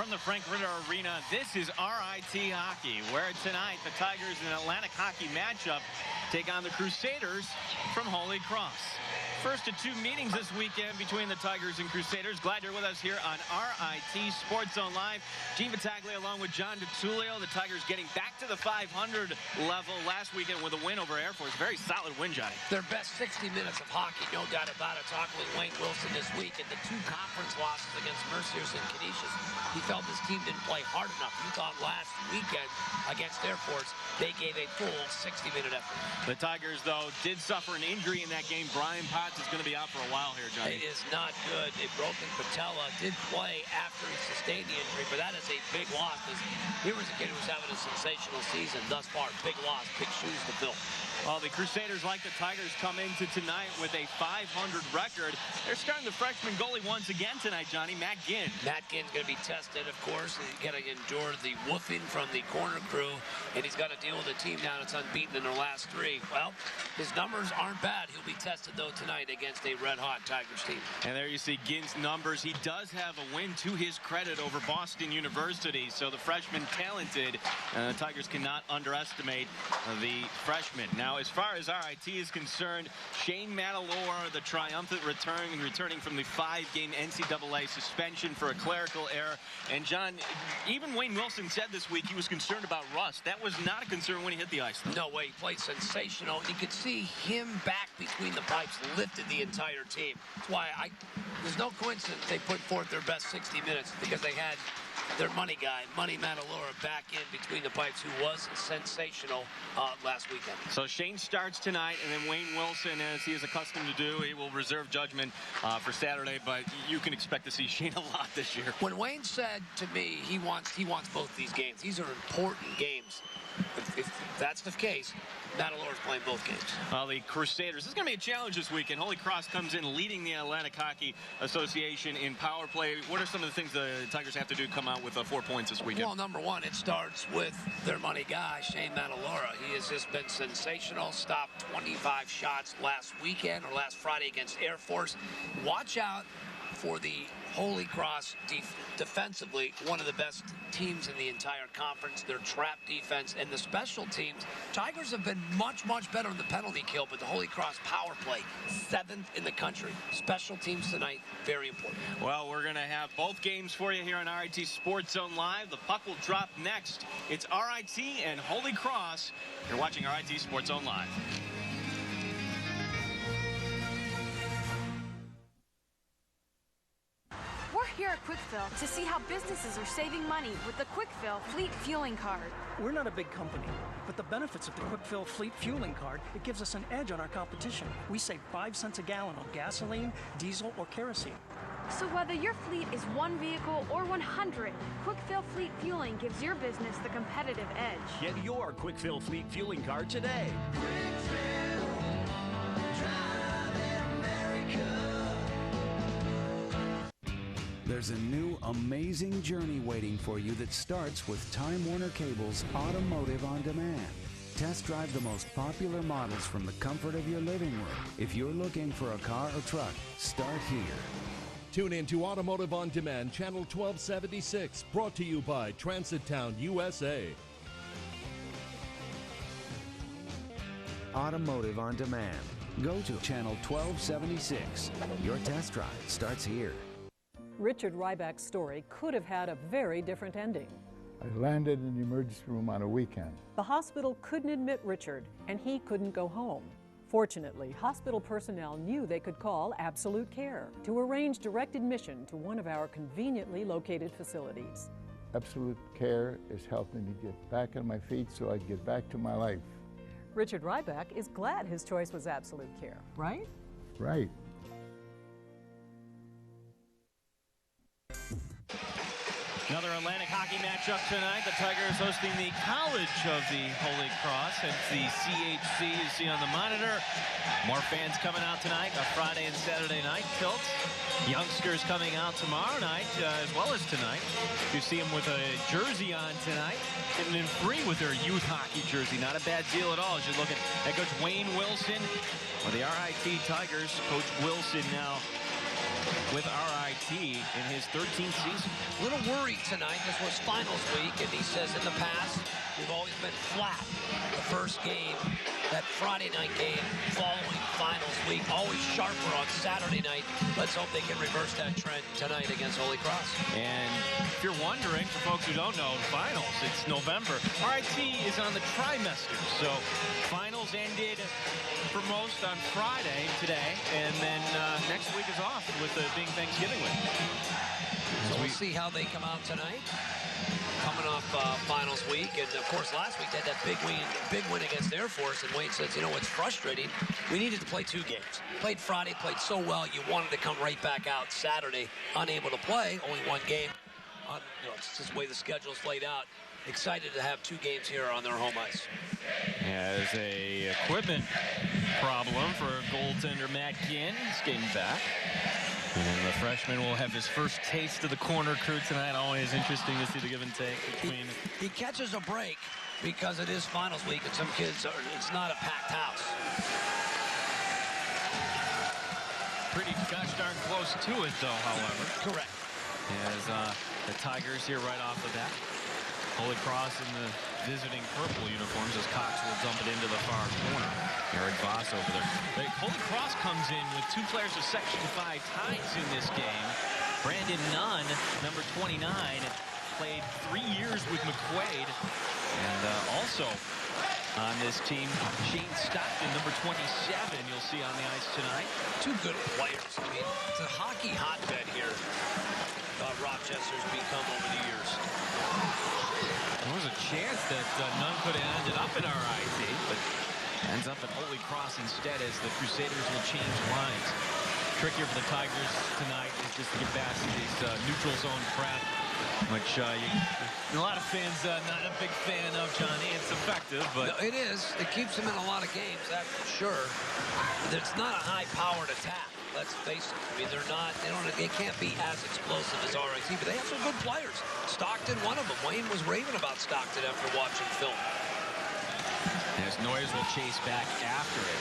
From the Frank Ritter Arena, this is RIT Hockey, where tonight the Tigers in an Atlantic Hockey matchup take on the Crusaders from Holy Cross. First of two meetings this weekend between the Tigers and Crusaders. Glad you're with us here on RIT Sports Zone Live. Gene Battaglia along with John DeTulio. The Tigers getting back to the 500 level last weekend with a win over Air Force. Very solid win, Johnny. Their best 60 minutes of hockey, no doubt about it. Talking with Wayne Wilson this week, and the two conference losses against Merciers and Canisius, he felt his team didn't play hard enough. He thought last weekend against Air Force, they gave a full 60-minute effort. The Tigers, though, did suffer an injury in that game. Brian Potts is going to be out for a while here, Johnny. It is not good. A broken patella. Did play after he sustained the injury, but that is a big loss. Here was a kid who was having a sensational season thus far. Big loss, big shoes to fill. Well, the Crusaders, like the Tigers, come into tonight with a 500 record. They're starting the freshman goalie once again tonight, Johnny. Matt Ginn. Matt Ginn's going to be tested, of course. He's going to endure the woofing from the corner crew, and he's got to deal with a team now that's unbeaten in their last three. Well, his numbers aren't bad. He'll be tested, though, tonight against a red-hot Tigers team. And there you see Ginn's numbers. He does have a win to his credit over Boston University, so the freshman talented. The Tigers cannot underestimate the freshman. Now, as far as RIT is concerned, Shane Matalore, the triumphant returning from the 5-game NCAA suspension for a clerical error. And John, even Wayne Wilson said this week he was concerned about rust. That was not a concern when he hit the ice. No way. He played sensational. You could see him back between the pipes lifted the entire team. That's why there's no coincidence they put forth their best 60 minutes, because they had their money guy, Money Matalore, back in between the pipes, who was sensational last weekend. So Shane starts tonight, and then Wayne Wilson, as he is accustomed to do, he will reserve judgment for Saturday, but you can expect to see Shane a lot this year. When Wayne said to me he wants both these games, these are important games. If that's the case, Matalore's playing both games. Well, the Crusaders, this is going to be a challenge this weekend. Holy Cross comes in leading the Atlantic Hockey Association in power play. What are some of the things the Tigers have to do to come out with 4 points this weekend? Well, number one, it starts with their money guy, Shane Matalore. He has just been sensational. Stopped 25 shots last weekend or last Friday against Air Force. Watch out for the Holy Cross defensively, one of the best teams in the entire conference. Their trap defense and the special teams. Tigers have been much, much better in the penalty kill, but the Holy Cross power play, 7th in the country. Special teams tonight, very important. Well, we're going to have both games for you here on RIT Sports Zone Live. The puck will drop next. It's RIT and Holy Cross. You're watching RIT Sports Zone Live. We're here at Quickfill to see how businesses are saving money with the Quickfill Fleet Fueling Card. We're not a big company, but the benefits of the Quickfill Fleet Fueling Card, it gives us an edge on our competition. We save 5 cents a gallon on gasoline, diesel, or kerosene. So whether your fleet is 1 vehicle or 100, Quickfill Fleet Fueling gives your business the competitive edge. Get your Quickfill Fleet Fueling Card today. Quickfill, drive America. There's a new amazing journey waiting for you that starts with Time Warner Cable's Automotive on Demand. Test drive the most popular models from the comfort of your living room. If you're looking for a car or truck, start here. Tune in to Automotive on Demand, Channel 1276, brought to you by Transit Town, USA. Automotive on Demand. Go to Channel 1276. Your test drive starts here. Richard Ryback's story could have had a very different ending. I landed in the emergency room on a weekend. The hospital couldn't admit Richard, and he couldn't go home. Fortunately, hospital personnel knew they could call Absolute Care to arrange direct admission to one of our conveniently located facilities. Absolute Care is helping me get back on my feet so I can get back to my life. Richard Ryback is glad his choice was Absolute Care, right? Right. Another Atlantic hockey matchup tonight. The Tigers hosting the College of the Holy Cross. It's the CHC you see on the monitor. More fans coming out tonight, a Friday and Saturday night tilt. Youngsters coming out tomorrow night as well as tonight. You see them with a jersey on tonight. Getting in free with their youth hockey jersey. Not a bad deal at all as you look at head coach Wayne Wilson. Well, the RIT Tigers, Coach Wilson now with RIT in his 13th season. A little worried tonight. This was finals week, and he says in the past, we've always been flat. The first game, that Friday night game following finals week, always sharper on Saturday night. Let's hope they can reverse that trend tonight against Holy Cross. And if you're wondering, for folks who don't know, finals, it's November. RIT is on the trimester, so finals ended for most on Friday today, and then next week is off with being Thanksgiving week. So we'll see how they come out tonight. Coming off finals week, and of course last week they had that big win against Air Force, and Wayne says, you know, it's frustrating. We needed to play 2 games. Played Friday, played so well, you wanted to come right back out Saturday, unable to play, only 1 game. You know, it's just the way the schedule's laid out. Excited to have 2 games here on their home ice. Has a equipment problem for goaltender Matt Ginn. He's getting back. And the freshman will have his first taste of the corner crew tonight. Always interesting to see the give and take between. He catches a break because it is finals week, and some kids are. It's not a packed house. Pretty gosh darn close to it, though. However, correct. As the Tigers here right off the bat. Holy Cross in the visiting purple uniforms as Cox will dump it into the far corner. Erik Vos over there. Holy Cross comes in with 2 players of Section 5 ties in this game. Brandon Nunn, number 29, played 3 years with McQuaid. And also on this team, Shane Stockton, number 27, you'll see on the ice tonight. 2 good players. I mean, it's a hockey hotbed here. Rochester's become over the years. There was a chance that Nunn could have ended up in RIT, but ends up at Holy Cross instead as the Crusaders will change lines. Trickier for the Tigers tonight is just to get past these neutral zone prep, which a lot of fans not a big fan of, Johnny. It's effective, but... No, it is. It keeps them in a lot of games, that's for sure. It's not a high-powered attack. Let's face it. I mean, they can't be as explosive as RIT, but they have some good players. Stockton, one of them. Wayne was raving about Stockton after watching film. As Noyes will chase back after it.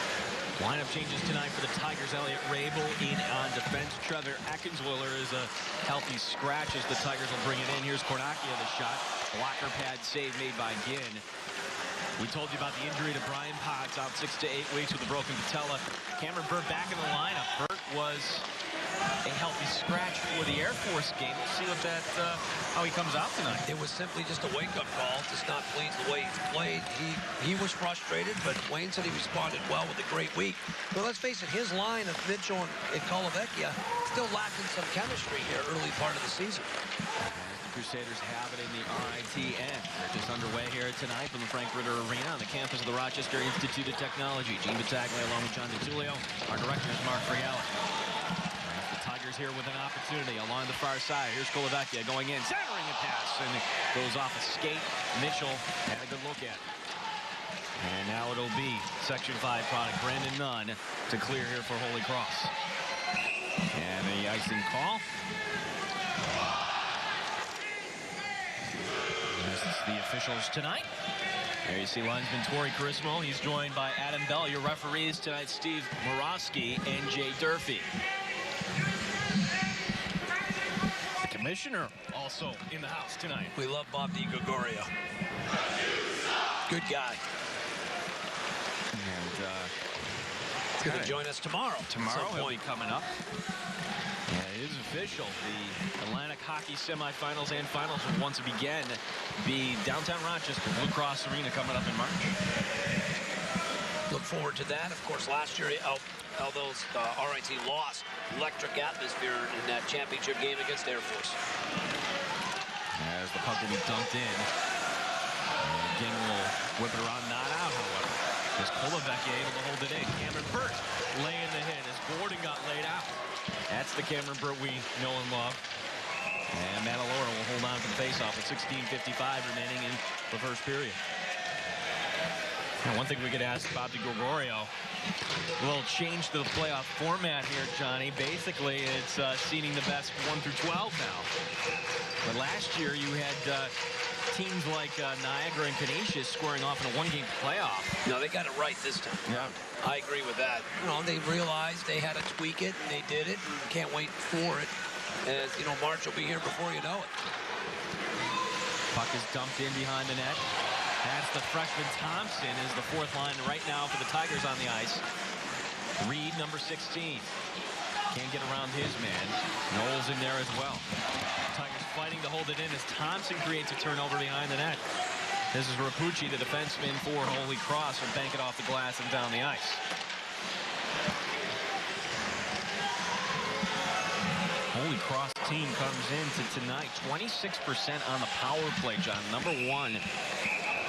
Lineup changes tonight for the Tigers. Elliot Rabel in on defense. Trevor Eckenswiller is a healthy scratch as the Tigers will bring it in. Here's Kornacki the shot. Blocker pad save made by Ginn. We told you about the injury to Brian Potts, out 6 to 8 weeks with a broken patella. Cameron Burt back in the lineup. Burt was a healthy scratch for the Air Force game. We'll see what how he comes out tonight. It was simply just a wake-up call. Just not pleased the way he's played. He was frustrated, but Wayne said he responded well with a great week. But let's face it, his line of Mitchell and Colavecchia still lacking some chemistry here early part of the season. Crusaders have it in the RIT end. They're just underway here tonight from the Frank Ritter Arena on the campus of the Rochester Institute of Technology. Gene Battaglia along with John DiTullio. Our director is Mark Friella. The Tigers here with an opportunity along the far side. Here's Colavecchia going in, centering a pass, and it goes off a skate. Mitchell had a good look at it. And now it'll be Section 5 product Brandon Nunn to clear here for Holy Cross. And the icing call. The officials tonight. There you see linesman Tory Carissimo. He's joined by Adam Bell. Your referees tonight, Steve Marofsky and Jay Durfee. The commissioner also in the house tonight. We love Bob DiGregorio. Good guy. And he's going to join us tomorrow. Tomorrow he'll be coming up. Yeah, it is official. The Atlantic Hockey semifinals and finals will once again be downtown Rochester, Blue Cross Arena coming up in March. Look forward to that. Of course, last year, although RIT lost, electric atmosphere in that championship game against Air Force. As the puck will be dumped in. Again, will whip it around, not out, however. As Colavecchia able to hold it in. Cameron Burt laying the hit as Gordon got laid out. That's the Cameron Burt we know and love. And Matt Alora will hold on to the faceoff with 16:55 remaining in the first period. Now, one thing we could ask Bob DiGregorio, a little change to the playoff format here, Johnny. Basically, it's seeding the best 1 through 12 now. But last year you had teams like Niagara and Canisius squaring off in a one-game playoff. No, they got it right this time. Yeah. I agree with that. They realized they had to tweak it, and they did it, and can't wait for it. As, March will be here before you know it. Puck is dumped in behind the net. That's the freshman Thompson is the fourth line right now for the Tigers on the ice. Reid, number 16. Can't get around his man. Nolan's in there as well. Tigers fighting to hold it in as Thompson creates a turnover behind the net. This is Rapucci, the defenseman for Holy Cross, will bank it off the glass and down the ice. Holy Cross team comes into tonight 26% on the power play, John. Number 1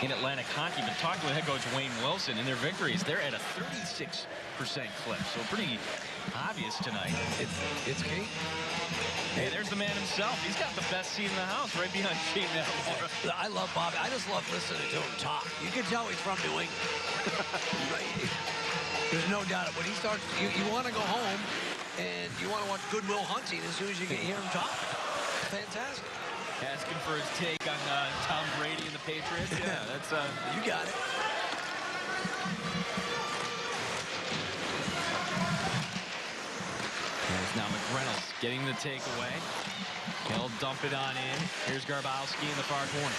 in Atlantic hockey. But talking with head coach Wayne Wilson in their victories, they're at a 36% clip. So pretty obvious tonight. It's key. Hey, there's the man himself. He's got the best seat in the house right behind Shane Nakamura. I love Bobby. I just love listening to him talk. You can tell he's from New England. There's no doubt. When he starts, you want to go home and you want to watch Good Will Hunting as soon as you can hear him talk. Fantastic. Asking for his take on Tom Brady and the Patriots. Yeah, that's you got it. There's now McReynolds getting the takeaway. He'll dump it on in. Here's Garbowski in the far corner.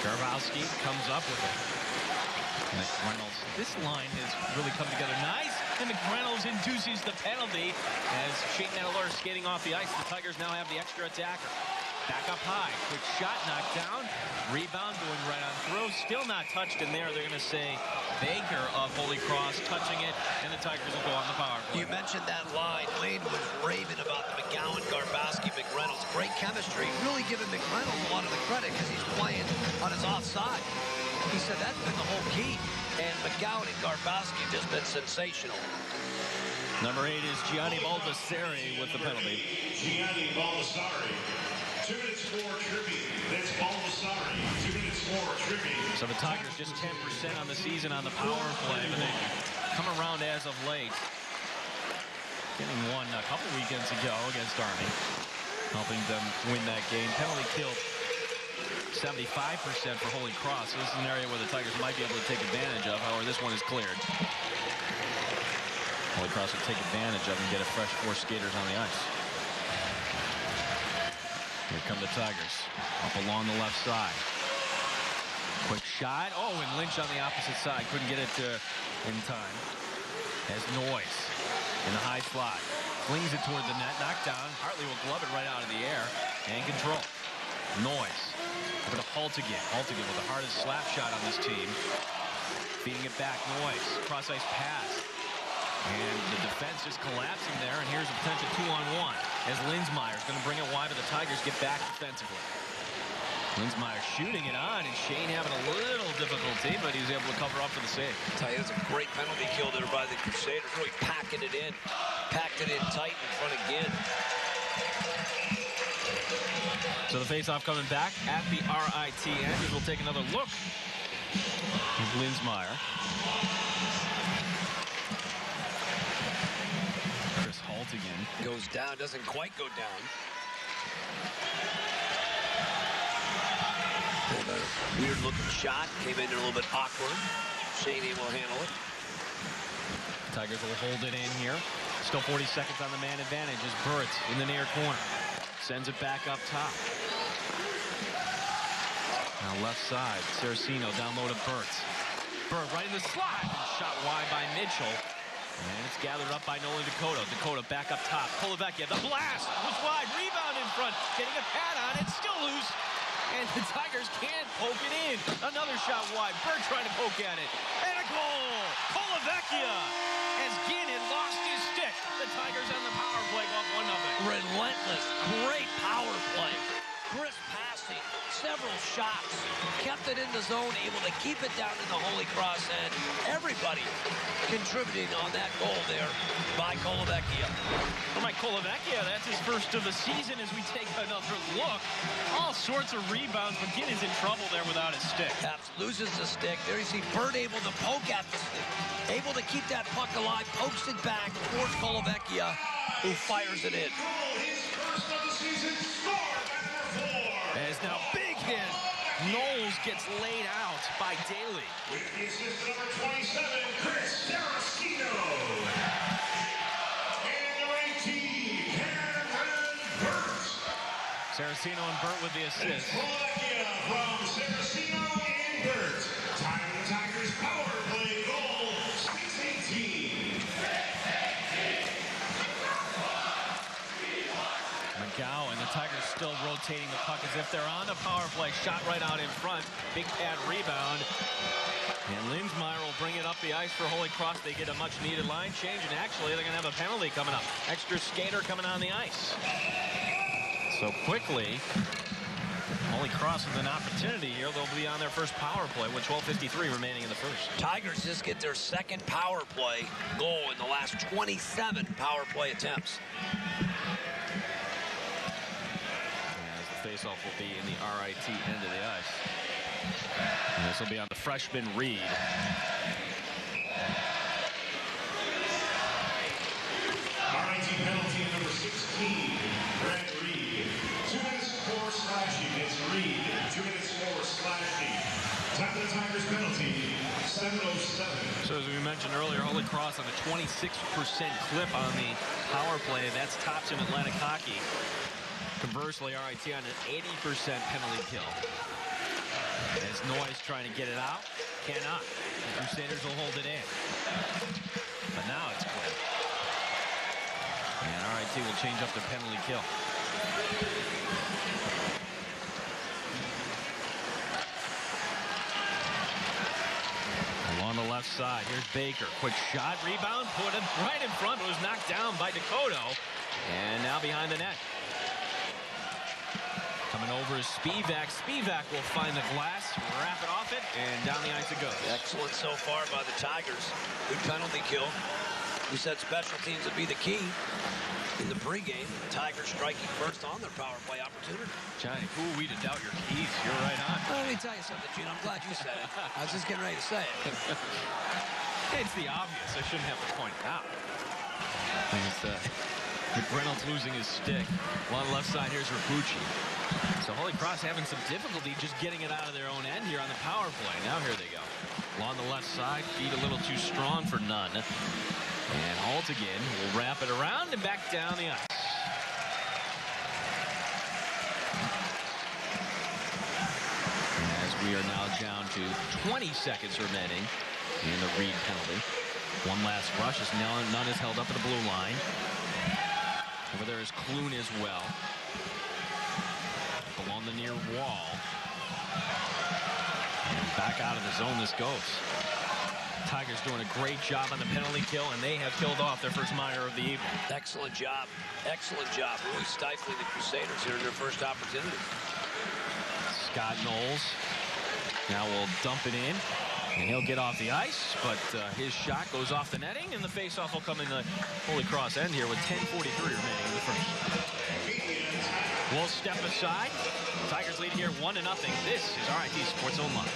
Garbowski comes up with it. McReynolds. This line has really come together nice. And McReynolds induces the penalty as Shane Nakamura skating off the ice. The Tigers now have the extra attacker. Back up high. Quick shot knocked down. Rebound going right on through. Still not touched in there. They're going to say Baker of Holy Cross touching it, and the Tigers will go on the power play. You mentioned that line. Wayne was raving about the McGowan, Garbowski, McReynolds. Great chemistry. Really giving McReynolds a lot of the credit because he's playing on his offside. He said that's been the whole key. And McGowan and Garbowski have just been sensational. Number 8 is Gianni Baldassari with the penalty. Gianni Baldassari. 2 minutes for tribute. That's Baldassari. 2 minutes for tribute. So the Tigers just 10% on the season on the power play, but they come around as of late. Getting one a couple weekends ago against Army, helping them win that game. Penalty kill 75% for Holy Cross. So this is an area where the Tigers might be able to take advantage of. However, this one is cleared. Holy Cross will take advantage of and get a fresh 4 skaters on the ice. Here come the Tigers up along the left side. Quick shot. Oh, and Lynch on the opposite side. Couldn't get it in time. As Noyes in the high slot. Flings it toward the net. Knocked down. Hartley will glove it right out of the air. And control. Noyes. Over to Haltigin. Haltigin with the hardest slap shot on this team. Feeding it back. Noyes. Cross-ice pass. And the defense just collapsing there, and here's a potential 2-on-1 as Linsmeyer's going to bring it wide, but the Tigers get back defensively. Linsmeyer shooting it on, and Shane having a little difficulty, but he's able to cover up for the save. I tell you, that's a great penalty kill there by the Crusaders, really packing it in. Packed it in tight in front again. So the face-off coming back at the RIT end, as we'll take another look at Linsmeyer. Haltigin goes down, doesn't quite go down. Weird looking shot, came in a little bit awkward. Shane will handle it. Tigers will hold it in here. Still 40 seconds on the man advantage as Burt in the near corner. Sends it back up top. Now left side, Saracino down low to Burt. Burt right in the slot. Shot wide by Mitchell. And it's gathered up by Nolan Descoteaux. Descoteaux back up top. Colavecchia, the blast was wide. Rebound in front. Getting a pad on it. Still loose. And the Tigers can't poke it in. Another shot wide. Burt trying to poke at it. And a goal. Colavecchia. As Ginn had lost his stick. The Tigers on the power play off 1-0. Relentless. Great power play. Crisp passing. Several shots. Kept it in the zone. Able to keep it down in the Holy Cross end. Everybody contributing on that goal there by Colavecchia. For Mike Colavecchia, that's his first of the season as we take another look. All sorts of rebounds, but Ginn is in trouble there without his stick. Loses the stick. There you see Burt able to poke at the stick. Able to keep that puck alive. Pokes it back towards Colavecchia, who fires it in. As now big hit gets laid out by Daly. With the assist number 27, Saracino. And number 18, Burt. Saracino and Burt with the assist. Colavecchia from Saracino and Burt. Time of the Tigers power play goal, 6-18. McGowan, the Tigers still rotating the puck as if they're on the power play. Shot right out in front. Big pad rebound. And Lindsmeyer will bring it up the ice for Holy Cross. They get a much-needed line change, and actually they're going to have a penalty coming up. Extra skater coming on the ice. So quickly, Holy Cross with an opportunity here. They'll be on their first power play with 12:53 remaining in the first. Tigers just get their second power play goal in the last 27 power play attempts. Faceoff will be in the RIT end of the ice. And this will be on the freshman Reid. RIT penalty number 16, Reid. 2 minutes for slashing. It's Reid. 2 minutes for slashing. Time of the Tigers penalty, 7:07. So as we mentioned earlier, Holy Cross on a 26% clip on the power play. That's Thompson Atlantic Hockey. Conversely, RIT on an 80% penalty kill. As Noyes trying to get it out, cannot. The Crusaders will hold it in. But now it's clear. And RIT will change up the penalty kill. Along the left side, here's Baker. Quick shot, rebound, put it right in front. It was knocked down by Descoteaux. And now behind the net. Coming over is Spivak. Spivak will find the glass, wrap it off it, and down the ice it goes. Excellent so far by the Tigers. Good penalty kill. We said special teams would be the key in the pregame. The Tigers striking first on their power play opportunity. Gianni, who are we to doubt your keys? You're right on. Well, let me tell you something, Gene. I'm glad you said it. I was just getting ready to say it. It's the obvious. I shouldn't have to point it out. Reynolds losing his stick. Along the left side, here's Rapucci. So Holy Cross having some difficulty just getting it out of their own end here on the power play. Now here they go. Along the left side, feet a little too strong for none. And Haltigin will wrap it around and back down the ice. As we are now down to 20 seconds remaining in the Reid penalty. One last rush as none is held up at the blue line. Over there is Clune as well. Along the near wall. And back out of the zone this goes. Tigers doing a great job on the penalty kill, and they have killed off their first minor of the evening. Excellent job. Excellent job. Really stifling the Crusaders here in their first opportunity. Scott Knowles now will dump it in, and he'll get off the ice, but his shot goes off the netting, and the faceoff will come in the Holy Cross end here with 10:43 remaining in the first. We'll step aside. Tigers lead here 1-0. This is RIT Sports Online.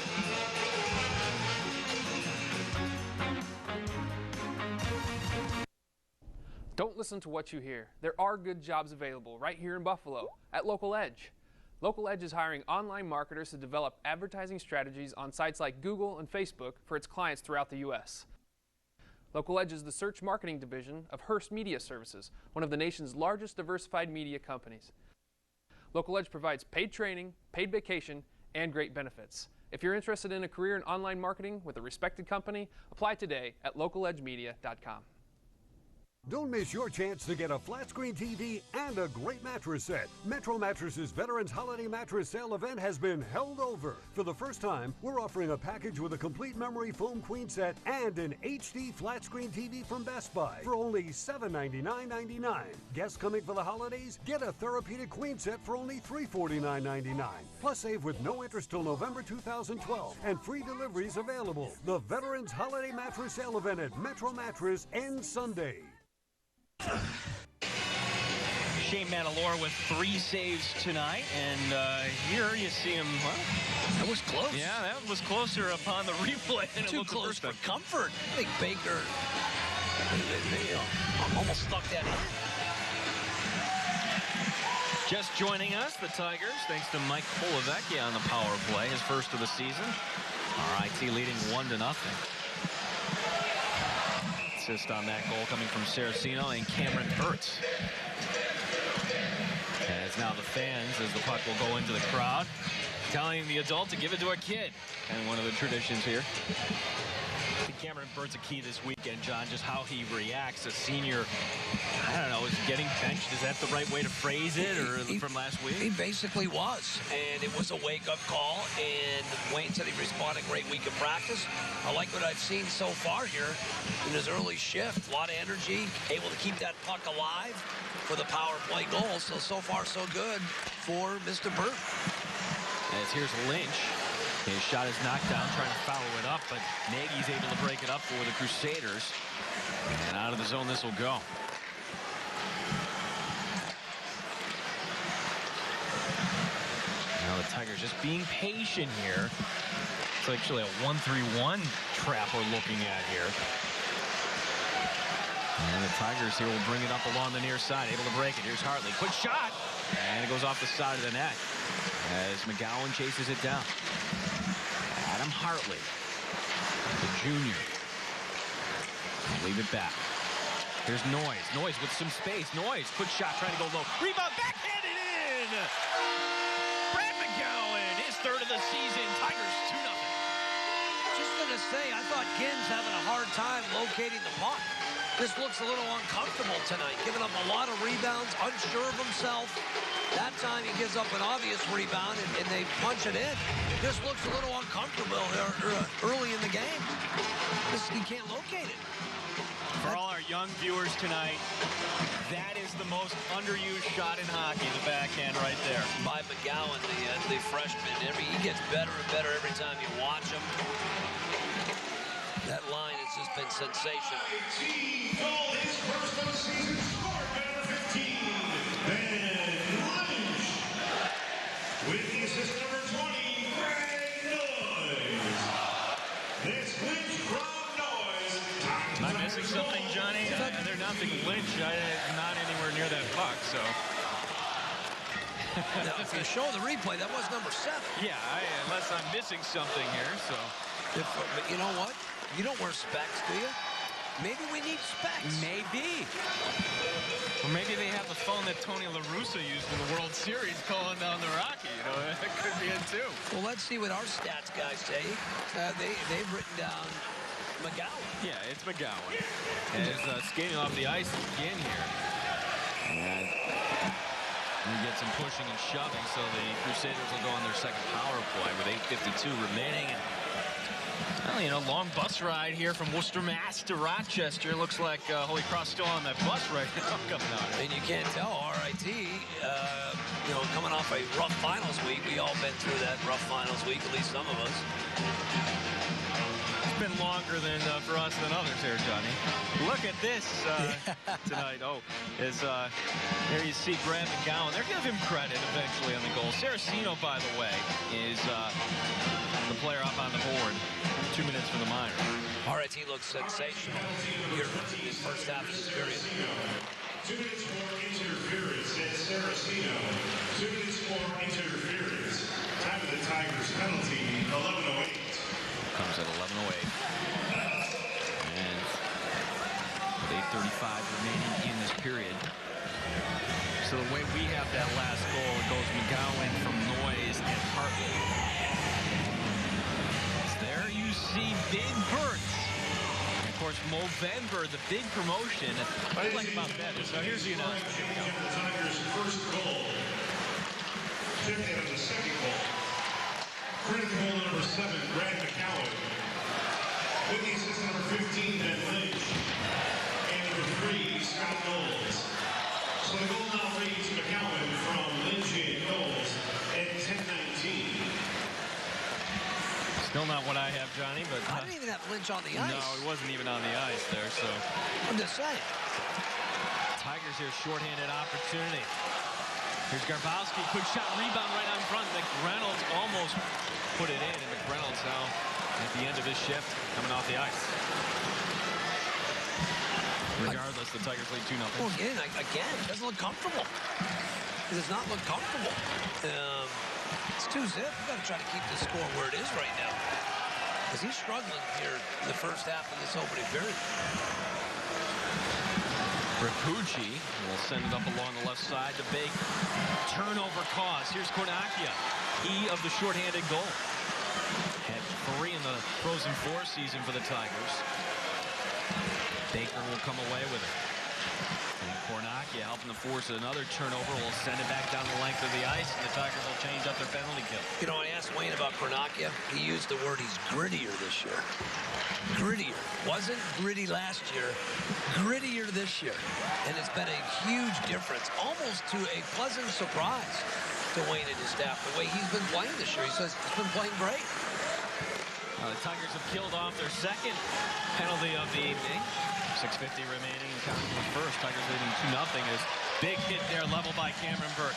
Don't listen to what you hear. There are good jobs available right here in Buffalo at Local Edge. Local Edge is hiring online marketers to develop advertising strategies on sites like Google and Facebook for its clients throughout the U.S. Local Edge is the search marketing division of Hearst Media Services, one of the nation's largest diversified media companies. Local Edge provides paid training, paid vacation, and great benefits. If you're interested in a career in online marketing with a respected company, apply today at localedgemedia.com. Don't miss your chance to get a flat screen TV and a great mattress set. Metro Mattresses Veterans Holiday Mattress Sale event has been held over. For the first time, we're offering a package with a complete memory foam queen set and an HD flat screen TV from Best Buy for only $799.99. Guests coming for the holidays? Get a therapeutic queen set for only $349.99. Plus save with no interest till November 2012 and free deliveries available. The Veterans Holiday Mattress Sale event at Metro Mattress ends Sunday. Shane Manalore with 3 saves tonight, and here you see him. Well, that was close. Yeah, that was closer upon the replay. Too close for comfort. I think Baker almost stuck that in. Just joining us, the Tigers, thanks to Mike Colavecchia on the power play, his first of the season. RIT leading 1-0. Assist on that goal coming from Saracino and Cameron Burt. As now the fans, as the puck will go into the crowd, telling the adult to give it to a kid. And one of the traditions here. I think Cameron Burt's a key this weekend, John, just how he reacts. A senior, I don't know, is getting benched. Is that the right way to phrase it, or from last week? He basically was, and it was a wake-up call, and Wayne said he responded great week of practice. I like what I've seen so far here in his early shift. A lot of energy, able to keep that puck alive for the power play goal. So far, so good for Mr. Burt. As here's Lynch. His shot is knocked down, trying to follow it up, but Nagy's able to break it up for the Crusaders. And out of the zone, this will go. Now the Tigers just being patient here. It's actually a 1-3-1 trap we're looking at here. And the Tigers here will bring it up along the near side, able to break it. Here's Hartley, quick shot, and it goes off the side of the net as McGowan chases it down. Adam Hartley, the junior. Leave it back. Here's Noyes. Noyes with some space. Noyes, quick shot, trying to go low. Rebound, backhanded in! Brad McGowan, his third of the season. Tigers 2-0. Just going to say, I thought Ginn's having a hard time locating the puck. This looks a little uncomfortable tonight, giving up a lot of rebounds, unsure of himself. That time he gives up an obvious rebound, and they punch it in. This looks a little uncomfortable early in the game. He can't locate it. For all our young viewers tonight, that is the most underused shot in hockey, the backhand right there. By McGowan, the freshman. He gets better and better every time you watch him. That line has just been sensational. Goal his first of the season, scored by number 15, Ben Lynch. With the assist number 20, Greg Noyes. That's Lynch from Noyes. Am I missing something, Johnny? They're not thinking Lynch. I'm not anywhere near that puck, so. Now, if you show the replay, that was number 7. Yeah, unless I'm missing something here, so. But you know what? You don't wear specs, do you? Maybe we need specs. Maybe. Or maybe they have the phone that Tony La Russa used in the World Series calling down the Rocky. You know, that could be it too. Well, let's see what our stats guys say. They've written down McGowan. Yeah, it's McGowan. And is skating off the ice again here. And we get some pushing and shoving, so the Crusaders will go on their second power play with 8:52 remaining. Well, you know, long bus ride here from Worcester, Mass to Rochester. Looks like Holy Cross still on that bus right now coming out. And you can't tell RIT, you know, coming off a rough finals week. We all been through that rough finals week, at least some of us. It's been longer than for us than others here, Johnny. Look at this tonight. Oh, there you see Brad McGowan. They're giving him credit eventually on the goal. Saracino, by the way, is the player up on the board. 2 minutes for the minor. RIT looks sensational here in the first half of this period. 2 minutes for interference at Saracino. 2 minutes for interference. Time of the Tigers penalty, 11:08. Comes at 11:08. And with 8:35 remaining in this period. So the way we have that last goal, it goes McGowan from Noyes and Hartley. There you see Big Burt. And of course, Movember, the big promotion. What I like about that is, now here's the announcement. Here we go. The Tigers' first goal. Fifth of the second goal. Critical goal number 7, Brad McGowan. With the assist number 15, Ben Lynch. And number 3, Scott Knowles. So the goal now reads McGowan from Lynch and Knowles at 10:19. Still not what I have, Johnny, but... I didn't even have Lynch on the ice. No, it wasn't even on the ice there, so... I'm just saying. Tigers here, shorthanded opportunity. Here's Garbowski, quick shot, rebound right on front. McReynolds almost put it in, and McReynolds now at the end of his shift coming off the ice. Regardless, the Tigers lead 2-0. Well, again, doesn't look comfortable. It does not look comfortable. It's 2-zip. We've got to try to keep the score where it is right now. Because he's struggling here in the first half of this opening period. Rapucci will send it up along the left side. The big turnover cause. Here's Colavecchia. He of the shorthanded goal. Had 3 in the Frozen Four season for the Tigers. Baker will come away with it. And Colavecchia helping to force another turnover. Will send it back down the length of the ice, and the Tigers will change up their penalty kill. You know, I asked Wayne about Colavecchia. He used the word he's grittier this year. Grittier. Wasn't gritty last year. Grittier this year. And it's been a huge difference, almost to a pleasant surprise to Wayne and his staff, the way he's been playing this year. He says he's been playing great. The Tigers have killed off their second penalty of the evening. 6:50 remaining, counting the first. Tigers leading 2-0 as big hit there, level by Cameron Burt.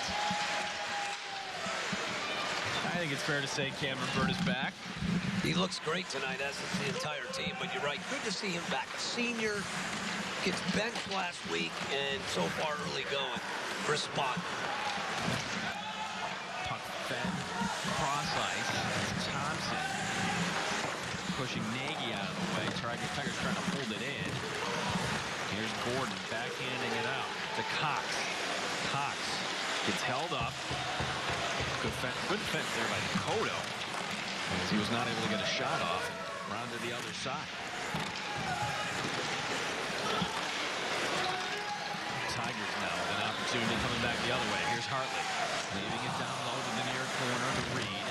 I think it's fair to say Cameron Burt is back. He looks great tonight, as does the entire team, but you're right, good to see him back. A senior, gets benched last week, and so far early going, respond. Puck fed, cross ice, Thompson pushing Nagy out of the way. Tigers trying to hold it in. Here's Gordon backhanding it out to Cox. Cox gets held up. Good defense there by Descoteaux, as he was not able to get a shot off. Round to the other side. Tigers now with an opportunity coming back the other way. Here's Hartley leaving it down low to the near corner to Reid.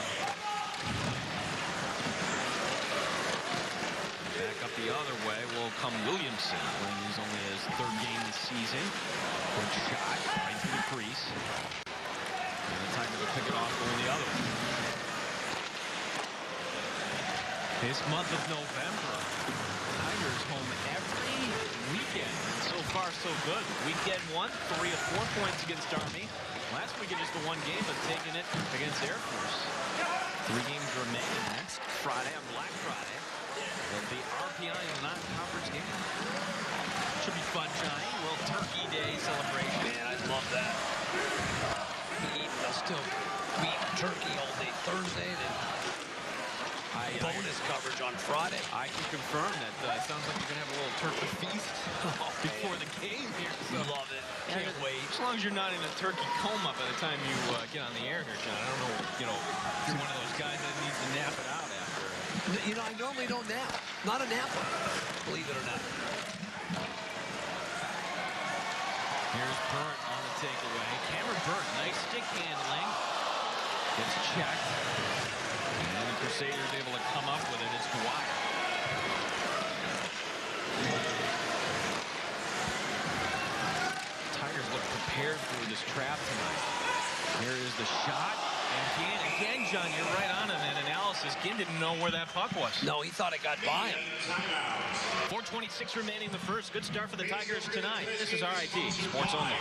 Back up the other way will come Williamson, when he's only his 3rd game this season. Good shot right through the crease. And the Tigers will pick it off going the other way. This month of November, Tigers home every weekend. And so far, so good. Weekend 1, 3 of 4 points against Army. Last weekend just the 1 game, but taking it against Air Force. 3 games remain next Friday on Black Friday. It'll be RPI in a non-conference game. Should be fun, Gianni. Little Turkey Day celebration. Man, I love that. They'll still be eating turkey all day Thursday, then bonus coverage on Friday. I can confirm that. Sounds like you're going to have a little turkey feast before the game here. So love it. Can't wait. As long as you're not in a turkey coma by the time you get on the air here, John. I don't know, if you're one of those guys that needs to nap it out after. You know, I normally don't nap. Not a napper, believe it or not. Here's Burt on the takeaway. Cameron Burt, nice stick handling. Gets checked. And the Crusaders able to come up with it. It's Dwyer. Tigers look prepared for this trap tonight. Here is the shot. And again, John, you're right on in that analysis. Ginn didn't know where that puck was. No, he thought it got by him. 4:26 remaining the first. Good start for the Tigers tonight. This is RIT Sports Only.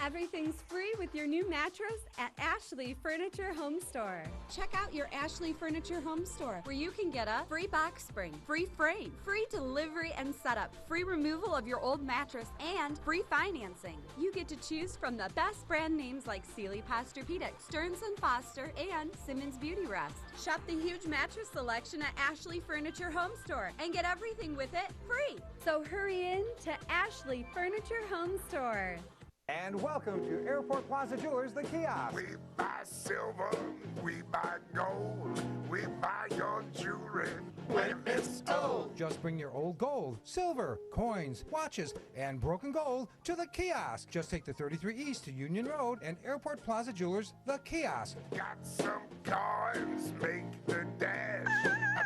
Everything's free with your new mattress at Ashley Furniture Home Store. Check out your Ashley Furniture Home Store, where you can get a free box spring, free frame, free delivery and setup, free removal of your old mattress, and free financing. You get to choose from the best brand names like Sealy Posturepedic, Stearns & Foster, and Simmons Beauty Rest. Shop the huge mattress selection at Ashley Furniture Home Store and get everything with it free. So hurry in to Ashley Furniture Home Store. And welcome to Airport Plaza Jewelers, the kiosk. We buy silver, we buy gold, we buy your jewelry when it's old. Just bring your old gold, silver, coins, watches, and broken gold to the kiosk. Just take the 33 East to Union Road and Airport Plaza Jewelers, the kiosk. Got some coins, make the dash.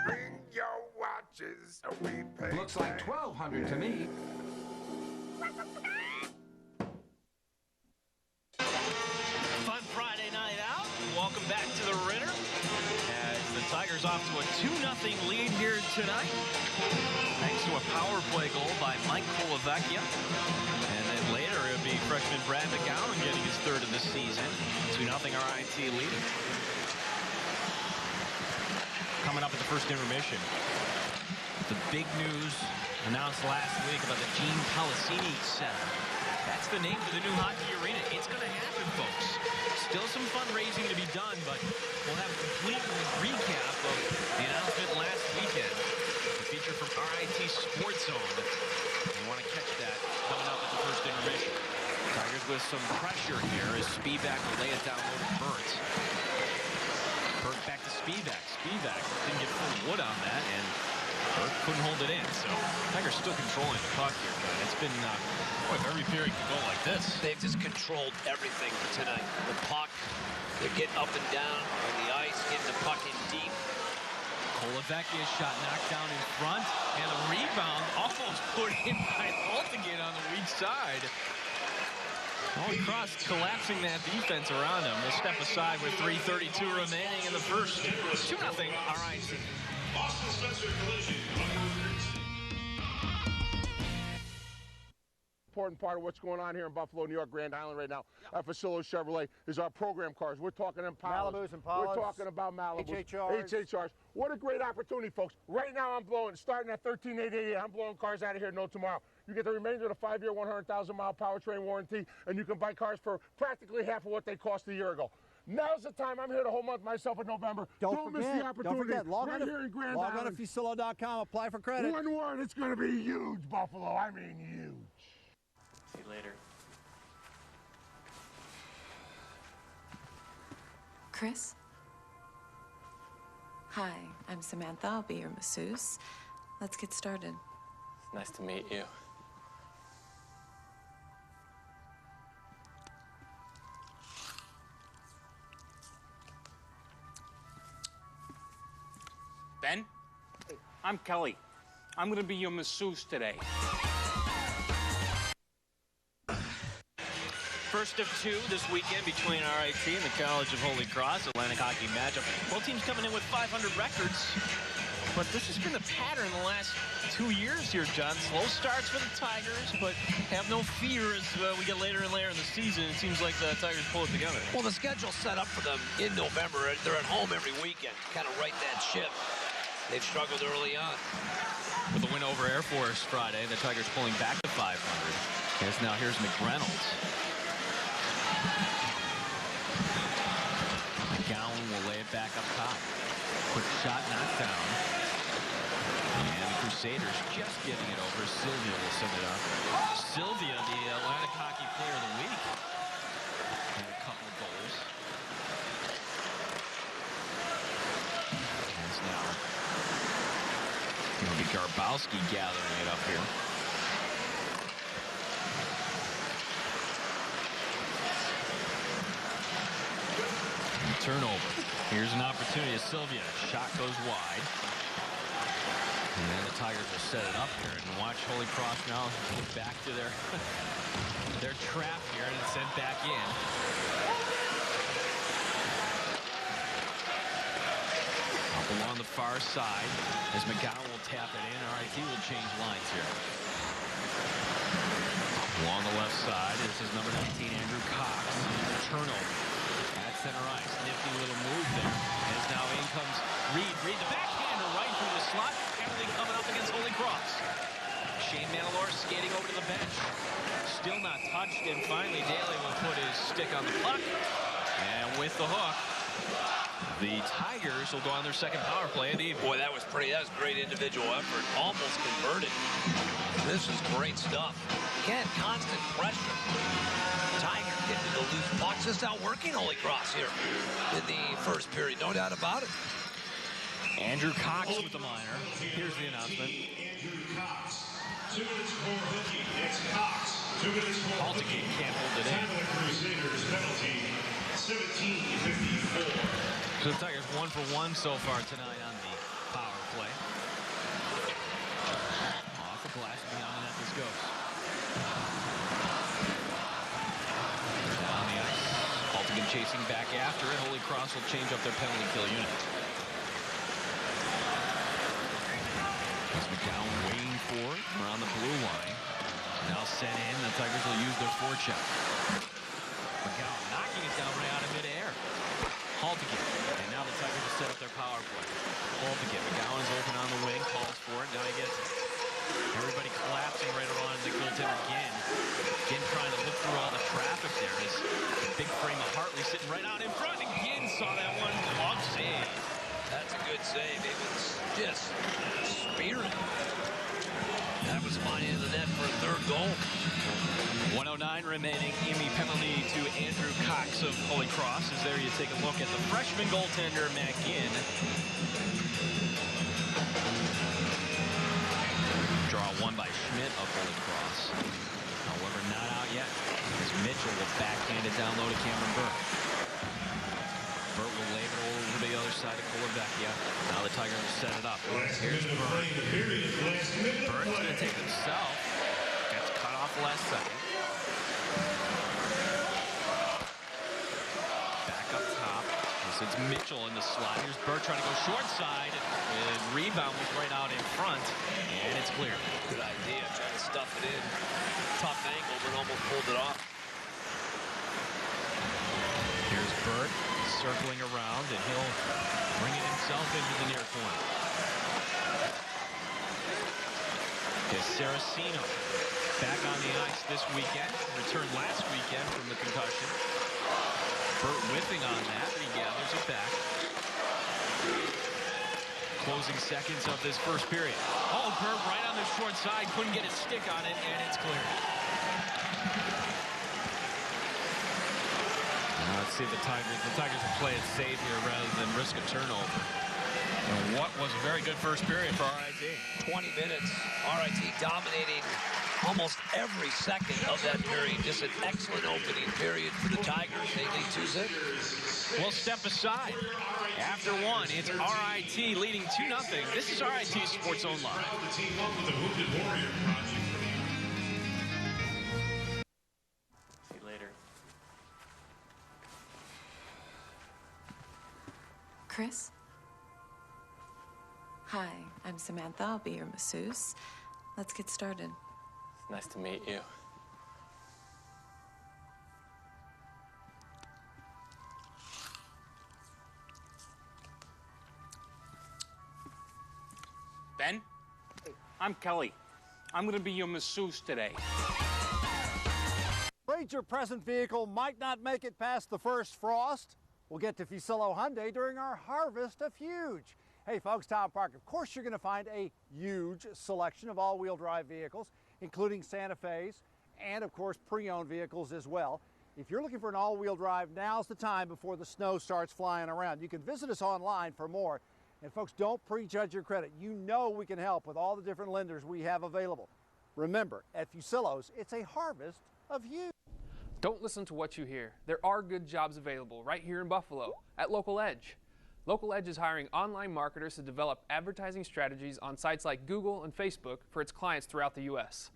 Bring your watches, we pay. Looks like $1,200 to me. Fun Friday night out. Welcome back to the Ritter. As the Tigers off to a 2-0 lead here tonight. Thanks to a power play goal by Mike Colavecchia. And then later it'll be freshman Brad McGowan getting his 3rd of the season. 2-0 RIT lead. Coming up at the first intermission. The big news announced last week about the Gene Pellicini Center. That's the name for the new hockey arena. It's going to happen, folks. Still some fundraising to be done, but we'll have a complete recap of the announcement last weekend. A feature from RIT Sports Zone. You want to catch that coming up at the first intermission. Tigers with some pressure here as Spivak will lay it down over to Burt. Burt back to Spivak. Spivak didn't get full wood on that, and Burt couldn't hold it in. So Tigers still controlling the puck here, but it's been every period can go like this. They've just controlled everything tonight. The puck, they're getting up and down on the ice, getting the puck in deep. Colavecchia shot knocked down in front, and a rebound almost put in by Haltigin on the weak side. Holy Cross collapsing that defense around him. We'll step aside with 3:32 remaining in the first. 2-0 RIT. Boston Spencer collision. Important part of what's going on here in Buffalo, New York, Grand Island right now at Facilio Chevrolet is our program cars. We're talking Impalas. Malibus and Impalas. We're talking about Malibus. HCRs. HCRs. What a great opportunity, folks. Right now I'm blowing, starting at $13,888, I'm blowing cars out of here no tomorrow. You get the remainder of the 5-year, 100,000-mile powertrain warranty, and you can buy cars for practically half of what they cost a year ago. Now's the time. I'm here the whole month myself in November. Don't miss the opportunity. Don't forget, log right here in Grand on Island. to Fusillo.com, apply for credit. One word, it's going to be huge, Buffalo. I mean huge. See you later. Chris? Hi, I'm Samantha. I'll be your masseuse. Let's get started. Nice to meet you. Ben? I'm Kelly. I'm going to be your masseuse today. First of two this weekend between RIT and the College of Holy Cross Atlantic hockey matchup. Both teams coming in with 500 records, but this has been the pattern the last 2 years here, John. Slow starts for the Tigers, but have no fear as we get later and later in the season. It seems like the Tigers pull it together. Well, the schedule's set up for them in November. They're at home every weekend, kind of right that ship. They've struggled early on. With the win over Air Force Friday, the Tigers pulling back to 500. Yes, now here's McReynolds. McGowan will lay it back up top. Quick shot knocked down. And the Crusaders just giving it over. Sylvia will send it up. Sylvia, the Atlantic Hockey Player of the Week. Had a couple of goals. And it's now going to be Garbowski gathering it up here. Turnover. Here's an opportunity. Sylvia. Shot goes wide. And then the Tigers will set it up here. And watch Holy Cross now get back to their trap here and it's sent back in. Up along the far side as McGowan will tap it in. RIT will change lines here. Along the left side, this is number 19, Andrew Cox. Turnover. Center ice, nifty little move there. As now in comes Reid. Reid, the backhander right through the slot. Everything coming up against Holy Cross. Shane Manalore skating over to the bench. Still not touched, and finally Daly will put his stick on the puck. And with the hook, the Tigers will go on their second power play of the evening. Boy, that was great individual effort. Almost converted. This is great stuff. Again, constant pressure. Tiger getting the loose pucks. Just outworking Holy Cross here in the first period. No doubt about it. Andrew Cox with the minor. Here's the announcement. Andrew Cox. 2 minutes for hooking. It's Cox. 2 minutes for Haltigin can't hold it in. Time of the Crusaders penalty. 17:54. So the Tigers 1 for 1 so far tonight on the power play. Off the glass, beyond the net this goes. Down the ice. Haltigin chasing back after it. Holy Cross will change up their penalty kill unit. As McGowan waiting for it around the blue line. Now sent in. The Tigers will use their forecheck. McGowan knocking it down right out of midair. Haltigin. And now the Tigers set up their power play. Haltigin. McGowan is open on the wing, calls for it. Now he gets it. Everybody collapsing right around the goaltender again. Again trying to look through all the traffic there. This big frame of Hartley sitting right out in front. Again saw that one. Glove save. That's a good save. It was just spearing. That was money in the net for a third goal. 109 remaining in the penalty to Andrew Cox of Holy Cross. As there you take a look at the freshman goaltender, McGinn. Draw one by Schmidt of Holy Cross. However, not out yet. As Mitchell will backhand it down low to Cameron Burt. Burt will lay it over to the other side of Colavecchia. Now the Tigers will set it up. Here's Burt. Burt's going to take it himself. Gets cut off the last second. Back up top. This is Mitchell in the slot. Here's Burt trying to go short side. And rebound was right out in front. And it's clear. Good idea. Trying to stuff it in. Tough angle, but almost pulled it off. Here's Burt circling around, and he'll bring it himself into the near corner. Okay, Saracino back on the ice this weekend. Returned last weekend from the concussion. Burt whipping on that, but he gathers it back. Closing seconds of this first period. Oh, Burt right on the short side, couldn't get his stick on it, and it's clear. Let's see the Tigers will play it safe here rather than risk a turnover. And what was a very good first period for RIT. 20 minutes. RIT dominating almost every second of that period. Just an excellent opening period for the Tigers. They lead 2-0. We'll step aside. After one, it's RIT leading 2-0. This is RIT Sports Zone Live. Chris? Hi, I'm Samantha. I'll be your masseuse. Let's get started. It's nice to meet you. Ben? I'm Kelly. I'm going to be your masseuse today. Afraid your present vehicle might not make it past the first frost? We'll get to Fusillo Hyundai during our Harvest of Huge. Hey folks, Tom Park. Of course you're going to find a huge selection of all-wheel drive vehicles, including Santa Fe's and of course pre-owned vehicles as well. If you're looking for an all-wheel drive, now's the time before the snow starts flying around. You can visit us online for more. And folks, don't prejudge your credit. You know we can help with all the different lenders we have available. Remember, at Fusillo's, it's a harvest of huge. Don't listen to what you hear. There are good jobs available right here in Buffalo at Local Edge. Local Edge is hiring online marketers to develop advertising strategies on sites like Google and Facebook for its clients throughout the U.S.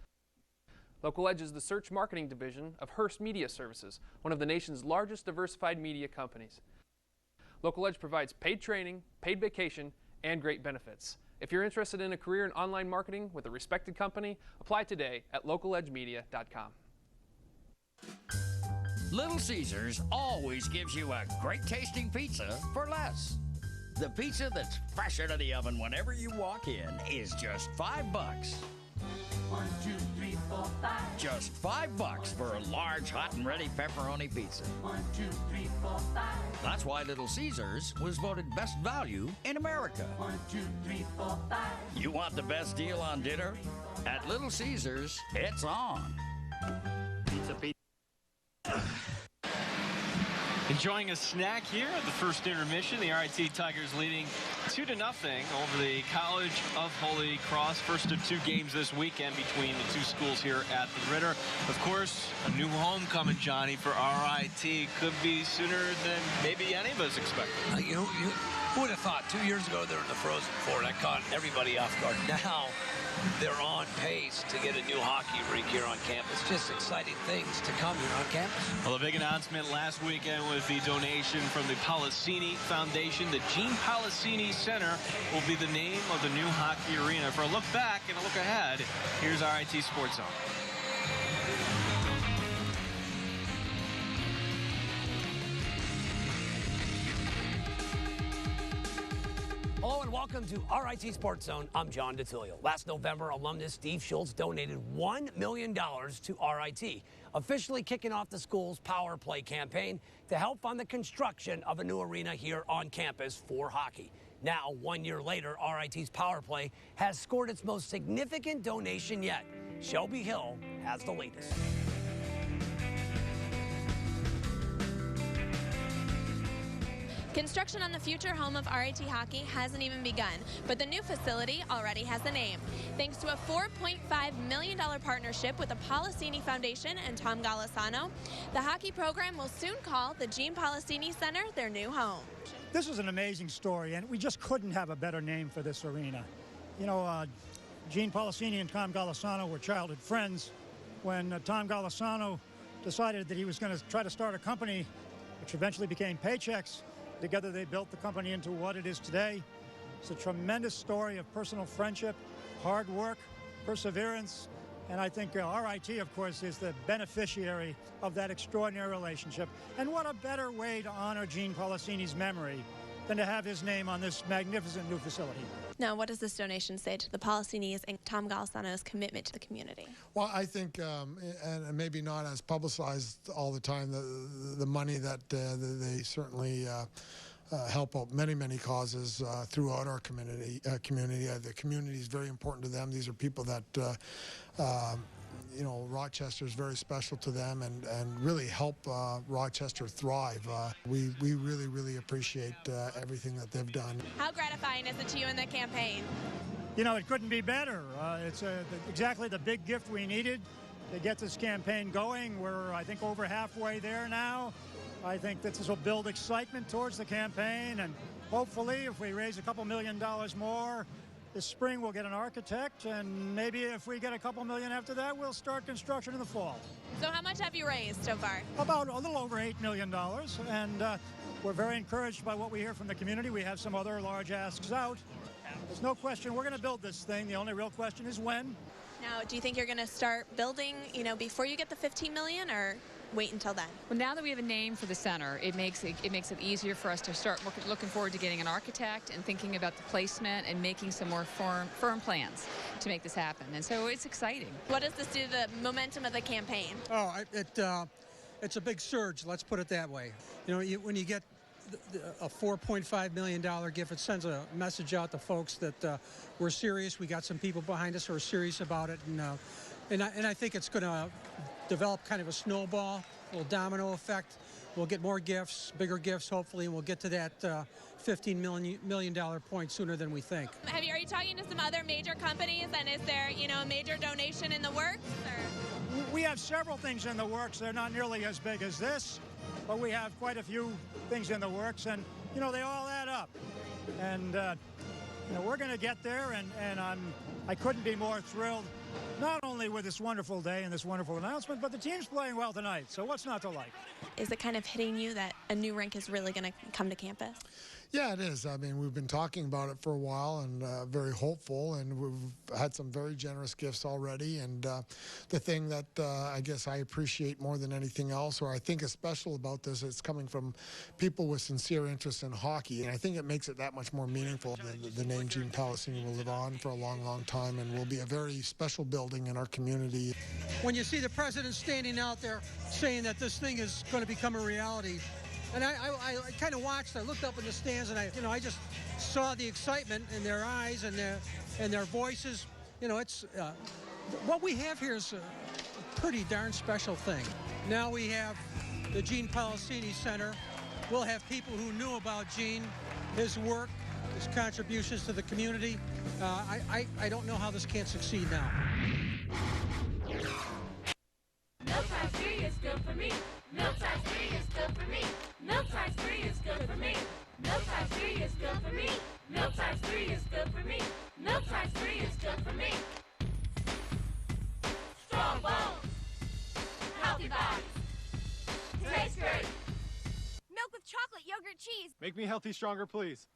Local Edge is the search marketing division of Hearst Media Services, one of the nation's largest diversified media companies. Local Edge provides paid training, paid vacation, and great benefits. If you're interested in a career in online marketing with a respected company, apply today at localedgemedia.com. Little Caesars always gives you a great tasting pizza for less. The pizza that's fresh out of the oven whenever you walk in is just $5. 1, 2, 3, 4, 5. Just $5 for a large, hot and ready pepperoni pizza. 1, 2, 3, 4, 5. That's why Little Caesars was voted best value in America. 1, 2, 3, 4, 5. You want the best deal on dinner? At Little Caesars, it's on. Pizza, pizza. Enjoying a snack here at the first intermission. The RIT Tigers leading 2-0 over the College of Holy Cross. First of two games this weekend between the two schools here at the Ritter. Of course, a new homecoming, Johnny, for RIT. Could be sooner than maybe any of us expected. Who would have thought 2 years ago they were in the Frozen Four? That caught everybody off guard. Now they're on pace to get a new hockey rink here on campus. Just exciting things to come here on campus. Well, a big announcement last weekend with the donation from the Policini Foundation. The Gene Policini Center will be the name of the new hockey arena. For a look back and a look ahead, here's RIT Sports Zone. Hello and welcome to RIT Sports Zone. I'm John DeTilio. Last November, alumnus Steve Schultz donated $1 million to RIT, officially kicking off the school's Power Play campaign to help fund the construction of a new arena here on campus for hockey. Now, 1 year later, RIT's Power Play has scored its most significant donation yet. Shelby Hill has the latest. Construction on the future home of RIT hockey hasn't even begun, but the new facility already has a name. Thanks to a $4.5 million partnership with the Policini Foundation and Tom Golisano, the hockey program will soon call the Gene Policini Center their new home. This is an amazing story, and we just couldn't have a better name for this arena. You know, Gene Policini and Tom Golisano were childhood friends. When Tom Golisano decided that he was going to try to start a company, which eventually became Paychecks, together they built the company into what it is today. It's a tremendous story of personal friendship, hard work, perseverance, and I think RIT, of course, is the beneficiary of that extraordinary relationship. And what a better way to honor Gene Policini's memory than to have his name on this magnificent new facility. Now, what does this donation say to the Policinis and Tom Golisano's commitment to the community? Well, I think, and maybe not as publicized all the time, the money that they certainly help out many causes throughout our community. The community is very important to them. These are people that, you know, Rochester is very special to them and really help Rochester thrive. We really appreciate everything that they've done. How gratifying is it to you in the campaign? You know, it couldn't be better. It's exactly the big gift we needed to get this campaign going. We're, I think, over halfway there now. I think that this will build excitement towards the campaign, and hopefully if we raise a couple $1 million more this spring, we'll get an architect, and maybe if we get a couple million after that, we'll start construction in the fall. So how much have you raised so far? About a little over $8 million, and we're very encouraged by what we hear from the community. We have some other large asks out. There's no question we're going to build this thing. The only real question is when. Now, do you think you're going to start building, you know, before you get the $15 million, or wait until then? Well, now that we have a name for the center, it makes it easier for us to start looking forward to getting an architect and thinking about the placement and making some more firm plans to make this happen. And so it's exciting. What does this do to the momentum of the campaign? Oh, it's a big surge, let's put it that way. You know, when you get a $4.5 million gift, it sends a message out to folks that we're serious. We got some people behind us who are serious about it, and I think it's going to develop kind of a snowball, a little domino effect. We'll get more gifts, bigger gifts, hopefully, and we'll get to that $15 million point sooner than we think. Are you talking to some other major companies, and is there, you know, a major donation in the works? Or? We have several things in the works. They're not nearly as big as this, but we have quite a few things in the works, and you know, they all add up. And you know, we're going to get there, and I couldn't be more thrilled, not only with this wonderful day and this wonderful announcement, but the team's playing well tonight, so what's not to like? Is it kind of hitting you that a new rink is really going to come to campus? Yeah, it is. I mean, we've been talking about it for a while and very hopeful, and we've had some very generous gifts already. And the thing that I guess I appreciate more than anything else, or I think is special about this, it's coming from people with sincere interest in hockey. And I think it makes it that much more meaningful. The name Gene Policini will live on for a long time and will be a very special building in our community. When you see the president standing out there saying that this thing is going to become a reality, and I kind of watched. I looked up in the stands, and I just saw the excitement in their eyes and their voices. You know, it's what we have here is a pretty darn special thing. Now we have the Gene Policini Center. We'll have people who knew about Gene, his work, his contributions to the community. I don't know how this can't succeed now. Milk times 3 is good for me. Milk times 3 is good for me. Milk times 3 is good for me. Milk times 3 is good for me. Milk times 3 is good for me. Milk times 3 is good for me. Strong bones. Healthy bodies. Tastes great. Milk with chocolate, yogurt, cheese. Make me healthy, stronger, please.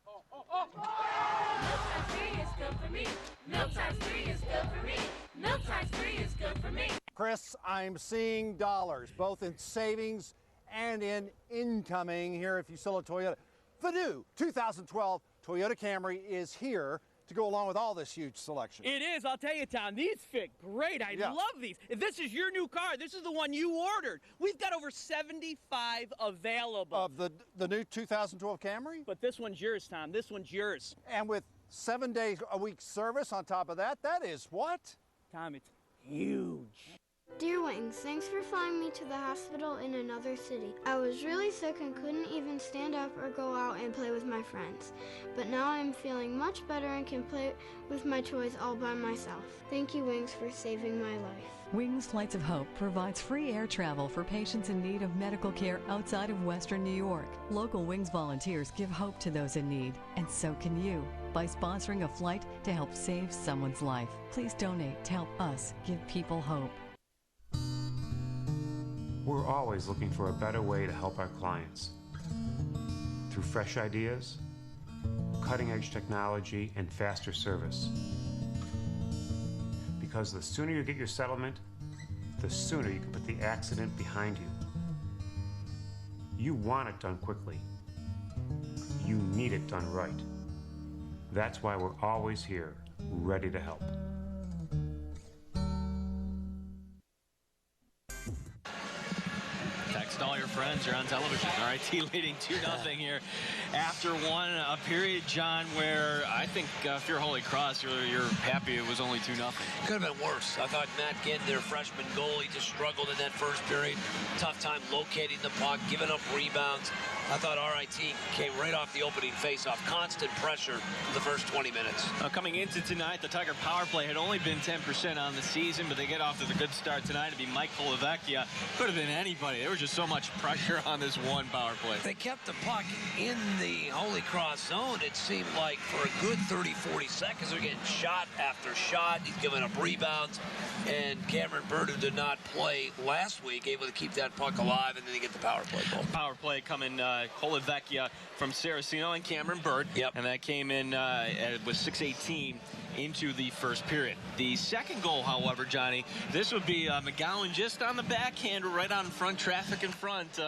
Milk times 3 is good for me. Milk times 3 is good for me. Milk times 3 is good for me. Chris, I'm seeing dollars, both in savings and in incoming here at Fusillo Toyota. The new 2012 Toyota Camry is here to go along with all this huge selection. It is. I'll tell you, Tom, these fit great. I love these. If this is your new car, this is the one you ordered. We've got over 75 available. Of the new 2012 Camry? But this one's yours, Tom. This one's yours. And with 7 days a week service on top of that, that is what? Tom, it's huge. Dear Wings, thanks for flying me to the hospital in another city. I was really sick and couldn't even stand up or go out and play with my friends. But now I'm feeling much better and can play with my toys all by myself. Thank you, Wings, for saving my life. Wings Flights of Hope provides free air travel for patients in need of medical care outside of Western New York. Local Wings volunteers give hope to those in need, and so can you, by sponsoring a flight to help save someone's life. Please donate to help us give people hope. We're always looking for a better way to help our clients. Through fresh ideas, cutting-edge technology, and faster service. Because the sooner you get your settlement, the sooner you can put the accident behind you. You want it done quickly. You need it done right. That's why we're always here, ready to help. All your friends are on television. RIT leading 2-0 here after a period, John, where I think if you're Holy Cross, you're happy it was only 2-0. Could have been worse. I thought Matt Ginn, their freshman goalie, just struggled in that first period. Tough time locating the puck, giving up rebounds. I thought RIT came right off the opening faceoff. Constant pressure for the first 20 minutes. Coming into tonight, the Tiger power play had only been 10% on the season, but they get off to a good start tonight. It'd be Mike Colavecchia. Could have been anybody. There was just so much pressure on this one power play. They kept the puck in the Holy Cross zone. It seemed like for a good 30-40 seconds, they're getting shot after shot. He's giving up rebounds. And Cameron Burt, who did not play last week, able to keep that puck alive, and then they get the power play goal. Power play coming Colavecchia from Saracino and Cameron Burt. Yep. And that came in with 6:18 into the first period. The second goal, however, Johnny, this would be McGowan just on the backhand, right on front, traffic in front,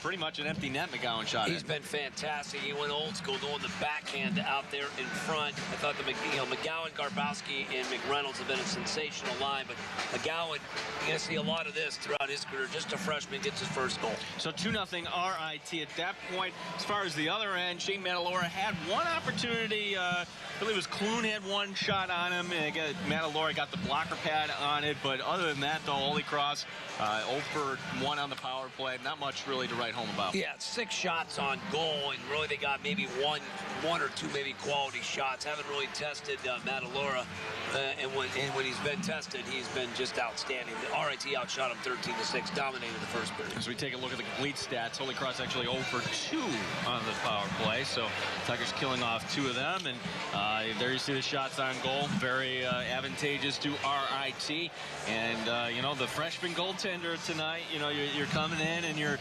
pretty much an empty net. McGowan shot. He's been fantastic. He went old school, doing the backhand out there in front. I thought McGowan, Garbowski, and McReynolds have been a sensational line, but McGowan, you're going to see a lot of this throughout his career. Just a freshman gets his first goal. So 2-0 RIT at that point. As far as the other end, Shane Matalora had one opportunity. I believe it was Clune had one shot on him, and Matalora got the blocker pad on it, but other than that, though, Holy Cross 0 for 1 on the power play. Not much really to write home about. Yeah, 6 shots on goal, and really they got maybe one or two maybe quality shots. Haven't really tested Matalora, and when he's been tested, he's been just outstanding. The RIT outshot him 13-6, dominated the first period. As we take a look at the complete stats, Holy Cross actually 0 for 2 on the power play, so Tigers killing off 2 of them, and there you see the shots on goal. Very advantageous to RIT, and the freshman goaltender tonight, you're coming in and you're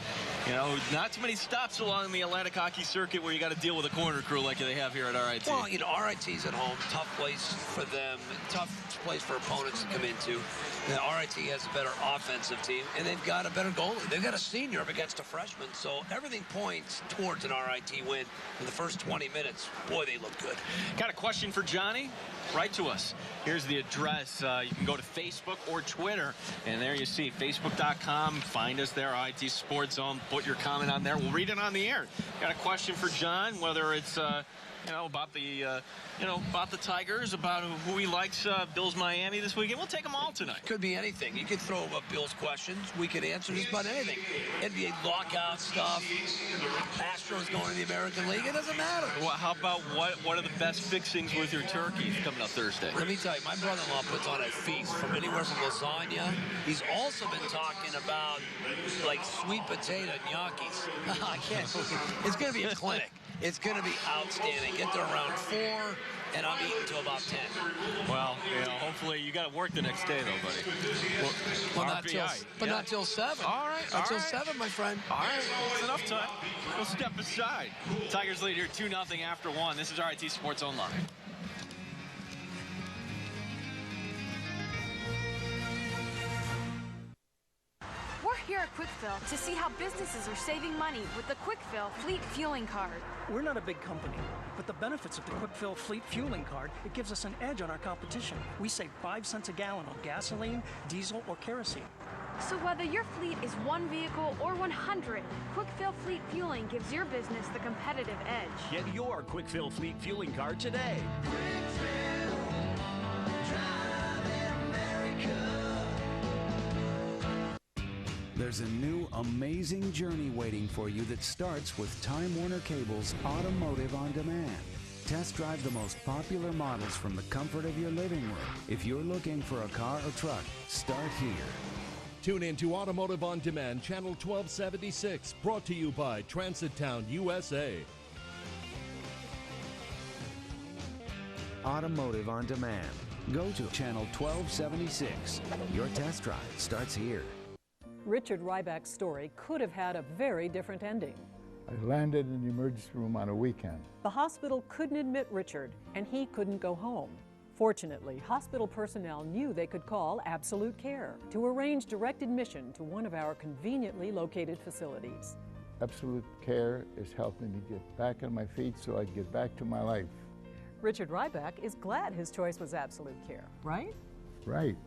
not too many stops along the Atlantic hockey circuit where you got to deal with a corner crew like they have here at RIT. Well, RIT's at home, tough place for them, tough place for opponents to come into. RIT has a better offensive team, and they've got a better goalie. They've got a senior up against a freshman, so everything points towards an RIT win in the first 20 minutes. Boy, they look good. Got a question for Johnny? Write to us. Here's the address. You can go to Facebook or Twitter, and there you see Facebook.com. Find us there, RIT Sports Zone. Put your comment on there. We'll read it on the air. Got a question for John, whether it's about the Tigers, about who he likes, Bills Miami this weekend. We'll take them all tonight. Could be anything. You could throw up Bills questions. We could answer just about anything. NBA lockout stuff. Astros going to the American League. It doesn't matter. Well, how about what are the best fixings with your turkeys coming up Thursday? Let me tell you, my brother-in-law puts on a feast from anywhere from lasagna. He's also been talking about like sweet potato gnocchis. I can't believe it's going to be a clinic. It's going to be outstanding. Get there around 4, and I'm eating until about 10. Well, hopefully you got to work the next day, though, buddy. Well, not till 7. All right. Not till 7, my friend. All right. It's enough time. We'll step aside. Tigers lead here 2-0 after 1. This is RIT Sports Online. We're here at Quickfill to see how businesses are saving money with the Quickfill Fleet Fueling Card. We're not a big company, but the benefits of the Quickfill Fleet Fueling Card, it gives us an edge on our competition. We save 5 cents a gallon on gasoline, diesel, or kerosene. So whether your fleet is 1 vehicle or 100, Quickfill Fleet Fueling gives your business the competitive edge. Get your Quickfill Fleet Fueling Card today. There's a new amazing journey waiting for you that starts with Time Warner Cable's Automotive on Demand. Test drive the most popular models from the comfort of your living room. If you're looking for a car or truck, start here. Tune in to Automotive on Demand, Channel 1276, brought to you by Transit Town, USA. Automotive on Demand. Go to Channel 1276. Your test drive starts here. Richard Ryback's story could have had a very different ending. I landed in the emergency room on a weekend. The hospital couldn't admit Richard, and he couldn't go home. Fortunately, hospital personnel knew they could call Absolute Care to arrange direct admission to one of our conveniently located facilities. Absolute Care is helping me get back on my feet so I can get back to my life. Richard Ryback is glad his choice was Absolute Care, right? Right.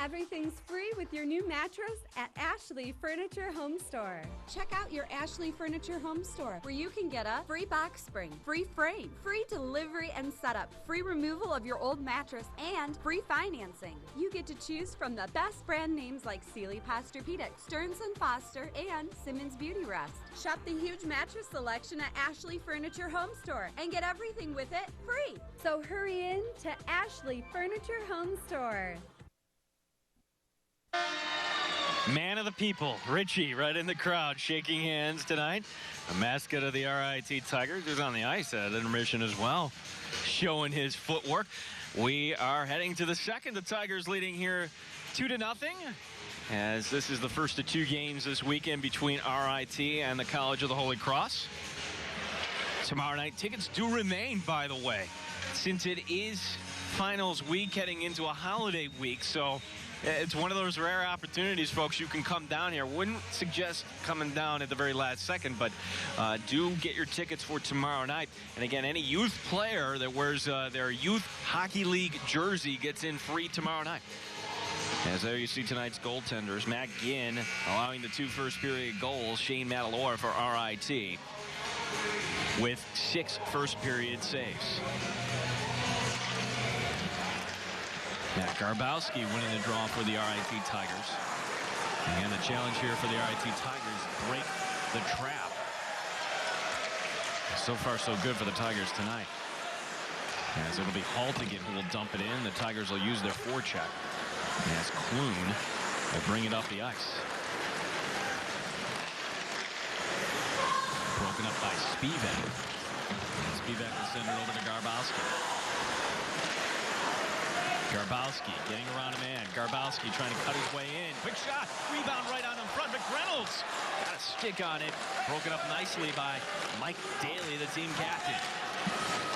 Everything's free with your new mattress at Ashley Furniture Home Store. Check out your Ashley Furniture Home Store, where you can get a free box spring, free frame, free delivery and setup, free removal of your old mattress, and free financing. You get to choose from the best brand names like Sealy Posturepedic, Stearns & Foster, and Simmons Beauty Rest. Shop the huge mattress selection at Ashley Furniture Home Store and get everything with it free. So hurry in to Ashley Furniture Home Store. Man of the people, Richie, right in the crowd, shaking hands tonight. A mascot of the RIT Tigers is on the ice at intermission as well, showing his footwork. We are heading to the second. The Tigers leading here 2-0, as this is the first of 2 games this weekend between RIT and the College of the Holy Cross. Tomorrow night, tickets do remain, by the way, since it is finals week heading into a holiday week. So it's one of those rare opportunities, folks. You can come down here. Wouldn't suggest coming down at the very last second, but do get your tickets for tomorrow night. And again, any youth player that wears their youth hockey league jersey gets in free tomorrow night. As there you see tonight's goaltenders, Matt Ginn allowing the 2 first period goals. Shane Matalora for RIT with 6 first period saves. Matt Garbowski winning the draw for the RIT Tigers. And the challenge here for the RIT Tigers, break the trap. So far, so good for the Tigers tonight. As it'll be Haltigin who will dump it in. The Tigers will use their forecheck. As Clune will bring it up the ice. Broken up by Spivak. Spivak will send it over to Garbowski. Garbowski getting around a man. Garbowski trying to cut his way in. Quick shot. Rebound right on in front. McReynolds got a stick on it. Broken up nicely by Mike Daly, the team captain.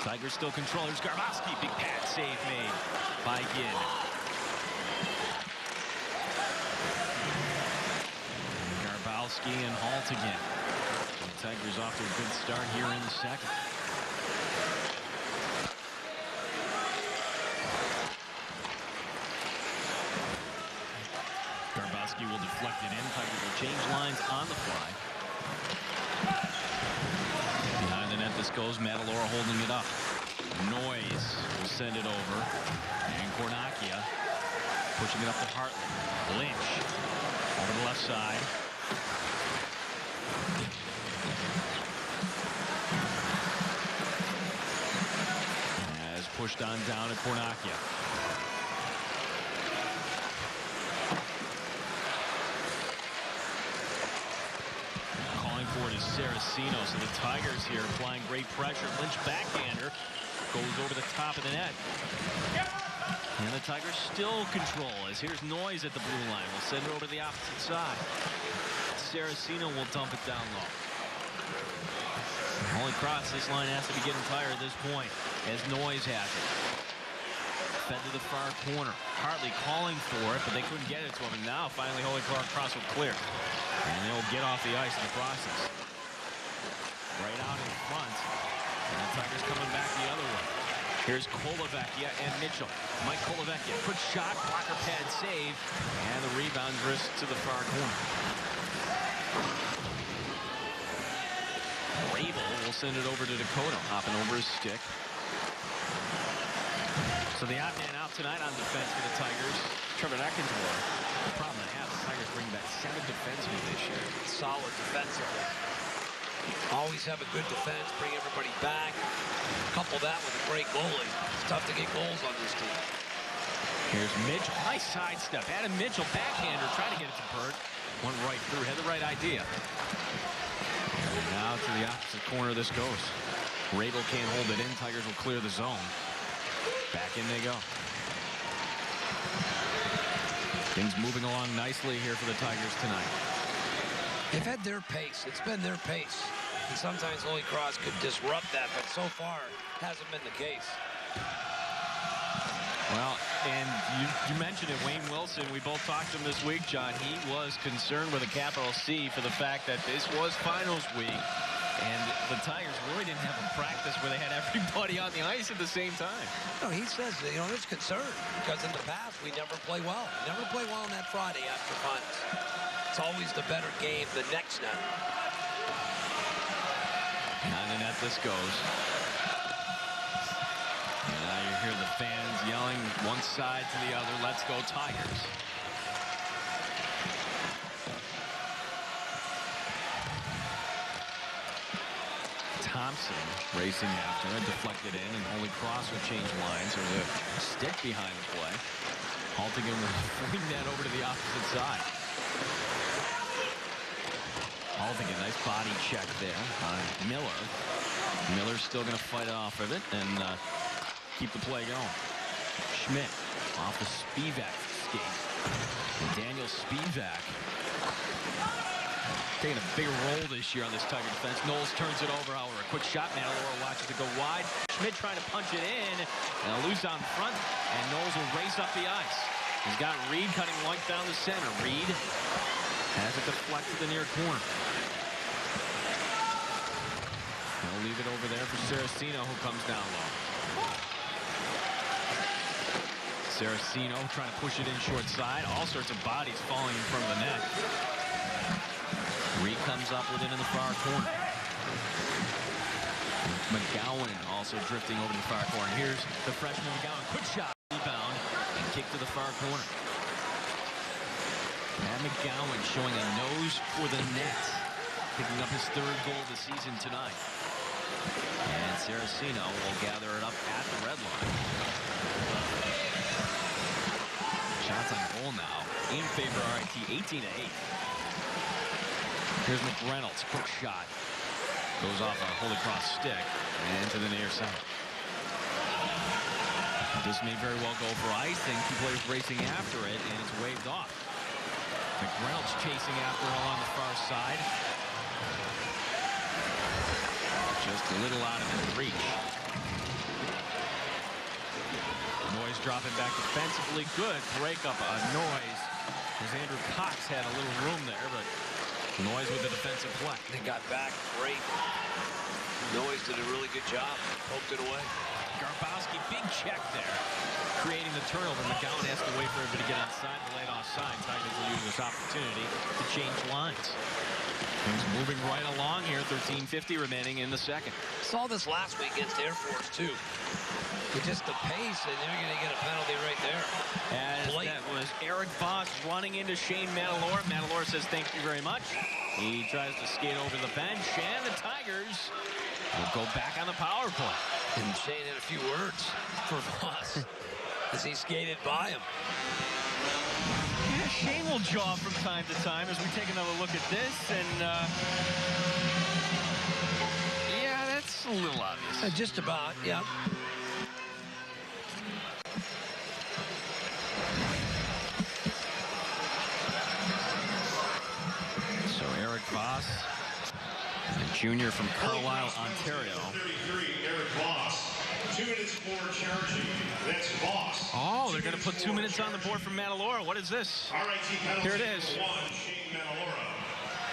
Tigers still control. Here's Garbowski. Big pad save made by Ginn. Garbowski and Haltigin. The Tigers off to a good start here in the second. Garbowski will deflect it in. Tigers will change lines on the fly. Behind the net this goes. Matalora holding it up. Noyes will send it over. And Cornacchia pushing it up to Hartley. Lynch over the left side. As pushed on down to Cornacchia. Forward is Saracino, so the Tigers here applying great pressure. Lynch backhander goes over the top of the net. And the Tigers still control as here's Noyes at the blue line. We'll send it over to the opposite side. Saracino will dump it down low. Holy Cross, this line has to be getting tired at this point as Noyes has it. Fed to the far corner. Hartley calling for it, but they couldn't get it to him. And now finally Holy Cross will clear. And they'll get off the ice in the process. Right out in front. And the Tigers coming back the other way. Here's Colavecchia and Mitchell. Mike Colavecchia, quick shot, blocker pad save, and the rebound wrist to the far corner. Reid will send it over to Descoteaux, hopping over his stick. So the odd man out tonight on defense for the Tigers, Trevor Eckentor. The problem they have, the Tigers bring back 7 defensemen this year. Solid defensively. Always have a good defense, bring everybody back. Couple that with a great goalie. It's tough to get goals on this team. Here's Mitchell. Nice sidestep. Adam Mitchell, backhander, trying to get it to Burt. Went right through. Had the right idea. And now to the opposite corner this goes. Reid can't hold it in. Tigers will clear the zone. Back in they go. Things moving along nicely here for the Tigers tonight. They've had their pace. It's been their pace. And sometimes Holy Cross could disrupt that, but so far hasn't been the case. Well, and you mentioned it, Wayne Wilson. We both talked to him this week, John. He was concerned with a capital C for the fact that this was finals week. And the Tigers really didn't have a practice where they had everybody on the ice at the same time. No, he says, you know, there's concern because in the past we never play well. We never play well on that Friday after finals. It's always the better game the next night. Behind the net this goes. And now you hear the fans yelling one side to the other, let's go Tigers. Thompson racing after it, deflected in, and Holy Cross will change lines. There's a stick behind the play. Haltigin will bring that over to the opposite side. Haltigin, nice body check there on Miller. Miller's still going to fight off of it and keep the play going. Schmidt off the Spivak skate. And Daniel Spivak taking a bigger role this year on this Tiger defense. Noyes turns it over, however. A quick shot. Manalora watches it go wide. Schmidt trying to punch it in. And a loose on front. And Noyes will race up the ice. He's got Reid cutting right down the center. Reid has it deflected to the near corner. They'll leave it over there for Saracino, who comes down low. Saracino trying to push it in short side. All sorts of bodies falling in front of the net. Reid comes up with it in the far corner. McGowan also drifting over to the far corner. Here's the freshman McGowan. Quick shot, rebound, and kick to the far corner. And McGowan showing a nose for the net, picking up his 3rd goal of the season tonight. And Saracino will gather it up at the red line. Shots on goal now in favor of RIT, 18-8. Here's McReynolds, quick shot. Goes off a Holy Cross stick and to the near side. This may very well go for icing. 2 players racing after it, and it's waved off. McReynolds chasing after it along the far side. Just a little out of his reach. Noyes dropping back defensively. Good break up on Noyes. As Andrew Cox had a little room there, but Noyes with the defensive play. They got back great. Noyes did a really good job. Poked it away. Grabowski, big check there. Creating the turnover. McGowan has to wait for him to get outside, the late offside. Tigers will use this opportunity to change lines. Things moving right along here. 13:50 remaining in the second. Saw this last week against Air Force, too. With just the pace, and they're going to get a penalty right there. As that was Erik Vos running into Shane Manalora. Manalora says thank you very much. He tries to skate over the bench, and the Tigers will go back on the power play. And Shane had a few words for Vos as he skated by him. Yeah, Shane will jaw from time to time as we take another look at this, and yeah, that's a little obvious. Just about, yeah. So Erik Vos, a junior from Carlisle, Ontario. 2 minutes for charging. That's Vos. Oh, they're going to put 2 minutes on the board from Matalora. What is this? RIT penalty. Here it is. Number 1, Shane Matalora.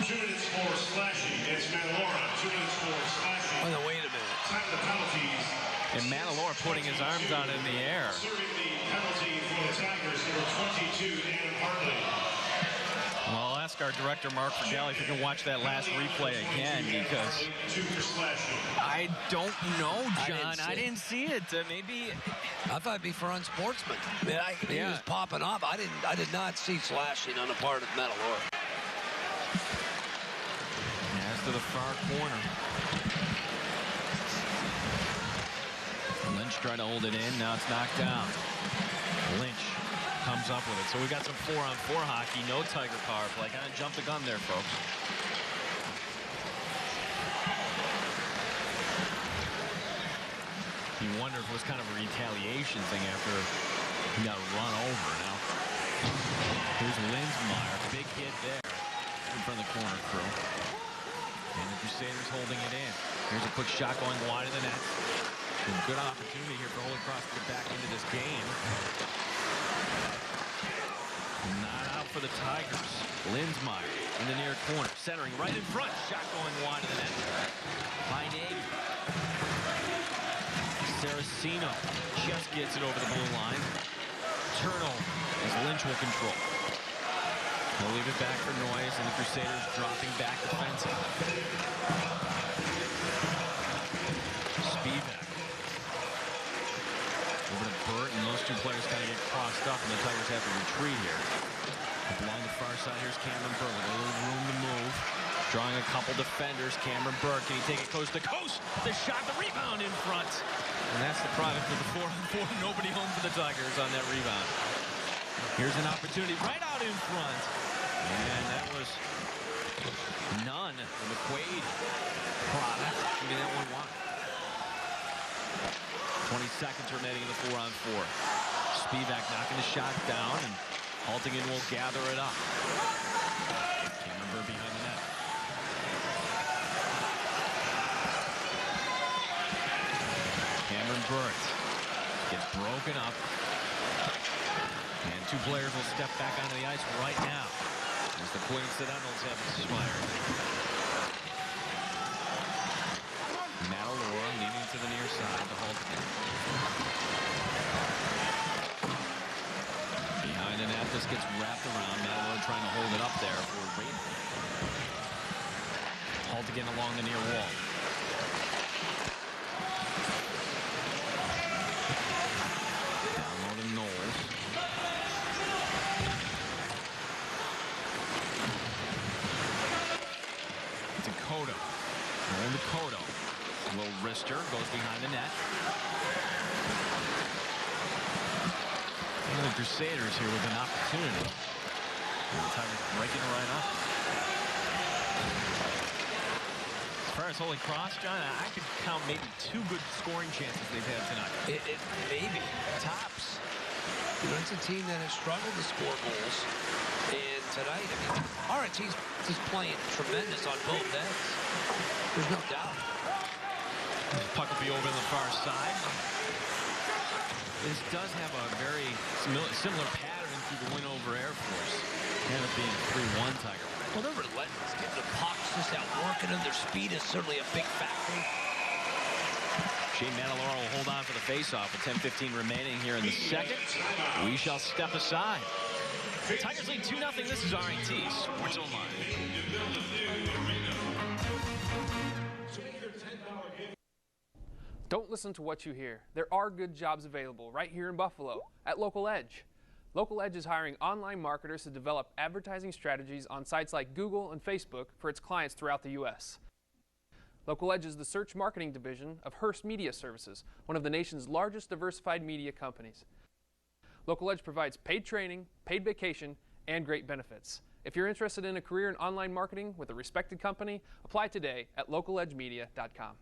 2 minutes for slashing. That's Matalora. 2 minutes for slashing. Oh, no, wait a minute. Time of the penalties. And Matalora putting his arms out in the air. Serving the penalty for the Tigers, number 22, Adam Hartley. Well, I'll ask our director, Mark Fergelli, if you can watch that last replay again, because I don't know, John. I didn't see it. Maybe I thought it'd be for unsportsman. I mean, he was popping up. I did not see slashing on the part of Matalora. As to the far corner. Lynch tried to hold it in. Now it's knocked down. Lynch comes up with it. So we got some 4-on-4 hockey. No Tiger power play. Kind of jumped the gun there, folks. You wonder if it was kind of a retaliation thing after he got run over. Now here's Linsmeyer. Big hit there in front of the corner crew. And the Crusaders holding it in. Here's a quick shot going wide of the net. Good opportunity here for Holy Cross to get back into this game. Not out for the Tigers. Linsmeyer in the near corner, centering right in front. Shot going wide of the net by Nagy. Saracino just gets it over the blue line. Turnover as Lynch will control. They'll leave it back for Noyes, and the Crusaders dropping back defensive. Spivak. Over to Burt, and those two players kind of get crossed up, and the Tigers have to retreat here. Along the far side, here's Cameron Burt with a little room to move. Drawing a couple defenders. Cameron Burt, can he take it coast to coast? The shot, the rebound in front. And that's the product of the 4-on-4. Nobody home for the Tigers on that rebound. Here's an opportunity right out in front. And that was none of the Quaid product. Shooting that one wide. 20 seconds remaining in the 4-on-4. Spivak knocking the shot down, and Haltigin will gather it up. Cameron Burt behind the net. Cameron Burt gets broken up. And two players will step back onto the ice right now as the Queen Occidentals have expired. Matalora leaning to the near side to Haltigin. Behind the net, this gets wrapped around. Matalora trying to hold it up there for Reid. Haltigin along the near wall. Down low to Knowles. Descoteaux. Nolan Descoteaux. A little wrister, goes behind the net. And the Crusaders here with an opportunity. And the Tigers breaking it right up. As far as Holy Cross, John, I could count maybe 2 good scoring chances they've had tonight. Maybe. Tops. You know, it's a team that has struggled to score goals. And tonight, I mean, RIT's just playing tremendous on both ends. There's no doubt. This puck will be over on the far side. This does have a very similar pattern to the win over Air Force. Ended up being a 3-1 Tiger. Well, they're relentless. Getting the pucks just out working them. Their speed is certainly a big factor. Shane Matalora will hold on for the faceoff with 10:15 remaining here in the second. We shall step aside. Tigers lead 2-0. This is RIT Sports Online. Don't listen to what you hear. There are good jobs available right here in Buffalo at Local Edge. Local Edge is hiring online marketers to develop advertising strategies on sites like Google and Facebook for its clients throughout the U.S. Local Edge is the search marketing division of Hearst Media Services, one of the nation's largest diversified media companies. Local Edge provides paid training, paid vacation, and great benefits. If you're interested in a career in online marketing with a respected company, apply today at localedgemedia.com.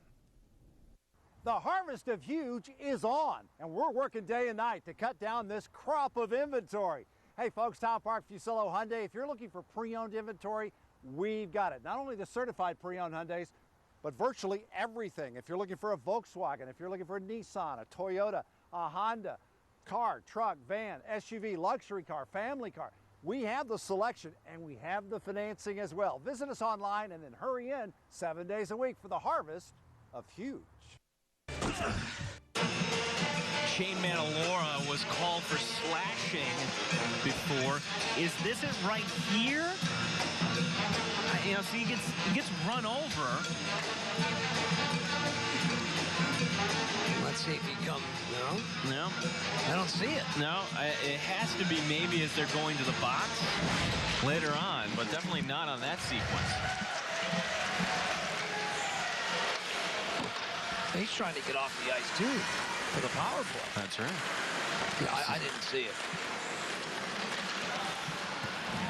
The harvest of huge is on, and we're working day and night to cut down this crop of inventory. Hey folks, Town Park Fusillo Hyundai, if you're looking for pre-owned inventory, we've got it. Not only the certified pre-owned Hyundais, but virtually everything. If you're looking for a Volkswagen, if you're looking for a Nissan, a Toyota, a Honda, car, truck, van, SUV, luxury car, family car, we have the selection and we have the financing as well. Visit us online and then hurry in 7 days a week for the harvest of huge. Shane Manalora was called for slashing before. Is this it right here? You know, see, he gets run over. Let's see if he comes. No. I don't see it. No, it has to be maybe as they're going to the box later on, but definitely not on that sequence. He's trying to get off the ice, too, for the power play. That's right. Yeah, I didn't see it.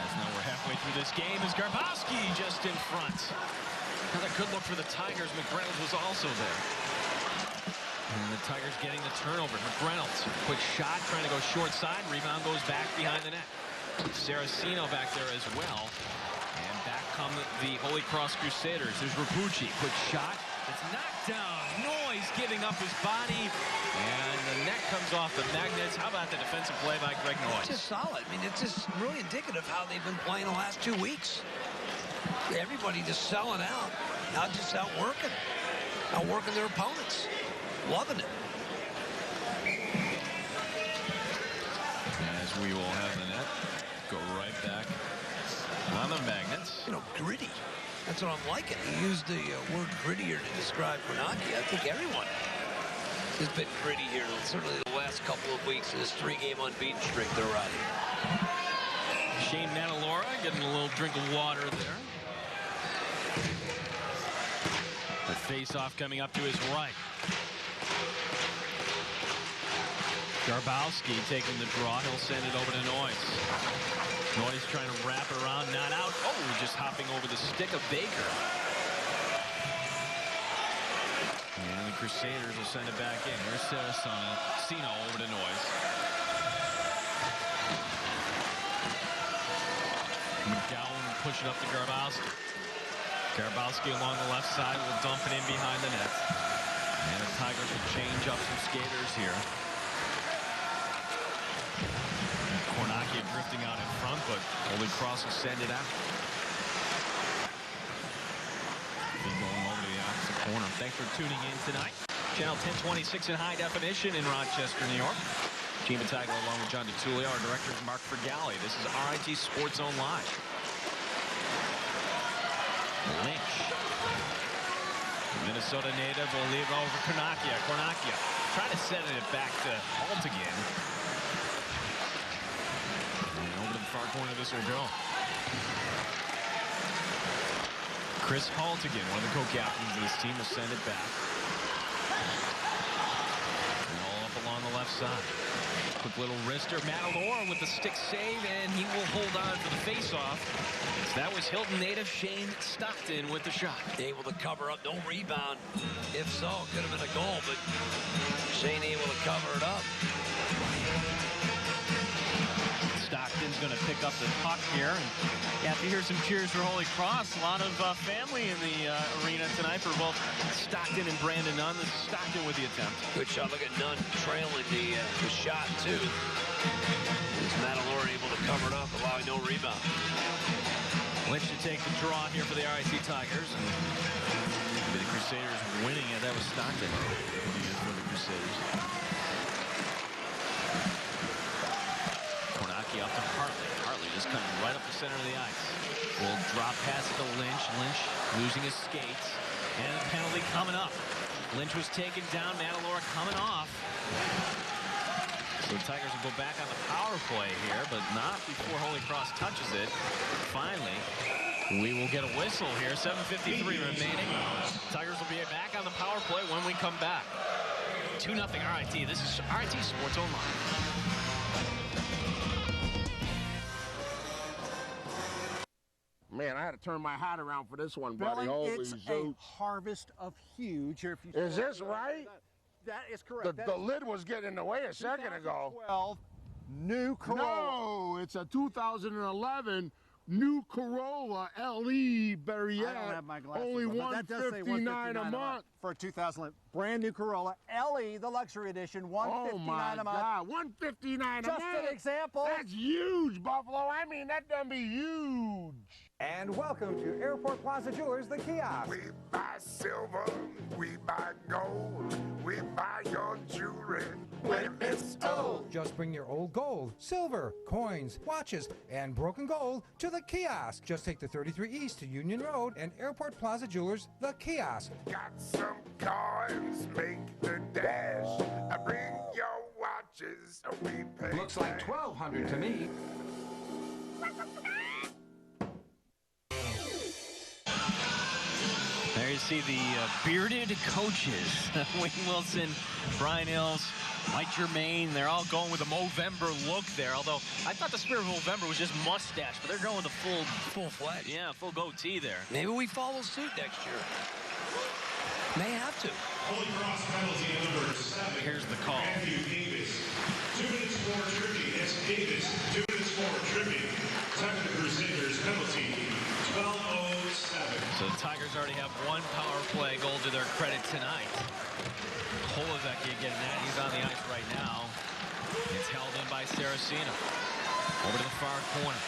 As now we're halfway through this game as Grabowski just in front. Another good look for the Tigers. McReynolds was also there. And the Tigers getting the turnover. McReynolds, quick shot, trying to go short side. Rebound goes back behind the net. Saracino back there as well. And back come the Holy Cross Crusaders. There's Rapucci, quick shot. It's knocked down. Noyes giving up his body. And the net comes off the magnets. How about the defensive play by Greg Noyes? It's just solid. I mean, it's just really indicative of how they've been playing the last 2 weeks. Everybody just selling out. Not just outworking their opponents. Loving it. As we will have the net go right back on the magnets. You know, gritty. That's what I'm liking. He used the word grittier to describe Nagy. I think everyone has been gritty here. Certainly the last couple of weeks in this 3-game unbeaten streak they're riding. Shane Manalora getting a little drink of water there. The face-off coming up to his right. Grabowski taking the draw. He'll send it over to Noyes. Noyes trying to wrap it around, not out. Oh, just hopping over the stick of Baker. And the Crusaders will send it back in. Here's Saracino over to Noyes. McGowan pushing up to Grabowski. Grabowski along the left side will dump it in behind the net. And the Tigers will change up some skaters here. Cornacchia drifting out in front, but Holy Cross will send it out. Be going over to the opposite corner. Thanks for tuning in tonight. Channel 1026 in high definition in Rochester, New York. Gene Battaglia along with John DeTullio. Our director is Mark Fergali. This is RIT Sports Zone Live. Lynch. Minnesota native will leave over Cornacchia. Cornacchia trying to send it back to Haltigin. And over to the far corner this will go. Chris Haltigin, one of the co-captains of this team, will send it back. And all up along the left side. Quick little wrister. Manalora with the stick save, and he will hold on for the face-off. So that was Hilton native Shane Stockton with the shot. Able to cover up. No rebound. If so, it could have been a goal, but Shane able to cover it up. Stockton's going to pick up the puck here. And you have to hear some cheers for Holy Cross. A lot of family in the arena tonight for both Stockton and Brandon Nunn. This is Stockton with the attempt. Good shot. Look at Nunn trailing the shot, too. Is Manalora able to cover it up, allowing no rebound. Lynch to take the draw here for the RIT Tigers. And the Crusaders winning it. That was Stockton for the Crusaders. Cornacchia up to Hartley. Hartley just coming right up the center of the ice. Will drop pass to Lynch. Lynch losing his skates. And a penalty coming up. Lynch was taken down. Manalora coming off. So the Tigers will go back on the power play here, but not before Holy Cross touches it. Finally, we will get a whistle here. 7:53 remaining. Tigers will be back on the power play when we come back. 2-0 RIT. This is RIT Sports Online. Man, I had to turn my hat around for this one, buddy. Billy, it's a harvest of huge. If you is this right? That is correct. The lid was getting in the way a second ago. 2012 new Corolla. No, it's a 2011 new Corolla LE, better yet. I don't have my glasses only on, but that does say $159 a month. For a 2000 brand new Corolla LE, the luxury edition, $159 oh my a month. God, $159 a month. Just an example. That's huge, Buffalo. I mean, that done be huge. And welcome to Airport Plaza Jewelers, the kiosk. We buy silver, we buy gold, we buy your jewelry when it's old. Just bring your old gold, silver, coins, watches, and broken gold to the kiosk. Just take the 33 East to Union Road and Airport Plaza Jewelers, the kiosk. Got some coins, make the dash. I bring your watches, we pay. Looks like $1,200 to me. There you see the bearded coaches. Wayne Wilson, Brian Hills, Mike Germain. They're all going with a Movember look there. Although I thought the spirit of Movember was just mustache, but they're going with a full fledged. Yeah, full goatee there. Maybe we follow suit next year. May have to. Holy Cross penalty number 7. Here's the call. Matthew Davis. 2 minutes for tripping. That's Davis. 2 minutes for tripping. Time for the Crusaders penalty. 12:07. So the Tigers already have one power play goal to their credit tonight. Colavecchia getting that. He's on the ice right now. It's held in by Saracino. Over to the far corner.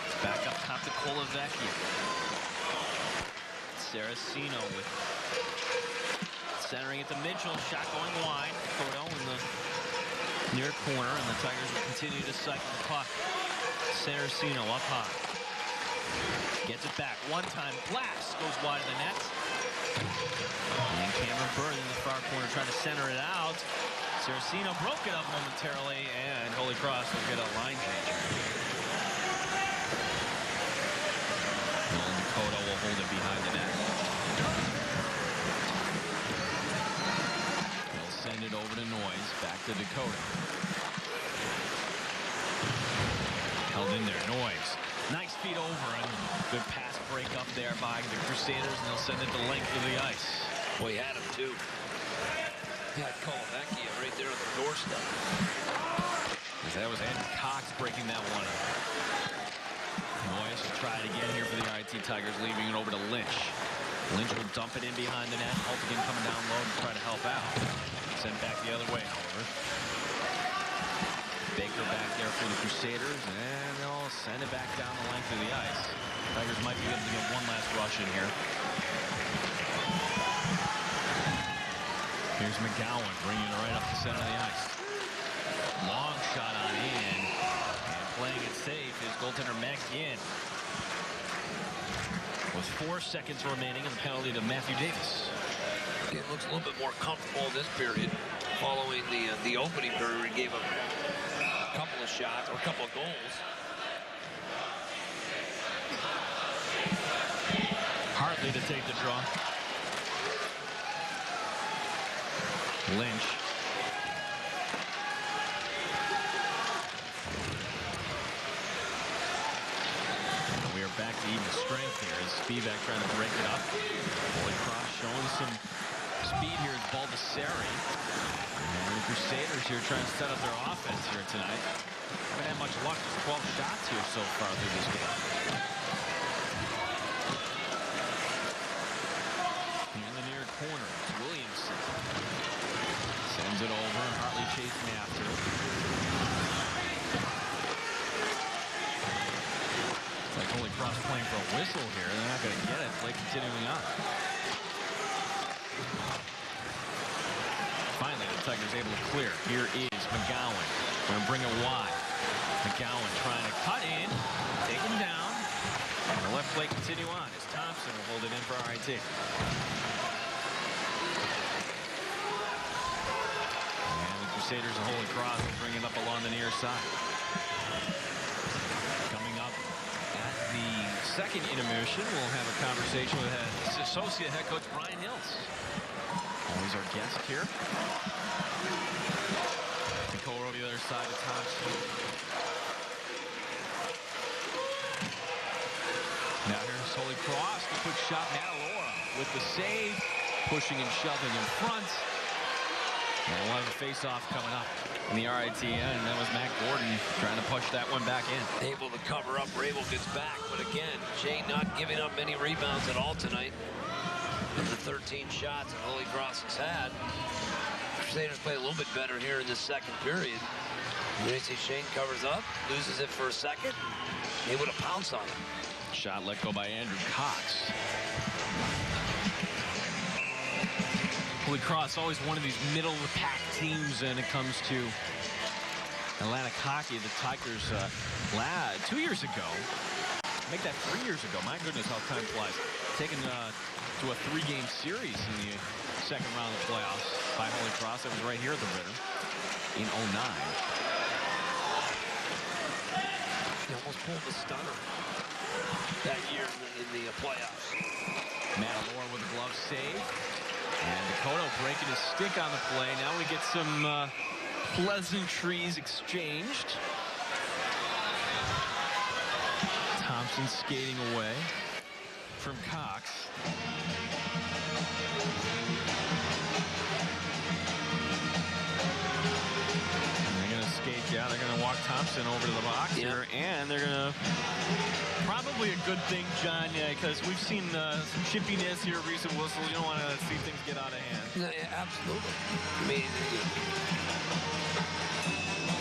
It's back up top to Colavecchia. Saracino with centering it to Mitchell. Shot going wide. Descoteaux in the near corner, and the Tigers will continue to cycle the puck. Saracino up high. Gets it back. One time blast goes wide of the net. And Cameron Burt in the far corner trying to center it out. Saracino broke it up momentarily, and Holy Cross will get a line change. Nolan Descoteaux will hold it behind the net. He'll send it over to Noyes. Back to Descoteaux. Held in there. Noyes. Nice feet over, and good pass break up there by the Crusaders, and they'll send it the length of the ice. Boy, he had him too. He had Colavecchia right there at the doorstep. That was Andrew Cox breaking that one up. Noyes will try it again here for the RIT Tigers, leaving it over to Lynch. Lynch will dump it in behind the net. Haltigin coming down low to try to help out. Sent back the other way, however. Baker back there for the Crusaders, and they'll send it back down the length of the ice. Tigers might be able to get one last rush in here. Here's McGowan bringing it right up the center of the ice. Long shot on in, and playing it safe is goaltender McGinn. With 4 seconds remaining, and the penalty to Matthew Davis. It looks a little bit more comfortable in this period, following the opening period. He gave a couple of shots or a couple of goals. Hartley to take the draw. Lynch. We are back to even strength here as Spivak trying to break it up. Holy Cross showing some speed here is Baldassari. And the Crusaders here trying to set up their offense here tonight. Haven't had much luck. Just 12 shots here so far through this game. In the near corner, it's Williamson. Sends it over, and Hartley chasing after it. Like Holy Cross playing for a whistle here. They're not going to get it. Play continuing on. Finally, the Tigers able to clear. Here is McGowan. Going to bring it wide. McGowan trying to cut in, take him down, and the left play continue on as Thompson will hold it in for RIT. And the Crusaders and Holy Cross will bring it up along the near side. Coming up at the second intermission, we'll have a conversation with associate head coach Brian Hills. Always our guest here. Nicole on the other side of Thompson. Now here's Holy Cross, the quick shot. Manalora with the save, pushing and shoving in front. And we'll have a face-off coming up in the RIT end. And that was Matt Gordon trying to push push that one back in. Able to cover up. Rabel gets back, but again, Shane not giving up many rebounds at all tonight. Of the 13 shots that Holy Cross has had, Crusaders play a little bit better here in this second period. You see Shane covers up, loses it for a second, able to pounce on it. Shot let go by Andrew Cox. Holy Cross, always one of these middle-of-the-pack teams when it comes to Atlantic hockey. The Tigers 2 years ago, make that 3 years ago. My goodness, how time flies. Taken to a 3-game series in the second round of the playoffs by Holy Cross. That was right here at the Ritter in 09. He almost pulled the stunner that year in the playoffs. Matalora with a glove save. And Descoteaux breaking his stick on the play. Now we get some pleasantries exchanged. Thompson skating away from Cox. Yeah, they're going to walk Thompson over to the box here, and they're going to probably a good thing, John, because we've seen some chippiness here, recent whistles. You don't want to see things get out of hand. Yeah, absolutely. I mean,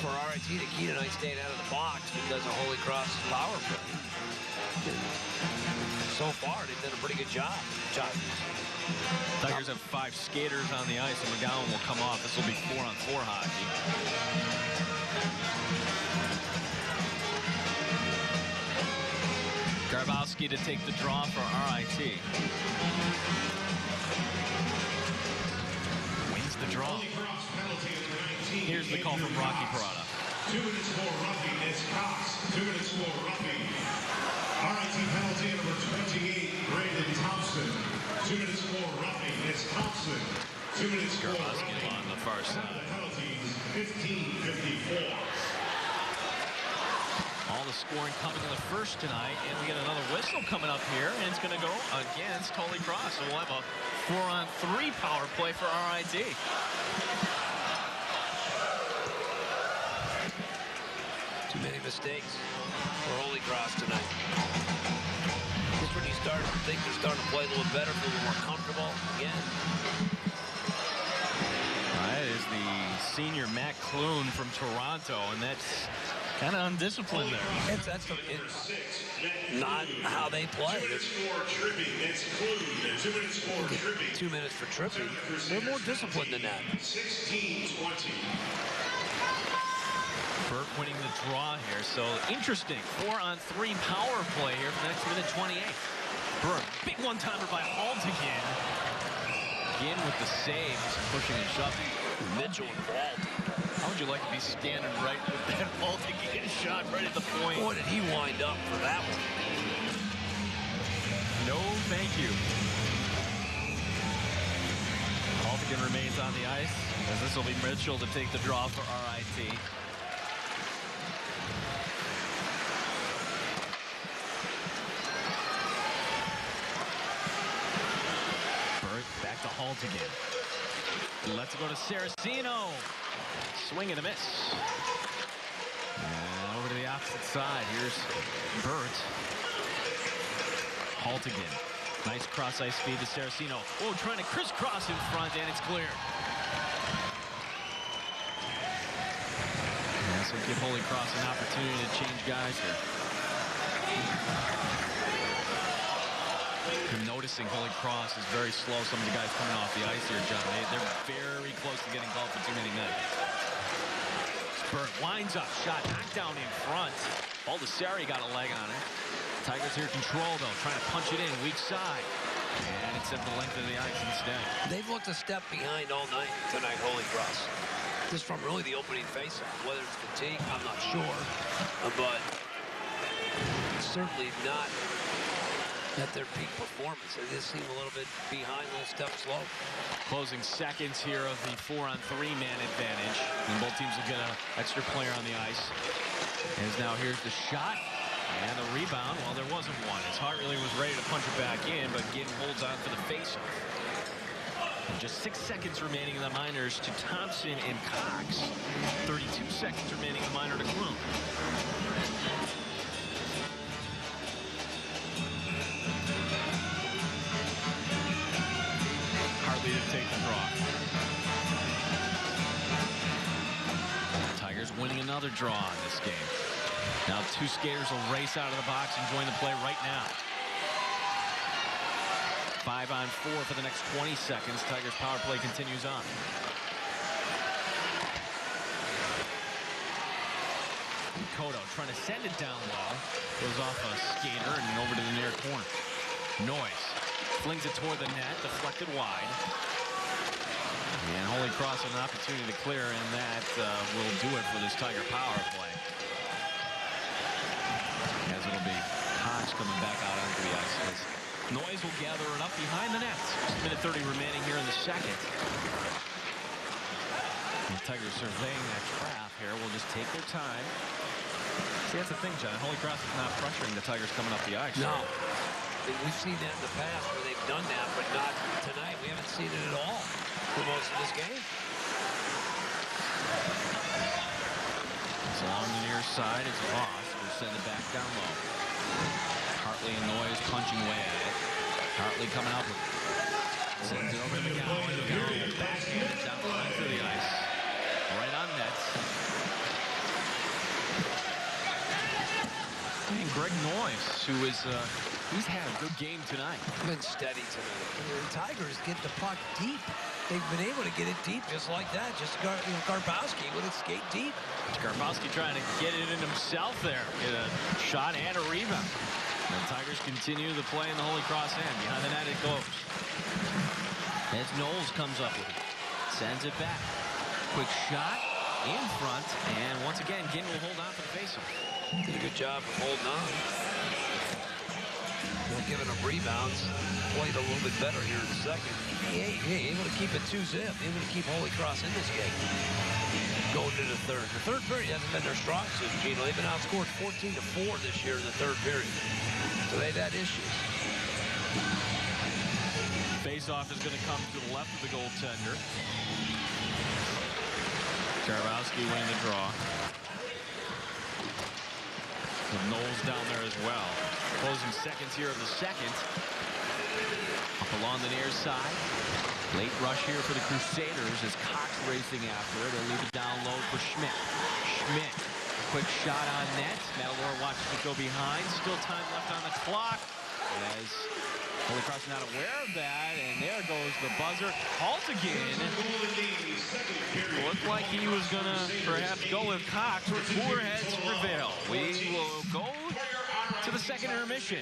for RIT to key tonight, staying out of the box because of Holy Cross power play. So far, they've done a pretty good job. Tigers have 5 skaters on the ice, and McGowan will come off. This will be 4-on-4 hockey. Grabowski to take the draw for RIT. Wins the draw. Here's the call from Rocky Parada. 2 minutes for roughing. It's Cox. 2 minutes for roughing. RIT penalty number 28, Brandon Thompson. 2 minutes for roughing. It's Thompson. 2 minutes for roughing. On the far side. Penalties 15-54. All the scoring coming in the first tonight, and we get another whistle coming up here, and it's going to go against Holy Cross. So we'll have a 4-on-3 power play for RIT. Too many mistakes for Holy Cross tonight. Just when you start to think they're starting to play a little better, a little more comfortable again. That is the senior Matt Clune from Toronto, and that's kind of undisciplined there. It's not how they play. 2 minutes for tripping. It's Clune. 2 minutes for tripping. 2 minutes for tripping. They're more disciplined than that. 16-20. Burt winning the draw here, so interesting 4-on-3 power play here for the next minute 28. Burt, big one-timer by Haltigin. Again with the save, pushing and shoving. Mitchell involved. How would you like to be standing right with that Haltigin shot right at the point? Boy, did he wind up for that one. No, thank you. Haltigin remains on the ice, as this will be Mitchell to take the draw for RIT. Back to Haltigin. Let's go to Saracino. Swing and a miss. And over to the opposite side. Here's Burt. Haltigin. Nice cross-ice feed to Saracino. Oh, trying to crisscross in front, and it's cleared. Yeah, so give Holy Cross an opportunity to change guys here. I'm noticing Holy Cross is very slow. Some of the guys coming off the ice here, John. They're very close to getting called for too many minutes. Burt winds up, shot knocked down in front. Baldassari got a leg on it. Tigers here control, though, trying to punch it in, weak side. And it's at the length of the ice instead. They've looked a step behind all night tonight, Holy Cross. Just from really the opening faceoff. Whether it's fatigue, I'm not sure. But certainly not at their peak performance. They just seem a little bit behind, a little step slow. Closing seconds here of the 4-on-3 man advantage. And both teams will get an extra player on the ice. As now here's the shot and the rebound. Well, there wasn't one. As Hartley was ready to punch it back in, but Ginn holds on for the faceoff. Just 6 seconds remaining in the minors to Thompson and Cox. 32 seconds remaining in the minor to Clune. another draw in this game. Now 2 skaters will race out of the box and join the play right now. 5-on-4 for the next 20 seconds. Tigers power play continues on. Descoteaux trying to send it down low. Goes off a skater and over to the near corner. Noyes flings it toward the net, deflected wide. And Holy Cross an opportunity to clear, and that will do it for this Tiger power play. As it'll be Cox coming back out onto the ice. As Noyes will gather it up behind the nets. Minute 30 remaining here in the second. The Tigers surveying that trap here. Will just take their time. See, that's the thing, John. Holy Cross is not pressuring the Tigers coming up the ice. No. We've seen that in the past where they've done that, but not tonight. We haven't seen it at all for most of this game. It's along the near side. It's Vos. We'll send it back down low. Hartley and Noyes punching away at it. Hartley coming out with it. Sends it over to McGowan. McGowan back down the line through the ice. Right on nets. And Greg Noyes, who is he's had a good game tonight. Been steady tonight. The Tigers get the puck deep. They've been able to get it deep just like that. Just Garbowski with it skate deep. Garbowski trying to get it in himself there. Get a shot and a rebound. The Tigers continue the play in the Holy Cross end. Behind the net it goes. As Knowles comes up with it. Sends it back. Quick shot in front. And once again, Ginn will hold on for the faceoff. Did a good job of holding on. They're giving them rebounds. Played a little bit better here in the second. Hey, able to keep it 2-zip. Able to keep Holy Cross in this game. Going to the third. The third period hasn't been their strong suit, Gino. They've been outscored 14-4 this year in the third period. So they've had issues. Face-off is going to come to the left of the goaltender. Garbowski winning the draw. With Knowles down there as well. Closing seconds here of the second. Up along the near side. Late rush here for the Crusaders as Cox racing after it. They'll leave it down low for Schmidt. Schmidt, quick shot on net. Matalora watches it go behind. Still time left on the clock. As Holy Cross not aware of that, and there goes the buzzer. Haltigin looked like he was going to perhaps go with Cox. Cooler heads prevail. We will go to the second intermission.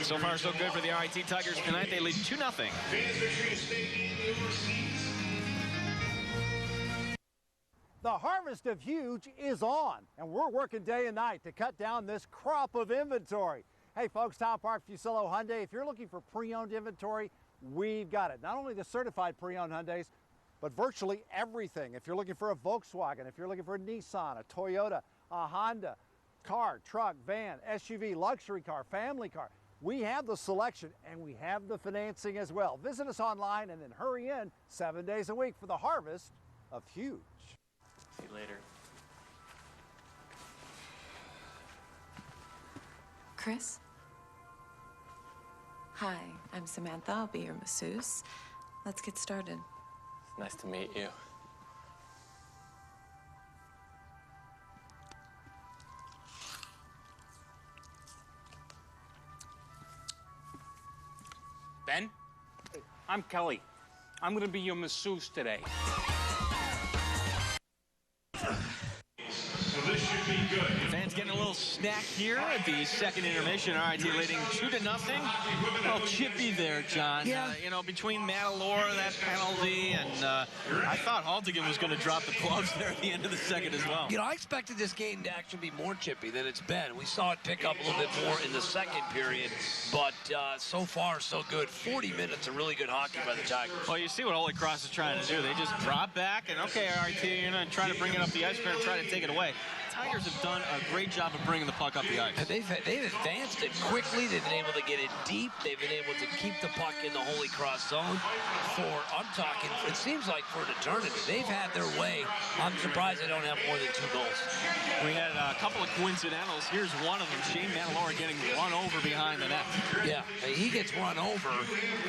So far, so good for the RIT Tigers tonight. They lead 2-0. The harvest of huge is on, and we're working day and night to cut down this crop of inventory. Hey folks, Town Park Fusillo Hyundai, if you're looking for pre-owned inventory, we've got it. Not only the certified pre-owned Hyundais, but virtually everything. If you're looking for a Volkswagen, if you're looking for a Nissan, a Toyota, a Honda, car, truck, van, SUV, luxury car, family car, we have the selection and we have the financing as well. Visit us online and then hurry in 7 days a week for the harvest of huge. See you later. Chris? Hi, I'm Samantha. I'll be your masseuse. Let's get started. It's nice to meet you. Ben? I'm Kelly. I'm gonna be your masseuse today. This should be good. Fans getting a little snack here at the second intermission. RIT leading 2-0. A little chippy there, John. Yeah. You know, between Matalora, that penalty, and I thought Haltigin was going to drop the gloves there at the end of the second as well. You know, I expected this game to actually be more chippy than it's been. We saw it pick up a little bit more in the second period, but so far, so good. 40 minutes of really good hockey by the Tigers. Well, you see what Holy Cross is trying to do. They just drop back, and okay, RIT, you're going to try to bring it up the ice, we're going to try to take it away. That's Tigers have done a great job of bringing the puck up the ice. And they've advanced it quickly. They've been able to get it deep. They've been able to keep the puck in the Holy Cross zone I'm talking, it seems like for an eternity. They've had their way. I'm surprised they don't have more than 2 goals. We had a couple of coincidentals. Here's one of them. Shane Manalora getting run over behind the net. Yeah, he gets run over,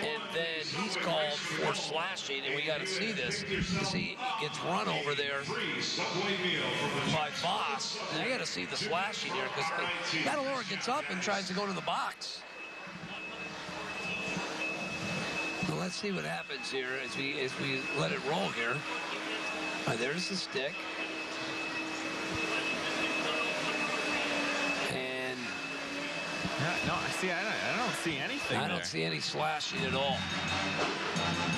and then he's called for slashing, and we got to see this. You see, he gets run over there by Vos, and I got to see the slashing here, because Manalora gets up and tries to go to the box. Well, let's see what happens here as we let it roll here. All right, there's the stick. And no, I don't see anything. I don't see any slashing at all.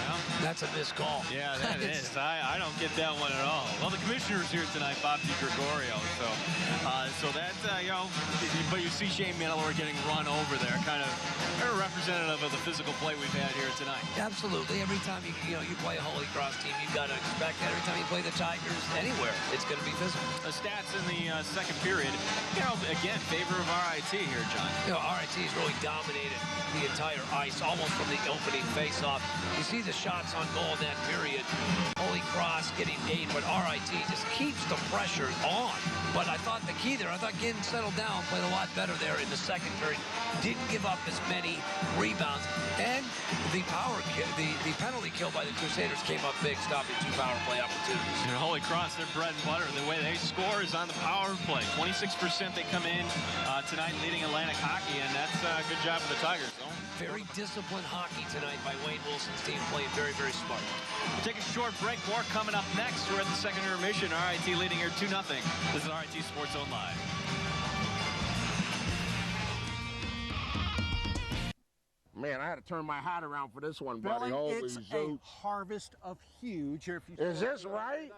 Well, that's a missed call. Yeah, that is. I don't get that one at all. Well, the commissioner's here tonight, Bob DiGregorio. So that's but you see Shane Manalora getting run over there, kind of representative of the physical play we've had here tonight. Absolutely. Every time you play a Holy Cross team, you've got to expect that. Every time you play the Tigers anywhere, it's going to be physical. The stats in the second period, again, favor of RIT here, John. RIT has really dominated the entire ice, almost from the opening face-off. You see the shots on goal in that period. Holy Cross getting 8, but RIT just keeps the pressure on. But I thought the key there, I thought Ginn settled down, played a lot better there in the second period. Didn't give up as many rebounds. And the penalty kill by the Crusaders came up big, stopping 2 power play opportunities. And Holy Cross, their bread and butter. The way they score is on the power play. 26% they come in tonight leading Atlantic hockey, and that's a good job for the Tigers. Very disciplined hockey tonight by Wayne Wilson's team, playing very, very smart. We'll take a short break. More coming up next. We're at the second intermission. RIT leading here 2-0. This is RIT Sports Zone Live. Man, I had to turn my hat around for this one, buddy. Billy, it's a harvest of huge. Here, if you is this right?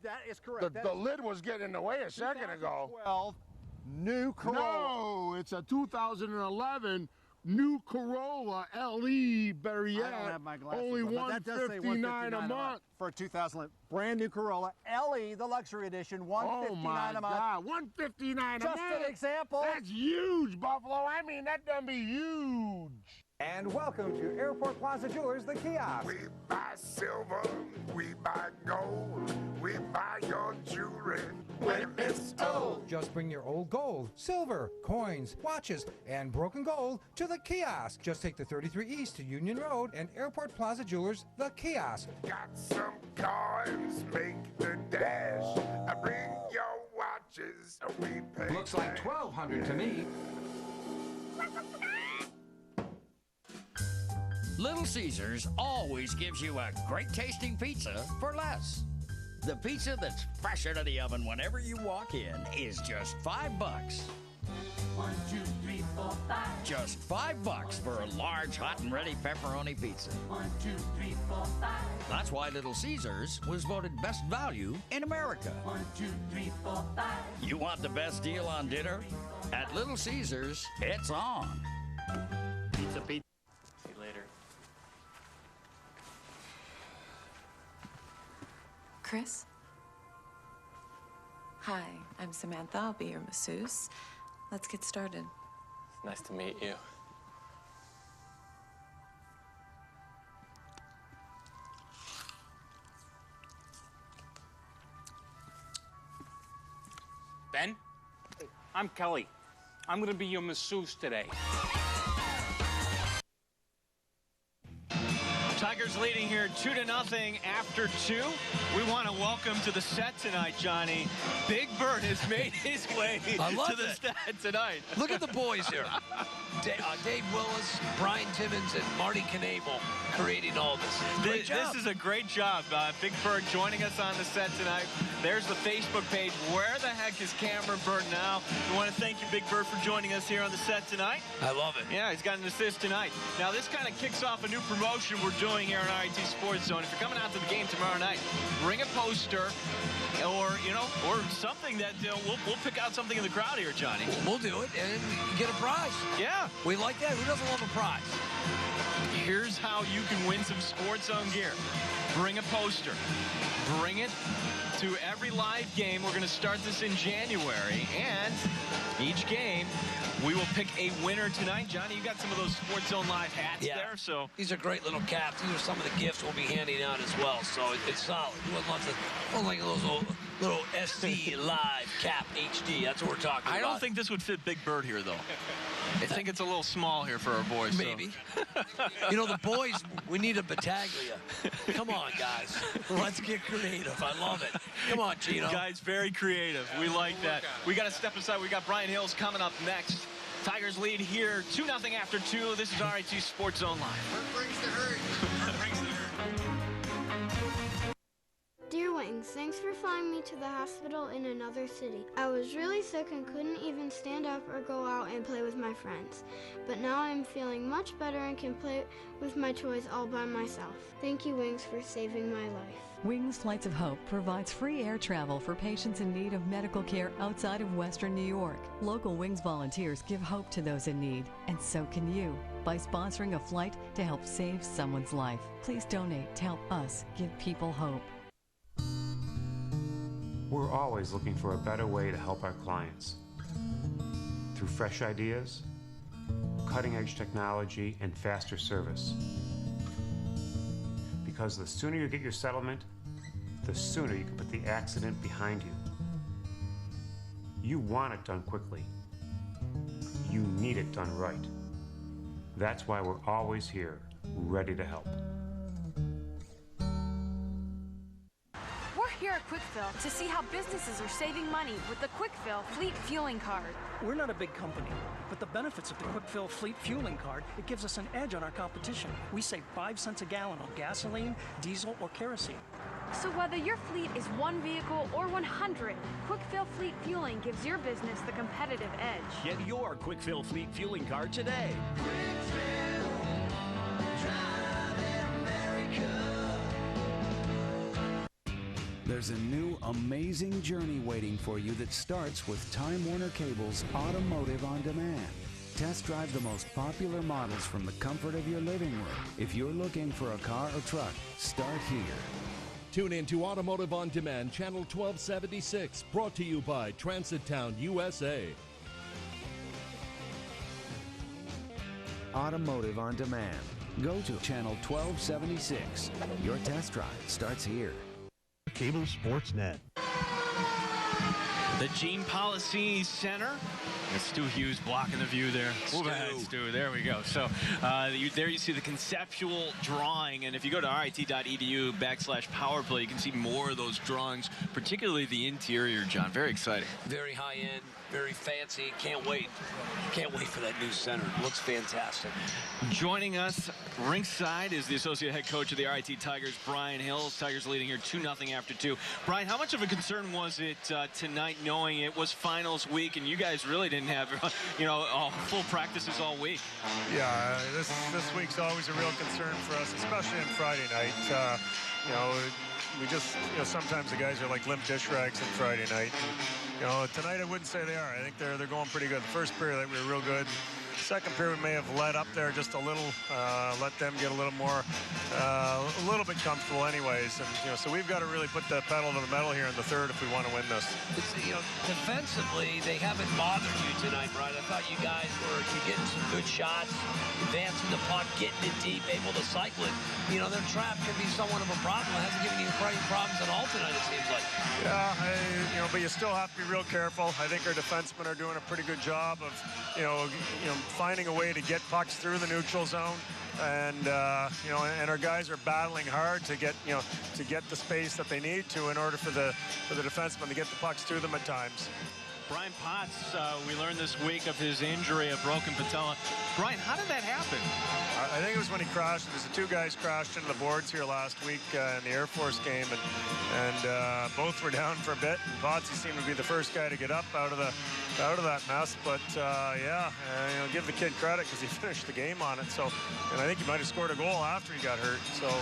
That is correct. The lid was getting in the way a second ago. 2012 new Corolla. No, it's a 2011 new Corolla LE Barriette. I don't have my glasses. Only $159 a month for a 2011 brand new Corolla LE, the luxury edition. $159 a month. Oh my God, $159 a month. Just an example. That's huge, Buffalo. I mean, that done be huge. And welcome to Airport Plaza Jewelers, the kiosk. We buy silver, we buy gold, we buy your jewelry when it's old. Just bring your old gold, silver, coins, watches, and broken gold to the kiosk. Just take the 33 East to Union Road and Airport Plaza Jewelers, the kiosk. Got some coins, make the dash. I bring your watches, we pay. Looks like $1,200 to me. Little Caesars always gives you a great tasting pizza for less. The pizza that's fresh out of the oven whenever you walk in is just $5. 1, 2, 3, 4, 5. Just $5 for a large, hot and ready pepperoni pizza. 1, 2, 3, 4, 5. That's why Little Caesars was voted best value in America. 1, 2, 3, 4, 5. You want the best deal on dinner? At Little Caesars, it's on. Pizza. See you later. Chris? Hi, I'm Samantha. I'll be your masseuse. Let's get started. It's nice to meet you. Ben? I'm Kelly. I'm gonna be your masseuse today. Tigers leading here 2-0 after 2. We want to welcome to the set tonight, Johnny. Big Burt has made his way to the set tonight. Look at the boys here. Dave Willis, Brian Timmons, and Marty Knable creating all this. Great job. This is a great job. Big Burt joining us on the set tonight. There's the Facebook page. Where the heck is Cameron Burt now? We want to thank you, Big Burt, for joining us here on the set tonight. I love it. Yeah, he's got an assist tonight. Now, this kind of kicks off a new promotion we're doing here on RIT Sports Zone. If you're coming out to the game tomorrow night, bring a poster or something that we'll pick out something in the crowd here, Johnny. We'll do it and get a prize. Yeah. We like that. Who doesn't love a prize? Here's how you can win some Sports Zone gear. Bring a poster. Bring it to every live game. We're going to start this in January, and each game we will pick a winner tonight. Johnny, you got some of those Sports Zone Live hats there, so these are great little caps. These are some of the gifts we'll be handing out as well, so it's solid. You wouldn't love to, oh, like those little SC Live cap HD. That's what we're talking about. I don't think this would fit Big Burt here, though. I think it's a little small here for our boys. Maybe. So. You know, the boys, we need a battaglia. Come on, guys. Let's get creative. I love it. Come on, Gino. Guys, very creative. We like that. We got to step aside. We got Brian Hills coming up next. Tigers lead here 2-0 after 2. This is RIT Sports Zone Live. Burt brings the hurry. Burt brings the hurry. Dear Wings, thanks for flying me to the hospital in another city. I was really sick and couldn't even stand up or go out and play with my friends. But now I'm feeling much better and can play with my toys all by myself. Thank you, Wings, for saving my life. Wings Flights of Hope provides free air travel for patients in need of medical care outside of Western New York. Local Wings volunteers give hope to those in need, and so can you, by sponsoring a flight to help save someone's life. Please donate to help us give people hope. We're always looking for a better way to help our clients. Through fresh ideas, cutting-edge technology, and faster service. Because the sooner you get your settlement, the sooner you can put the accident behind you. You want it done quickly. You need it done right. That's why we're always here, ready to help. We're here at Quickfill to see how businesses are saving money with the Quickfill Fleet Fueling Card. We're not a big company, but the benefits of the Quickfill Fleet Fueling Card, it gives us an edge on our competition. We save 5 cents a gallon on gasoline, diesel, or kerosene. So whether your fleet is 1 vehicle or 100, Quickfill Fleet Fueling gives your business the competitive edge. Get your Quickfill Fleet Fueling Card today. There's a new amazing journey waiting for you that starts with Time Warner Cable's Automotive on Demand. Test drive the most popular models from the comfort of your living room. If you're looking for a car or truck, start here. Tune in to Automotive on Demand, Channel 1276, brought to you by Transit Town, USA. Automotive on Demand. Go to Channel 1276. Your test drive starts here. Cable Sports Net. The Gene Policy Center. And Stu Hughes blocking the view there. Move ahead, Stu. There we go. So there you see the conceptual drawing. And if you go to rit.edu/powerplay, you can see more of those drawings, particularly the interior, John. Very exciting. Very high-end, very fancy. Can't wait. Can't wait for that new center. It looks fantastic. Joining us ringside is the associate head coach of the RIT Tigers, Brian Hills. Tigers leading here 2-0 after 2. Brian, how much of a concern was it tonight, knowing it was finals week and you guys really didn't have, full practices all week? Yeah, this week's always a real concern for us, especially on Friday night. We just, sometimes the guys are like limp dish rags on Friday night. And, tonight I wouldn't say they are. I think they're going pretty good. The first period, we were real good. Second period, we may have let up there just a little, let them get a little more, a little bit comfortable anyways. And, so we've got to really put the pedal to the metal here in the third if we want to win this. Defensively, they haven't bothered you tonight, right? I thought you guys were getting some good shots, advancing the puck, getting it deep, able to cycle it. Their trap can be somewhat of a problem. It hasn't given you any problems at all tonight, it seems like. Yeah, but you still have to be real careful. I think our defensemen are doing a pretty good job of, finding a way to get pucks through the neutral zone, and and our guys are battling hard to get the space that they need to in order for the defensemen to get the pucks to them at times. Brian Potts, we learned this week of his injury, a broken patella. Brian, how did that happen? I think it was when he crashed. There's the 2 guys crashed into the boards here last week in the Air Force game, and both were down for a bit. And Potts seemed to be the first guy to get up out of that mess. But give the kid credit because he finished the game on it. So, and I think he might have scored a goal after he got hurt. So,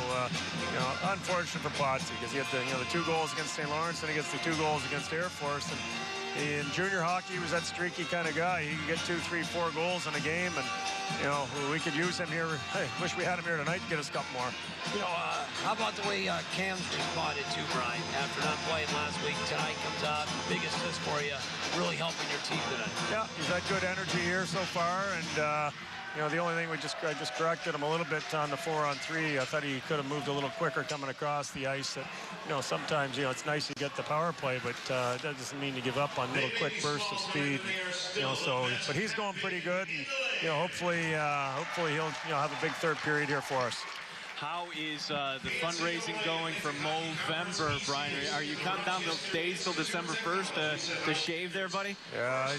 unfortunate for Potts because he had the 2 goals against St. Lawrence and he gets the 2 goals against Air Force. And in junior hockey, he was that streaky kind of guy. He could get 2, 3, 4 goals in a game, and you know, we could use him here. Hey, wish we had him here tonight to get us a couple more. You know, how about the way Cam's responded to Brian after not playing last week? Tonight comes out, big assist for you, really helping your team tonight. Yeah, he's had good energy here so far, and you know, the only thing I just corrected him a little bit on the 4-on-3. I thought he could have moved a little quicker coming across the ice. That, you know, sometimes, you know, it's nice to get the power play, but that doesn't mean to give up on little quick bursts of speed. You know, so, but he's going pretty good, and you know, hopefully he'll, you know, have a big third period here for us. How is the fundraising going for Movember, Brian? Are you counting down those days till December 1st to shave there, buddy? Yeah, I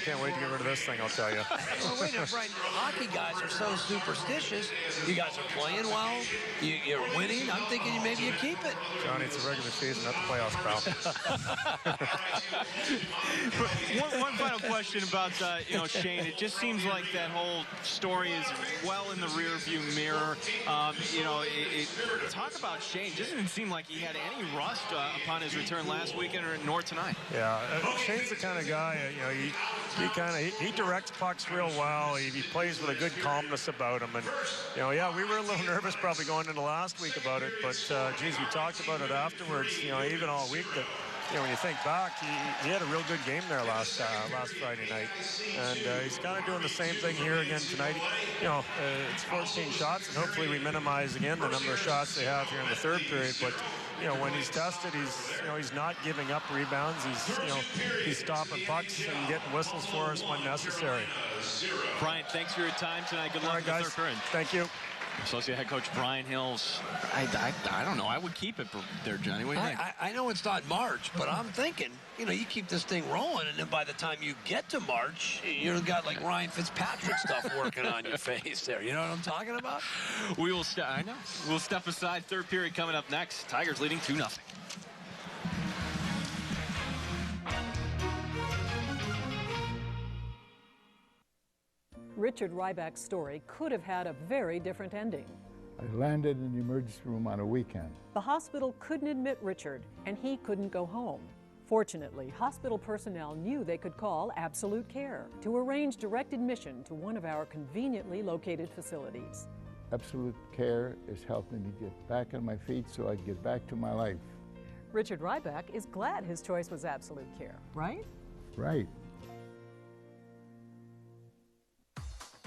can't wait to get rid of this thing, I'll tell you. Well, wait a minute, Brian. Hockey guys are so superstitious. You guys are playing well. You're winning. I'm thinking maybe you keep it. Johnny, it's a regular season, not the playoffs, pal. one final question about you know, Shane. It just seems like that whole story is well in the rearview mirror. You know, talk about Shane. It doesn't seem like he had any rust upon his return last weekend or nor tonight. Yeah, Shane's the kind of guy, you know, he directs pucks real well. He plays with a good calmness about him. And, you know, yeah, we were a little nervous probably going into last week about it. But, geez, we talked about it afterwards, you know, even all week that, you know, when you think back, he had a real good game there last Friday night. And he's kind of doing the same thing here again tonight. You know, it's 14 shots, and hopefully we minimize again the number of shots they have here in the third period. But, you know, when he's tested, he's not giving up rebounds. He's stopping pucks and getting whistles for us when necessary. Brian, thanks for your time tonight. Good luck, guys. with the third period. Thank you. Associate head coach Brian Hills. I don't know. I would keep it there, Johnny. What do you think? I know it's not March, but I'm thinking, you know, you keep this thing rolling, and then by the time you get to March, you've got like Ryan Fitzpatrick stuff working on your face there. You know what I'm talking about? We will. I know. We'll step aside. Third period coming up next. Tigers leading 2-0. Richard Ryback's story could have had a very different ending. I landed in the emergency room on a weekend. The hospital couldn't admit Richard, and he couldn't go home. Fortunately, hospital personnel knew they could call Absolute Care to arrange direct admission to one of our conveniently located facilities. Absolute Care is helping me get back on my feet so I can get back to my life. Richard Ryback is glad his choice was Absolute Care, right? Right.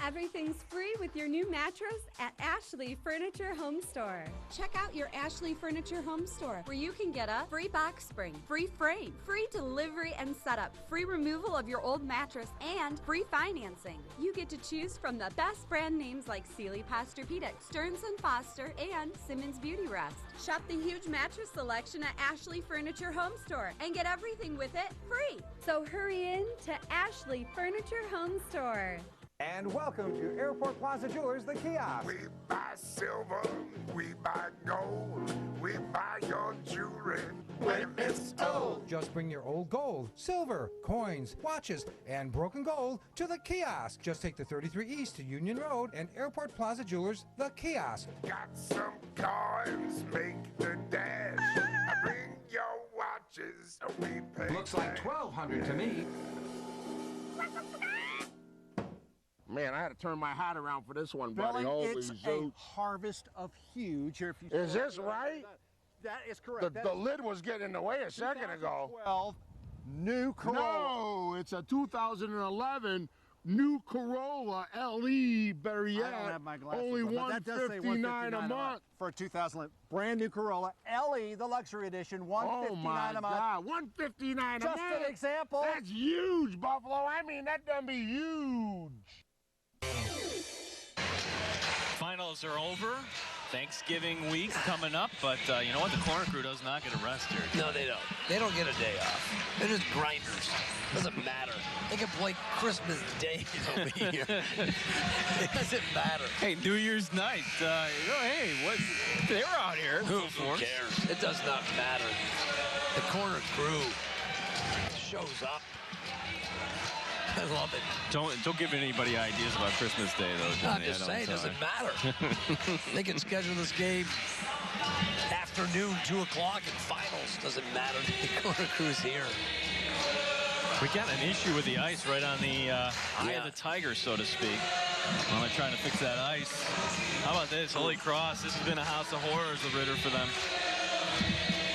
Everything's free with your new mattress at Ashley Furniture Home Store. Check out your Ashley Furniture Home Store, where you can get a free box spring, free frame, free delivery and setup, free removal of your old mattress, and free financing. You get to choose from the best brand names like Sealy Posturepedic, Stearns & Foster, and Simmons Beauty Rest. Shop the huge mattress selection at Ashley Furniture Home Store and get everything with it free. So hurry in to Ashley Furniture Home Store. And welcome to Airport Plaza Jewelers, the kiosk. We buy silver, we buy gold, we buy your jewelry when it's old. Just bring your old gold, silver, coins, watches, and broken gold to the kiosk. Just take the 33 East to Union Road and Airport Plaza Jewelers, the kiosk. Got some coins, make the dash. Bring your watches, we pay. Looks like 1,200 to me. Man, I had to turn my hat around for this one, buddy. Billy, Holy it's Zeus. a harvest of huge. Here, if you Is this right? That is correct. The lid was getting in the way a second ago. 2012 new Corolla. No, it's a 2011 new Corolla LE Berriette. I don't have my glasses Only on, but that does say $159 a month. for a 2011 brand new Corolla LE, the luxury edition. $159 Oh my a month. God, $159 a month. Just an example. That's huge, Buffalo. I mean, that done be huge. Finals are over. Thanksgiving week coming up, but you know what? The corner crew does not get a rest here. No, they don't. They don't get a day off. They're just grinders. Doesn't matter. They can play Christmas Day over here. It doesn't matter. Hey, New Year's night. Hey, what? They were out here. Who cares? It does not matter. The corner crew shows up. I love it. Don't give anybody ideas about Christmas Day, though, Johnny. I'm just saying, it doesn't matter. They can schedule this game afternoon, 2 o'clock, and finals. Doesn't matter. The corner crew's here. We got an issue with the ice right on the eye of the Tiger, so to speak. While they're trying to fix that ice. How about this? Holy Cross. This has been a house of horrors, the Ritter, for them.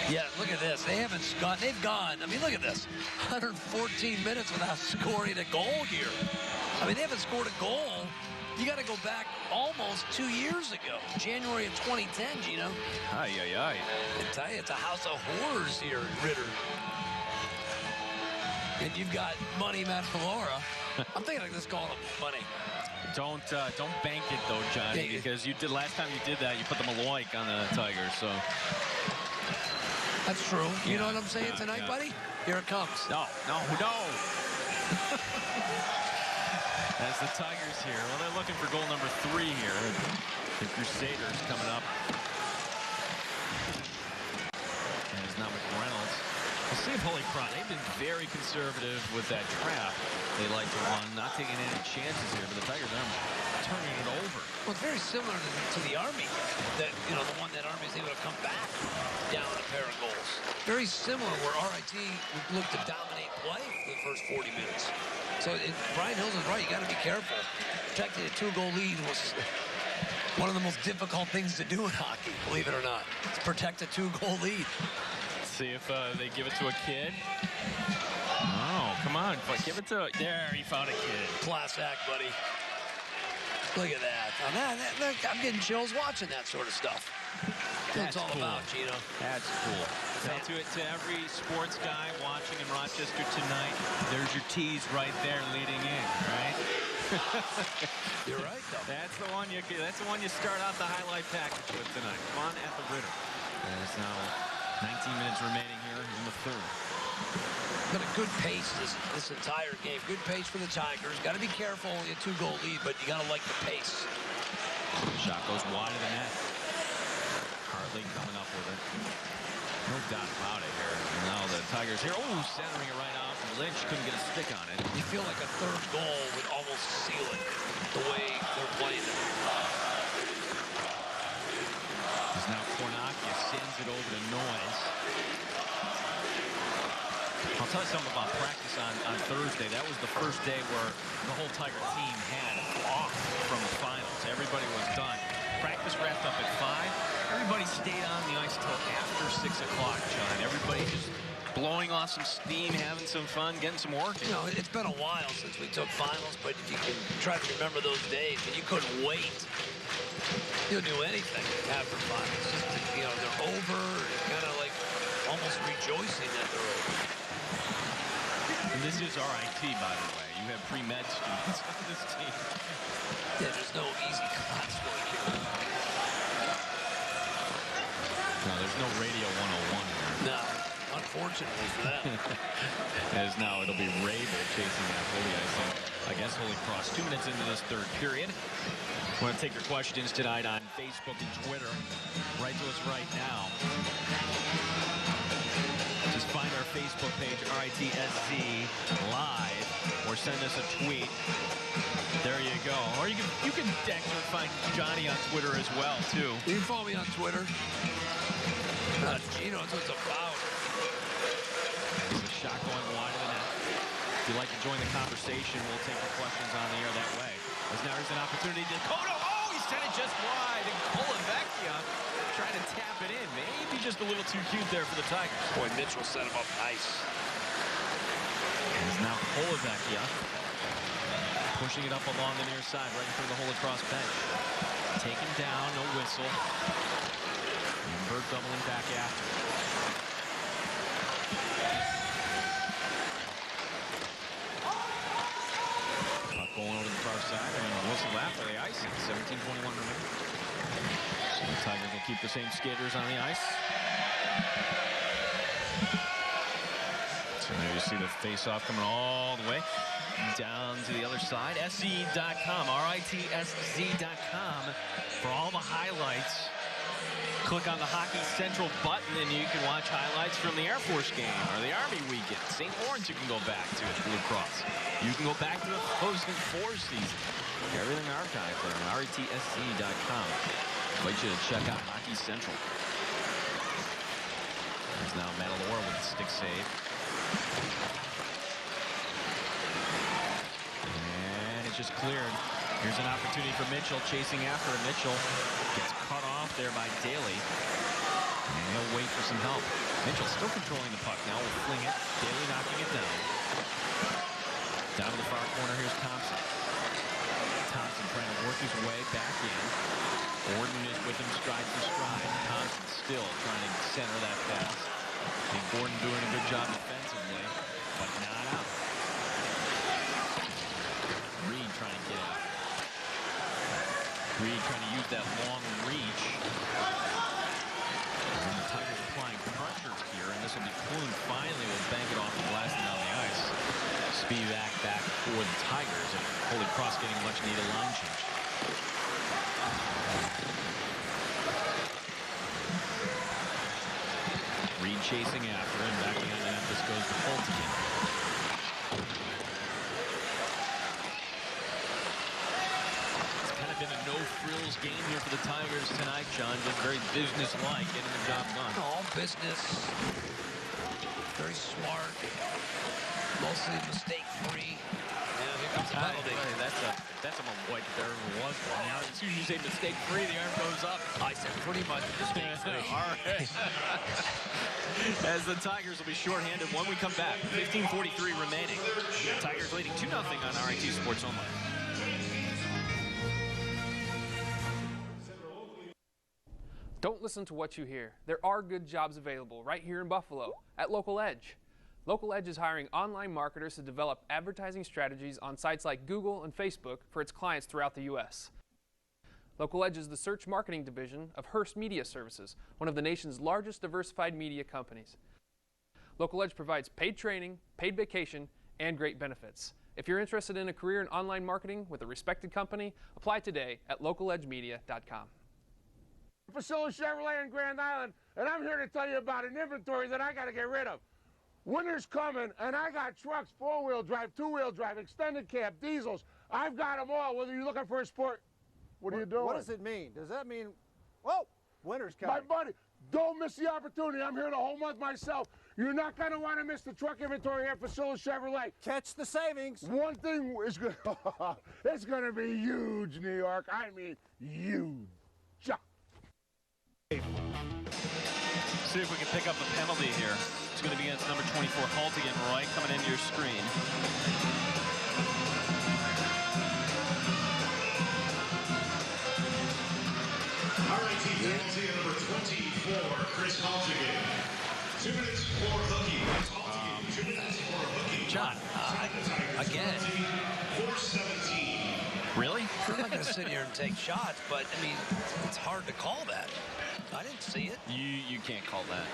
Yeah, look at this. They haven't gone. They've gone. I mean, look at this. 114 minutes without scoring a goal here. I mean, they haven't scored a goal. You got to go back almost 2 years ago. January of 2010, Gino. Ay, ay, ay. I tell you, it's a house of horrors here, Ritter. And you've got Money Matalora. I'm thinking like this call him Money. Don't bank it though, Johnny, because you did last time you did that. You put the Maloik on the Tigers, so. That's true. You know what I'm saying tonight, buddy? Here it comes. No. As the Tigers here, well, they're looking for goal number 3 here. The Crusaders coming up. And it's now McReynolds. We'll see if Holy Cross. They've been very conservative with that trap. They like to run, not taking any chances here, but the Tigers are turning it over. Well, it's very similar to the Army. That, you know, the one that Army is able to come back down a pair of goals. Very similar where RIT would look to dominate play for the first 40 minutes. So Brian Hills is right. You got to be careful. Protecting a 2-goal lead was one of the most difficult things to do in hockey, believe it or not. It's protect a 2-goal lead. See if they give it to a kid. Oh, come on. Give it to... There, he found a kid. Class act, buddy. Look at that. I'm getting chills watching that sort of stuff. That's all cool. About, Gino. That's cool. Now, to every sports guy watching in Rochester tonight, there's your tease right there leading in, right? You're right, though. That's the one you start out the highlight package with tonight. Come on at the Ritter. There's now 19 minutes remaining here in the third. Been a good pace this entire game. Good pace for the Tigers. Got to be careful in a 2-goal lead, but you got to like the pace. Shot goes wide of the net. Hartley coming up with it. No doubt about it here. Now the Tigers here. Oh, centering it right off. Lynch couldn't get a stick on it. You feel like a third goal would almost seal it the way they're playing it. As now Cornacchia sends it over to Noyes. I'll tell you something about practice on Thursday. That was the first day where the whole Tiger team had off from the finals. Everybody was done. Practice wrapped up at 5. Everybody stayed on the ice till after 6 o'clock, John. Everybody just blowing off some steam, having some fun, getting some work in. You know, it's been a while since we took finals, but if you can try to remember those days when you couldn't wait, you'll do anything after finals. Just, you know, they're over, kind of like almost rejoicing that they're over. And this is RIT, by the way. You have pre-med students on this team. Yeah, there's no easy classwork here. No, there's no Radio 101 here. No, unfortunately for them. As now it'll be Rabel chasing that Holy, I think. I guess Holy Cross 2 minutes into this third period. I want to take your questions tonight on Facebook and Twitter. Write to us right now. Just find our Facebook page, RITSZ Live, or send us a tweet. There you go. Or you can text or find Johnny on Twitter as well, too. You can follow me on Twitter. Gino, that's what it's about. There's a shot going wide of the net. If you'd like to join the conversation, we'll take your questions on the air that way. As now there's an opportunity to Descoteaux. Oh, he sent it just wide. And Colavecchia trying to tap it in. Maybe just a little too cute there for the Tigers. Boy, Mitchell set him up nice. As now Colavecchia pushing it up along the near side, right in front of the Holy Cross bench. Taken down, no whistle. And Burt doubling back after. Puck going over to the far side, and whistle after the icing. 17:21 remaining. So the Tigers will keep the same skaters on the ice. So there you see the face-off coming all the way down to the other side. SC.com, RITSZ.com for all the highlights. Click on the Hockey Central button and you can watch highlights from the Air Force game or the Army weekend. St. Lawrence you can go back to at Blue Cross. You can go back to the Frozen Four season. Everything archived there on RITSZ.com. Invite you to check out Hockey Central. There's now Matalora with a stick save. is just cleared. Here's an opportunity for Mitchell, chasing after him. Mitchell gets cut off there by Daly. And he'll wait for some help. Mitchell still controlling the puck now. Will fling it. Daly knocking it down. Down to the far corner. Here's Thompson. Thompson trying to work his way back in. Gordon is with him stride for stride. Thompson still trying to center that pass. I think Gordon doing a good job defensively, but not out. Reid trying to get out. Reid trying to use that long reach. And the Tigers applying pressure here, and this will be Clune finally will bank it off the glass and down the ice. Spivak back for the Tigers, and Holy Cross getting much needed line change. Reid chasing after him, backing on the net. This goes to Haltigin. It's kind of been a no-frills game here for the Tigers tonight, John. Just very business-like, getting the job done. All business. Very smart. Mostly mistake-free. Yeah, here comes the penalty. That's a white if there ever was one. Now, as soon as you say mistake-free, the arm goes up. I said pretty much mistake-free. All right. As the Tigers will be shorthanded when we come back. 15:43 remaining. Tigers leading 2-0 on RIT Sports Online. Don't listen to what you hear. There are good jobs available right here in Buffalo at Local Edge. Local Edge is hiring online marketers to develop advertising strategies on sites like Google and Facebook for its clients throughout the U.S. Local Edge is the search marketing division of Hearst Media Services, one of the nation's largest diversified media companies. Local Edge provides paid training, paid vacation, and great benefits. If you're interested in a career in online marketing with a respected company, apply today at localedgemedia.com. Facility Chevrolet in Grand Island, and I'm here to tell you about an inventory that I got to get rid of. Winter's coming, and I got trucks, 4-wheel drive, 2-wheel drive, extended cab, diesels. I've got them all, whether you're looking for a sport. What are you doing? What does it mean? Does that mean, whoa, winter's coming? My buddy, don't miss the opportunity. I'm here the whole month myself. You're not going to want to miss the truck inventory here at Facility Chevrolet. Catch the savings. One thing is going it's going to be huge, New York. I mean, huge. See if we can pick up a penalty here. It's going to be against number 24, Haltigin, Roy, coming into your screen. RIT penalty number 24, Chris Haltigin. 2 minutes for hooking. 2 minutes for hooking. John, again. 4:17. Really? I'm not going to sit here and take shots, but, I mean, it's hard to call that. I didn't see it. You can't call that.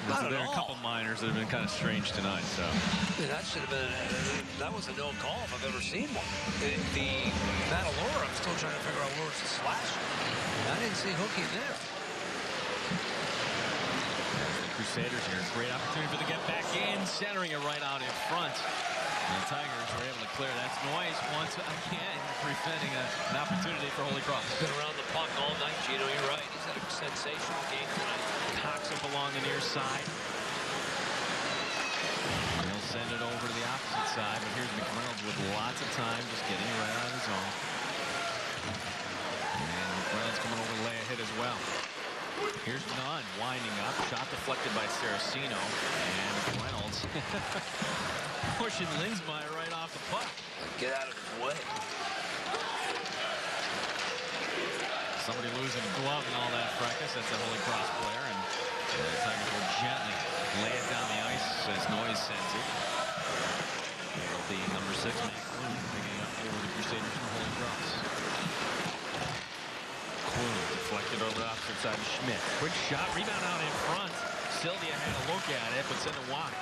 There are a couple minors that have been kind of strange tonight. So that should have been. That was a no call if I've ever seen one. The Matalora, I'm still trying to figure out where was the slash. I didn't see hooking there. The Crusaders here, great opportunity for the get back in, centering it right out in front. And the Tigers were able to clear. That's Noyes once again preventing an opportunity for Holy Cross. Been around the puck all night, Gino. You're right. He's had a sensational game tonight. Cox up along the near side. And he'll send it over to the opposite side, but here's McReynolds with lots of time, just getting it right out of his zone. And McReynolds coming over to lay a hit as well. Here's Nunn winding up, shot deflected by Saracino, and McReynolds pushing Linsmeyer right off the puck. Get out of his way. Somebody losing a glove and all that fracas. That's a Holy Cross player, and the Tigers will gently lay it down the ice as Noyes sends it. It'll be number 6, Clune, picking it up for the Crusaders from Holy Cross. Clune deflected over the opposite side to Schmidt. Quick shot, rebound out in front. Sylvia had a look at it, but sent it wide.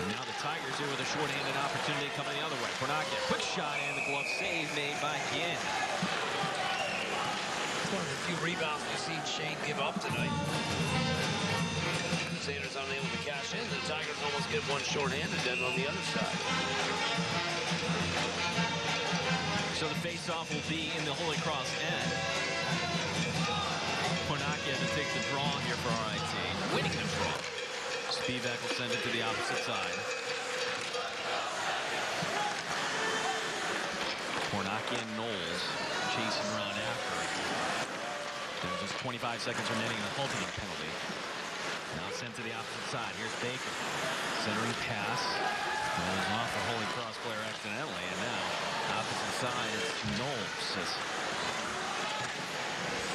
And now the Tigers here with a shorthanded opportunity coming the other way. Cornacchia, quick shot and the glove save made by Ginn. One of the few rebounds we've seen Shane give up tonight. Crusaders unable to cash in. The Tigers almost get one shorthanded then on the other side. So the face-off will be in the Holy Cross end. Cornacchia to take the draw here for RIT. Winning the draw. Spivak will send it to the opposite side. Kornacki and Noyes chasing around after. There's just 25 seconds remaining in the Haltigin penalty. Now sent to the opposite side. Here's Baker. Centering pass. Goes off the Holy Cross player accidentally. And now, opposite side, it's Nolan.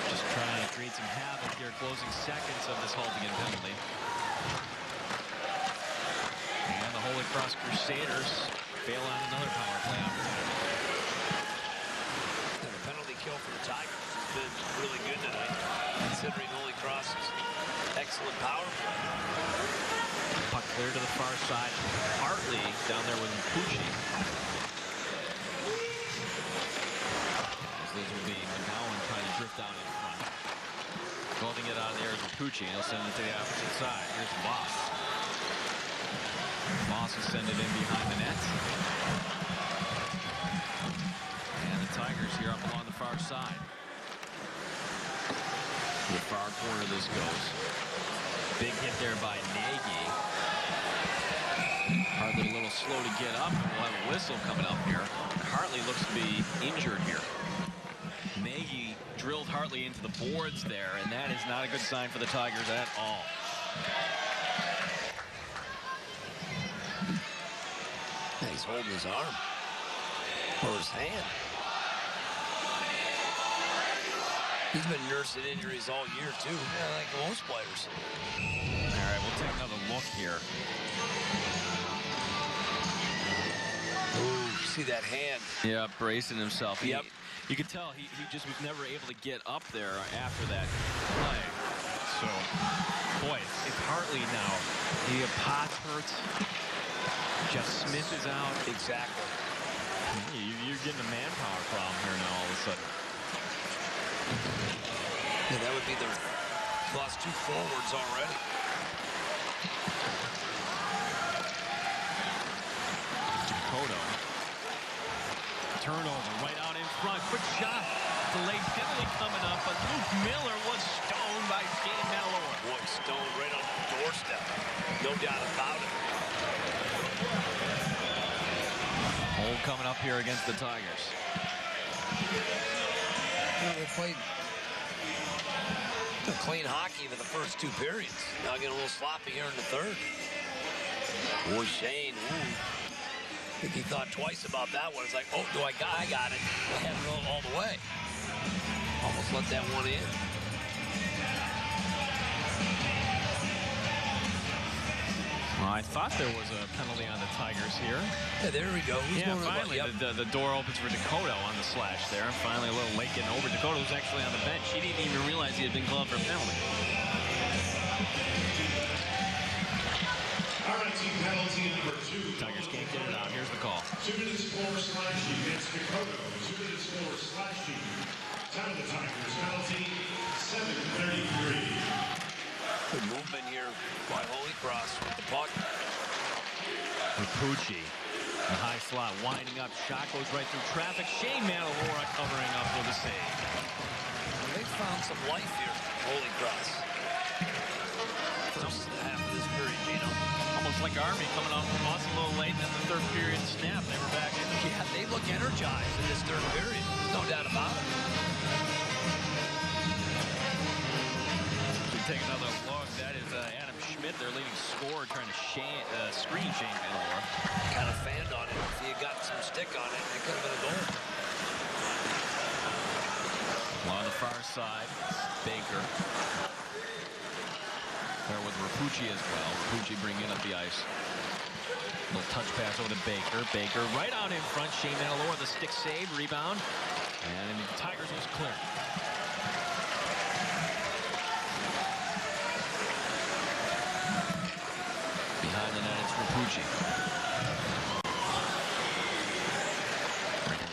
Just trying to create some havoc here. Closing seconds of this Haltigin penalty. And the Holy Cross Crusaders fail on another power play opportunity. And the penalty kill for the Tigers has been really good tonight, considering Holy Cross's excellent power play. Puck clear to the far side. Hartley down there with Pucci. This will be McGowan trying to drift out in front. Holding it out of the air is Pucci. He'll send it to the opposite side. Here's Vos. Vos will send it in behind the net. And the Tigers here up along the far side. To the far corner this goes. Big hit there by Nagy. Hartley a little slow to get up, and we'll have a whistle coming up here. Hartley looks to be injured here. Nagy drilled Hartley into the boards there, and that is not a good sign for the Tigers at all. He's holding his arm or his hand. He's been nursing injuries all year, too, like most players. All right, we'll take another look here. Ooh, see that hand? Yeah, bracing himself. Yep. You could tell he just was never able to get up there after that play. So, boy, it's Hartley now. The Potts hurts. Jeff Smith is out. Exactly. You're getting a manpower problem here now all of a sudden. Yeah, that would be the lost 2 forwards already. Descoteaux. Turnover right out in front. Quick shot. Delayed penalty coming up, but Luke Miller was stoned by Shane Mellor. Boy, stoned right on the doorstep. No doubt about it. Hold coming up here against the Tigers. They played clean hockey for the first 2 periods. Now getting a little sloppy here in the third. Boy, Shane, I think he thought twice about that one. It's like, oh, I got it. I had it all the way. Almost let that one in. Well, I thought there was a penalty on the Tigers here. Yeah, there we go. Finally, the door opens for Descoteaux on the slash there. Finally, a little late getting over. Descoteaux was actually on the bench. He didn't even realize he had been called for a penalty. RIT penalty number 2. Tigers can't get it out. Here's the call. 2 minutes for slashing against Descoteaux. 2 minutes for slashing. Time the Tigers penalty 7:33. Good movement here by Holy Cross with the puck. Pucci, the high slot, winding up. Shot goes right through traffic. Shane Mellor covering up with a save. They found some life here, Holy Cross. First half of this period, Gino. Almost like Army coming off from us a little late, and then the third period snap. They were back in. Yeah, they look energized in this third period. There's no doubt about it. Take another look. That is Adam Schmidt, their leading scorer, trying to screen Shane Mellor. Kind of fanned on it. If he had gotten some stick on it, it could have been a goal. On the far side, Baker. There with Rapucci as well. Rapucci bringing up the ice. Little touch pass over to Baker. Baker right out in front. Shane Mellor, the stick save, rebound. And the Tigers was clear. Behind the net, it's Rapucci.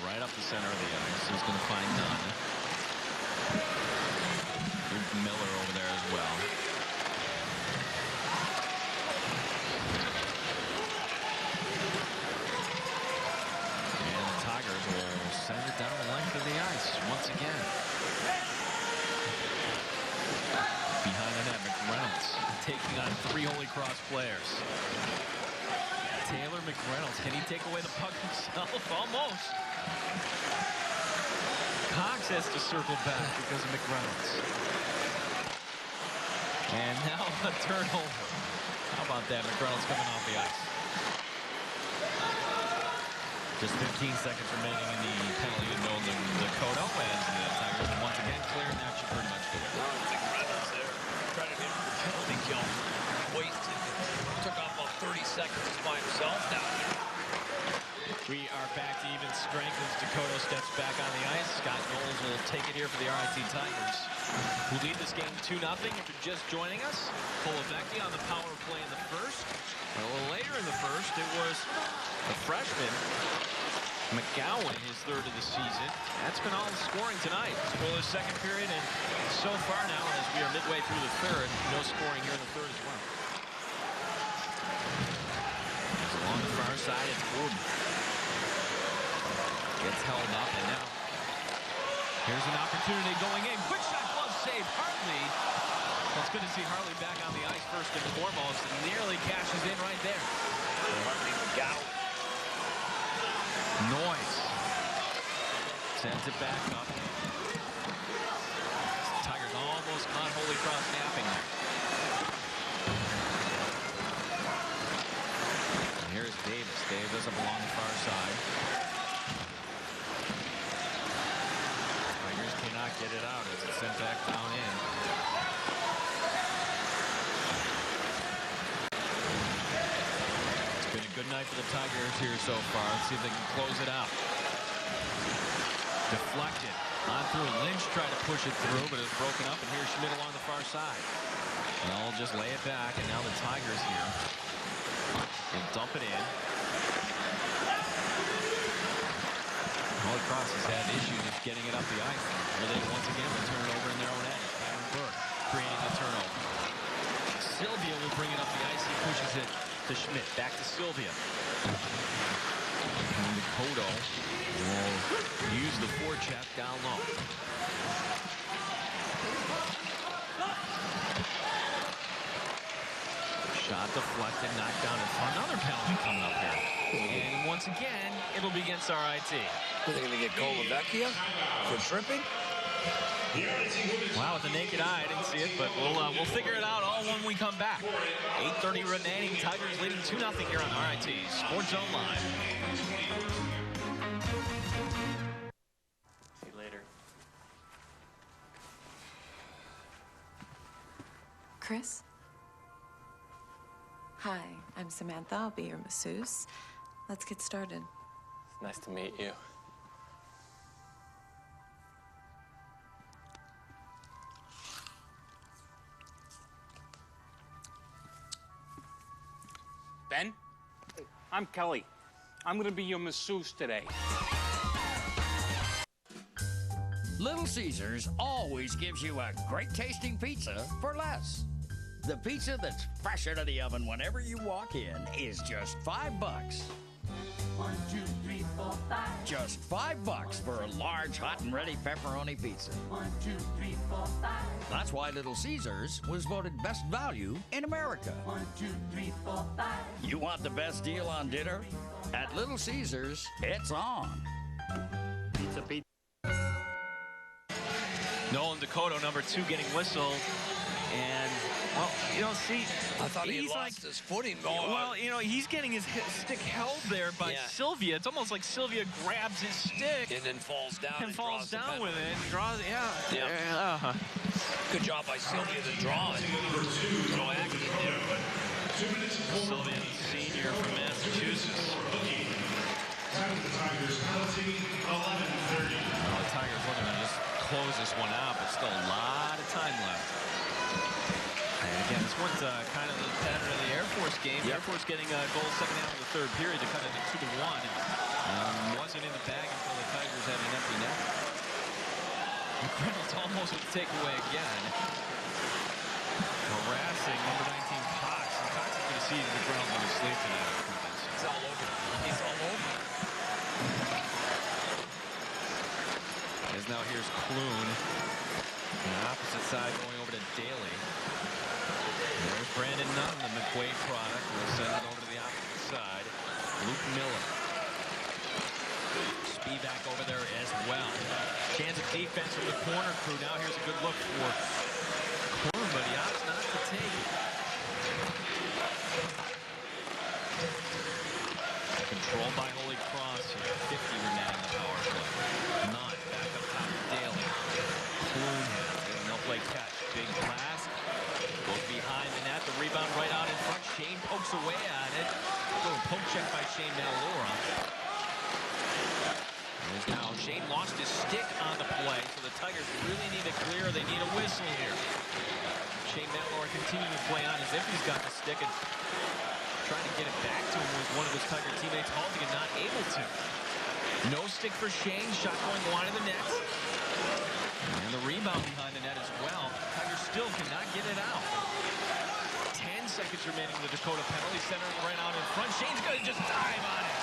Right up the center of the ice. He's going to find none. Luke Miller over there as well. And the Tigers will send it down the length of the ice once again. Behind the net, McReynolds taking on 3 Holy Cross players. Taylor McReynolds, can he take away the puck himself? Almost. Cox has to circle back because of McReynolds. And now a turnover. How about that? McReynolds coming off the ice. Just 15 seconds remaining in the penalty to Nolan Descoteaux, as the Tigers are once again clear, and that should pretty much do it. McReynolds there. Credit him for the penalty kill. Wasted. Took off about 30 seconds by himself down there. We are back to even strength as Descoteaux steps back on the ice. Scott Knowles will take it here for the RIT Tigers, who lead this game 2-0. If you're just joining us, Colavecchia on the power play in the first. A little later in the first, it was a freshman, McGowan, his third of the season. That's been all the scoring tonight. For the second period, and so far now, as we are midway through the third, no scoring here in the third as well. Along the far side, it's Burt. Gets held up, and now here's an opportunity going in. Quick shot, glove save, Hartley. Well, it's good to see Hartley back on the ice first and foremost, and nearly cashes in right there. Hartley McGowan. Noyes sends it back up. Tigers almost caught Holy Cross napping there. And here's Davis. Davis up along the far side. Tigers cannot get it out as it's sent back down in. It's been a good night for the Tigers here so far. Let's see if they can close it out. Deflected on through. Lynch tried to push it through, but it's broken up, and here's Schmidt along the far side. They'll just lay it back, and now the Tigers here will dump it in. Holy Cross has had issues of getting it up the ice. Where they once again will turn it over in their own end. Burt creating the turnover. Sylvia will bring it up the ice. He pushes it to Schmidt. Back to Sylvia. And Descoteaux will use the forecheck down low. Shot deflected, knocked down in front. Another penalty coming up here. And once again, it'll be against RIT. Are they going to get Colavecchia for tripping? Wow, with the naked eye, I didn't see it, but we'll figure it out all when we come back. 8:30 remaining. Tigers leading 2-0 here on RIT Sports Zone Live. See you later. Chris? Hi, I'm Samantha. I'll be your masseuse. Let's get started. It's nice to meet you. Ben? I'm Kelly. I'm gonna be your masseuse today. Little Caesars always gives you a great tasting pizza for less. The pizza that's fresh out of the oven whenever you walk in is just $5. 1, 2, 3, 4, 5. Just $5 for a large, hot and ready pepperoni pizza. 1, 2, 3, 4, 5. That's why Little Caesars was voted best value in America. 1, 2, 3, 4, 5. You want the best deal on dinner? At Little Caesars, it's on. Pizza, pizza. Nolan Descoteaux, number 2, getting whistled. And, well, you know, see, I thought he lost his footing. Well, you know, he's getting his stick held there by Sylvia. It's almost like Sylvia grabs his stick. And then falls down. And falls down with it. And draws, Good job by Sylvia to draw it. Little acting there. Sylvia, senior from Massachusetts. Time of the Tigers, penalty 11:30. The Tigers looking to just close this one out, but still a lot of time left. And again, this one's kind of the pattern of the Air Force game. The Air Force getting a goal second half of the third period to cut it to 2-1. Wasn't in the bag until the Tigers had an empty net. McReynolds almost with the takeaway again. Harassing number 19 Cox. And Cox is going to see McReynolds in his sleep tonight. He's all over. He's all over. As now here's Clune. On the opposite side going over to Daly. There's Brandon Nunn, the McQuaid product. We'll send it over to the opposite side. Luke Miller. Spivak over there as well. Chance of defense from the corner crew. Now here's a good look for Clune, but he opts not to take it. Controlled by Holy Cross here. 50 remaining in the power play. Not back up top to Daly. Clune has it. No play catch. Big pass. Goes behind the net. The rebound right out in front. Shane pokes away at it. A little poke check by Shane Malora. Now Shane lost his stick on the play, so the Tigers really need to clear. They need a whistle here. Shane Malora continuing to play on as if he's got the stick and trying to get it back to him with one of his Tiger teammates, Haltigin, not able to. No stick for Shane. Shot going wide of the net. And the rebound behind the net as well. Tigers still cannot get it out. 10 seconds remaining in the Descoteaux penalty, centering right out in front. Shane's going to just dive on it.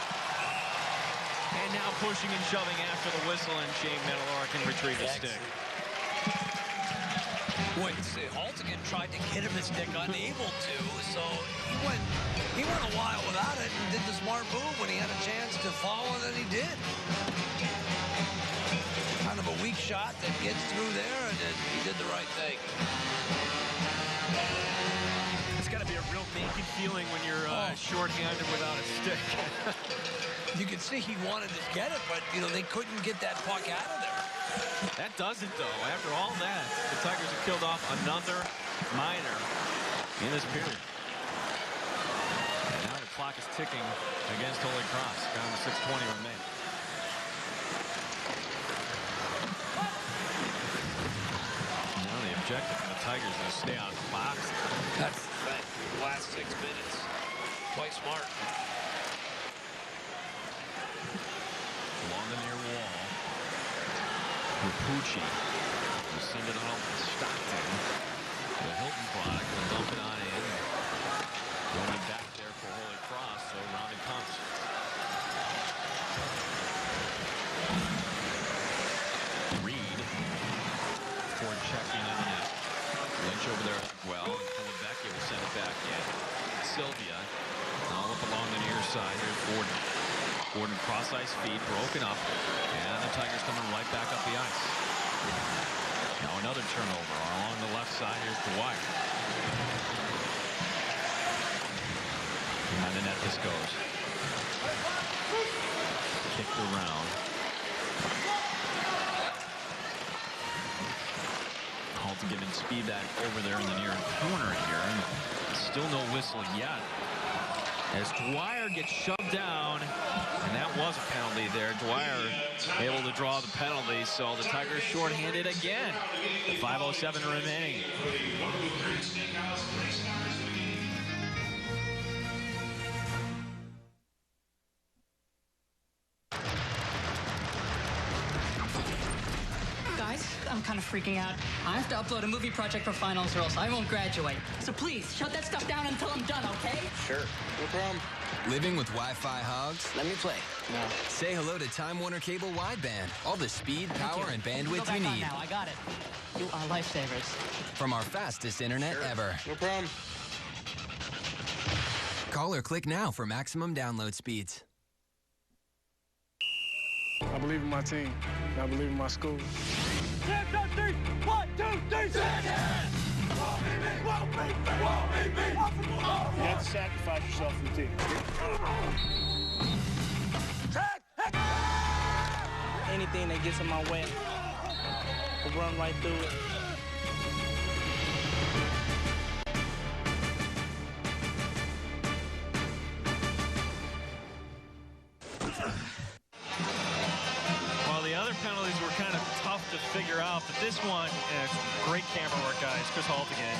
And now pushing and shoving after the whistle, and Shane Malora can retrieve his stick. Wait, Haltigin tried to get him his stick, unable to, so he went a while without it and did the smart move when he had a chance to follow, and then he did. Kind of a weak shot that gets through there, and then he did the right thing. It's got to be a real naked feeling when you're shorthanded without a stick. You can see he wanted to get it, but, you know, they couldn't get that puck out of there. That does it, though. After all that, the Tigers have killed off another minor in this period. And now the clock is ticking against Holy Cross. Down to 6:20 remaining. Now the objective for the Tigers is to stay out of the box. That's the thing. Last 6 minutes. Quite smart. Along the near wall. Rapucci will send it out to Stockton. The Hilton product will dump it on in. Going back there for Holy Cross, so round it comes. Reid toward checking in the net. Lynch over there as well. Colavecchia will send it back in. Sylvia all up along the near side. Here's Gordon. Gordon cross-ice feed, broken up, and the Tigers coming right back up the ice. Now another turnover along the left side. Here's Dwyer. Behind the net this goes. Kicked around. Haltigin and Spivak over there in the near corner here, and still no whistle yet. As Dwyer gets shoved down, and that was a penalty there. Dwyer able to draw the penalty, so the Tigers shorthanded again. 5:07 remaining. Guys, I'm kind of freaking out. I have to upload a movie project for finals or else I won't graduate. So please, shut that stuff down until I'm done, okay? Sure. No problem. Living with Wi-Fi hogs? Let me play. No. Say hello to Time Warner Cable Wideband. All the speed, power, and bandwidth you need. Now, I got it. You are lifesavers. From our fastest internet ever. No problem. Call or click now for maximum download speeds. I believe in my team. I believe in my school. 10, 3, 1, 2, 3, 6. You have to sacrifice yourself for the team. Anything that gets in my way, I'll run right through it. Well, the other penalties were kind of tough to figure out, but this one, great camera work, guys. Chris Haltigin.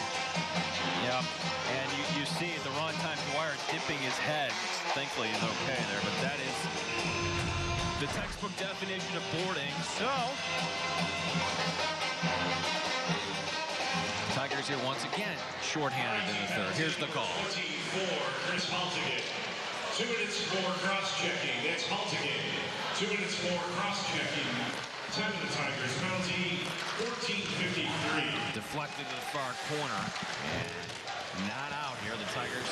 Yep. And you see at the wrong time, Dwyer dipping his head. Thankfully, he's okay there, but that is the textbook definition of boarding. So, Tigers here once again, shorthanded in the third. Here's the call. 14 for Chris Haltigin. 2 minutes for cross-checking. That's Haltigin. 2 minutes for cross-checking. 10 to the Tigers. Penalty 14:53. Deflected to the far corner. And not out here. The Tigers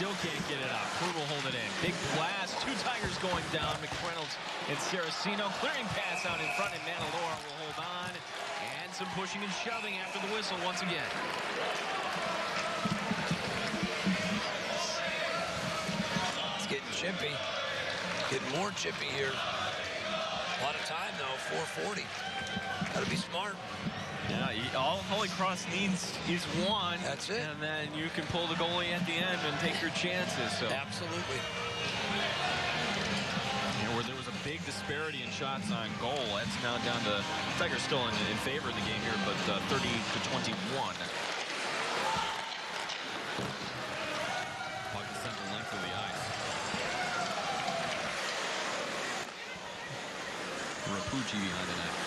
Still can't get it up. Clune will hold it in. Big blast. Two Tigers going down. McReynolds and Saracino. Clearing pass out in front, and Mandalore will hold on. And some pushing and shoving after the whistle once again. It's getting chippy. Getting more chippy here. A lot of time, though. 4:40. Got to be smart. Yeah, all Holy Cross needs is one. That's it. And then you can pull the goalie at the end and take your chances. So. Absolutely. Where there was a big disparity in shots on goal, that's now down to Tigers still in favor of the game here, but 30-21. Puck is sent the length of the ice. Rapucci behind the net.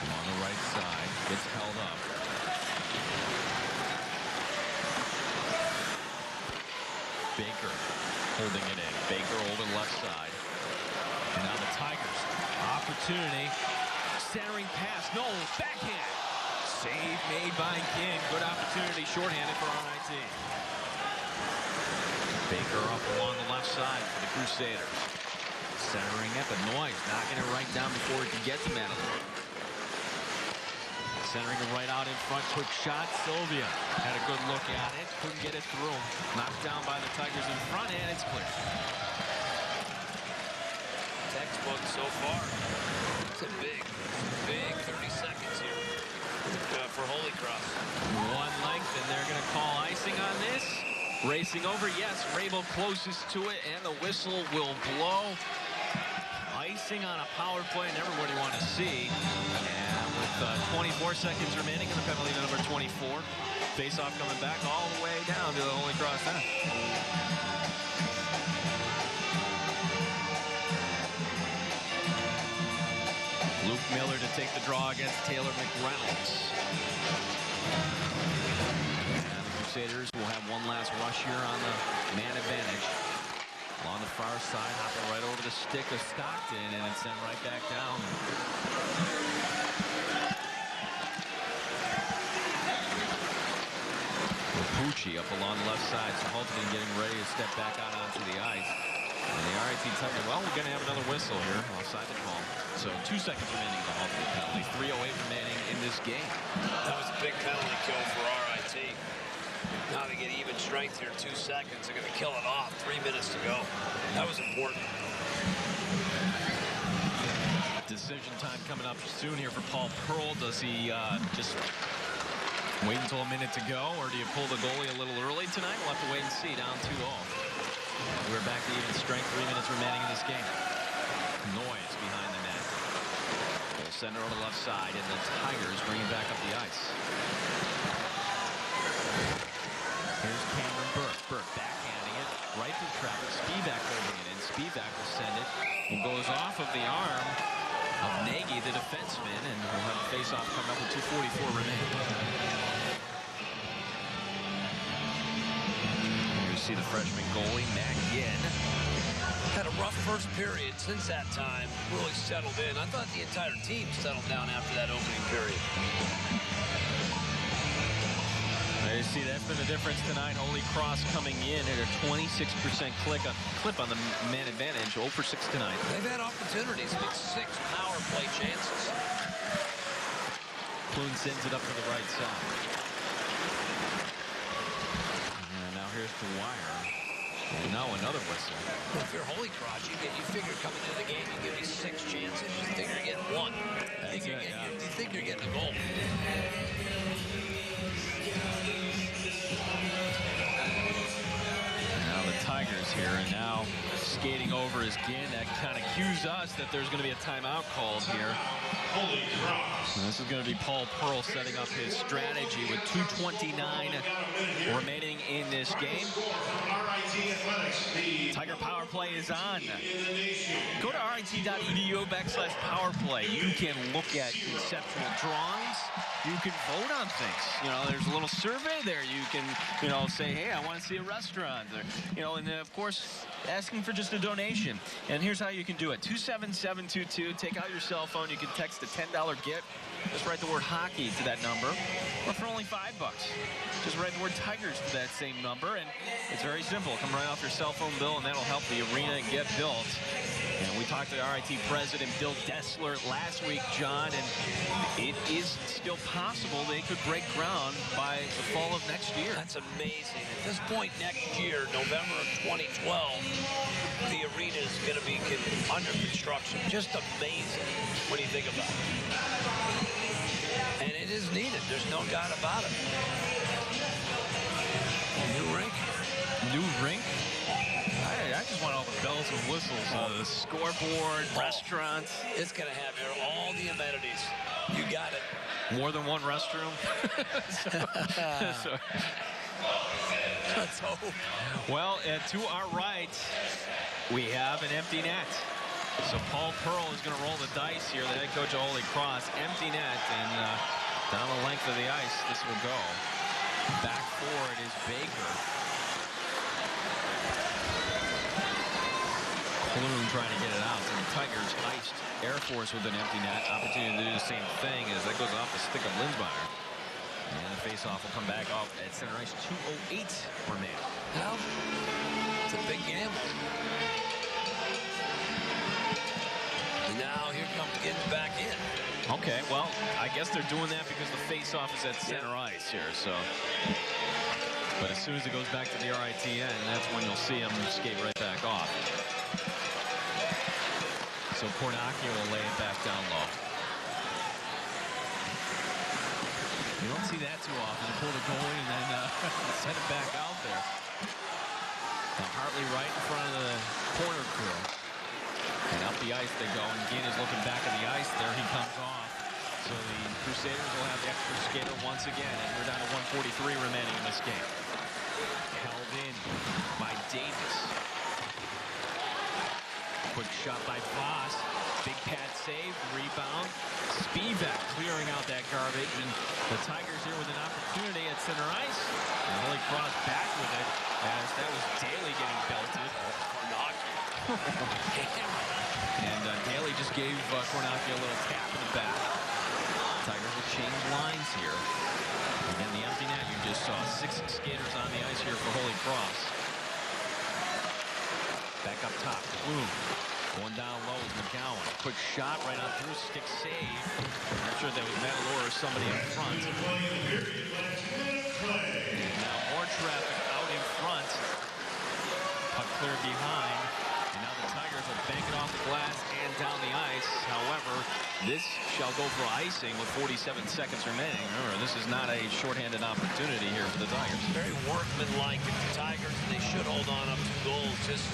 On the right side, gets held up. Baker holding it in. Baker over the left side. And now the Tigers. Opportunity. Centering pass. No, backhand. Save made by Ginn. Good opportunity. Shorthanded for RIT. Baker up along the left side for the Crusaders. Centering it, but Noyes knocking it right down before it can get to Mandalore. Centering it right out in front. Quick shot. Sylvia had a good look at it. Couldn't get it through. Knocked down by the Tigers in front, and it's clear. Textbook so far. It's a big 30 seconds here for Holy Cross. One length, and they're going to call icing on this. Racing over, yes. Rabel closest to it, and the whistle will blow. Icing on a power play, never what you want to see. And with 24 seconds remaining in the penalty number 24. Face-off coming back all the way down to the Holy Cross net. Luke Miller to take the draw against Taylor McReynolds. And the Crusaders will have one last rush here on the man advantage. On the far side, hopping right over the stick of Stockton, and it's sent right back down. Rapucci up along the left side, so Haltigin getting ready to step back out onto the ice. And the RIT telling me, well, we're going to have another whistle here offside the call. So 2 seconds remaining to Haltigin penalty, 3:08 remaining in this game. That was a big penalty kill for RIT. Now they get even strength here, 2 seconds. They're going to kill it off. 3 minutes to go. That was important. Decision time coming up soon here for Paul Pearl. Does he just wait until a minute to go, or do you pull the goalie a little early tonight? We'll have to wait and see. Down 2-0. We're back to even strength. 3 minutes remaining in this game. Noyes behind the net. We'll send it over the left side, and the Tigers bring it back up the ice. Here's Cameron Burt. Burt backhanding it right through traffic. Spivak holding it in. Spivak will send it. It goes off of the arm of Nagy, the defenseman, and we'll have a face-off coming up with 2:44 remaining. Here you see the freshman goalie, McGowan. Had a rough first period. Since that time, really settled in. I thought the entire team settled down after that opening period. You see, that's been the difference tonight. Holy Cross coming in at a 26% clip on the man advantage. 0 for 6 tonight. They've had opportunities. It's 6 power play chances. Clune sends it up to the right side. And now here's the wire. And now another whistle. Well, if you're Holy Cross, you figure coming into the game, you give me 6 chances. You think you're getting 1. You think you're getting a goal. Now the Tigers here, and now skating over is Ginn. That kind of cues us that there's going to be a timeout called here. And this is going to be Paul Pearl setting up his strategy with 2:29 remaining in this game. Tiger Power Play is on. Go to rit.edu/powerplay. You can look at conceptual drawings. you can vote on things. You know, there's a little survey there. You can, you know, say, hey, I want to see a restaurant. Or, you know, and then, of course, asking for just a donation. And here's how you can do it. 27722. Take out your cell phone. You can text a $10 gift. Just write the word hockey to that number. Or for only $5, just write the word Tigers to that same number. And it's very simple. Come right off your cell phone bill, and that'll help the arena get built. And we talked to the RIT president, Bill Dessler, last week, John, and it is still possible they could break ground by the fall of next year. That's amazing. At this point next year, November of 2012, the arena is going to be under construction. Just amazing when you think about it. And it is needed. There's no doubt about it. New rink. New rink? I just want all the bells and whistles, the scoreboard, restaurants. It's going to have all the amenities. You got it. More than one restroom. Let's hope. Well, to our right, we have an empty net. So Paul Pearl is going to roll the dice here, the head coach of Holy Cross. Empty net, and down the length of the ice, this will go. Back forward is Baker. Clune trying to get it out. So the Tigers iced Air Force with an empty net. Opportunity to do the same thing as that goes off the stick of Linsmeyer. And the face-off will come back off at center ice. 2:08 remaining. Well, it's a big gamble. And now here comes Gibbs back in. Okay, well, I guess they're doing that because the face-off is at center ice here, so. But as soon as it goes back to the RITN, that's when you'll see him skate right back off. So Cornacchio will lay it back down low. You don't see that too often. You pull the goalie and then send it back out there. Now Hartley right in front of the corner crew. And up the ice they go, and Ginn is looking back at the ice. There he comes off. So the Crusaders will have the extra skater once again, and we're down to 1:43 remaining in this game. Held in by Davis. Quick shot by Vos. Big pad save, rebound. Spivak clearing out that garbage, and the Tigers here with an opportunity at center ice. And Holy Cross back with it, as that was Daly getting belted. And Daly just gave Cornacchio a little tap in the back. Tigers will change lines here. Again, the empty net, you just saw 6 skaters on the ice here for Holy Cross. Back up top, Clune. Going down low is McGowan. Quick shot right on through, stick save. I'm sure that was Metalor or somebody up front. Now more traffic out in front. Puck clear behind. And now the Tigers will bank it off the glass and down the ice. However, this shall go for icing with 47 seconds remaining. Remember, this is not a shorthanded opportunity here for the Tigers. Very workmanlike at the Tigers, and they should hold on up to goals. Just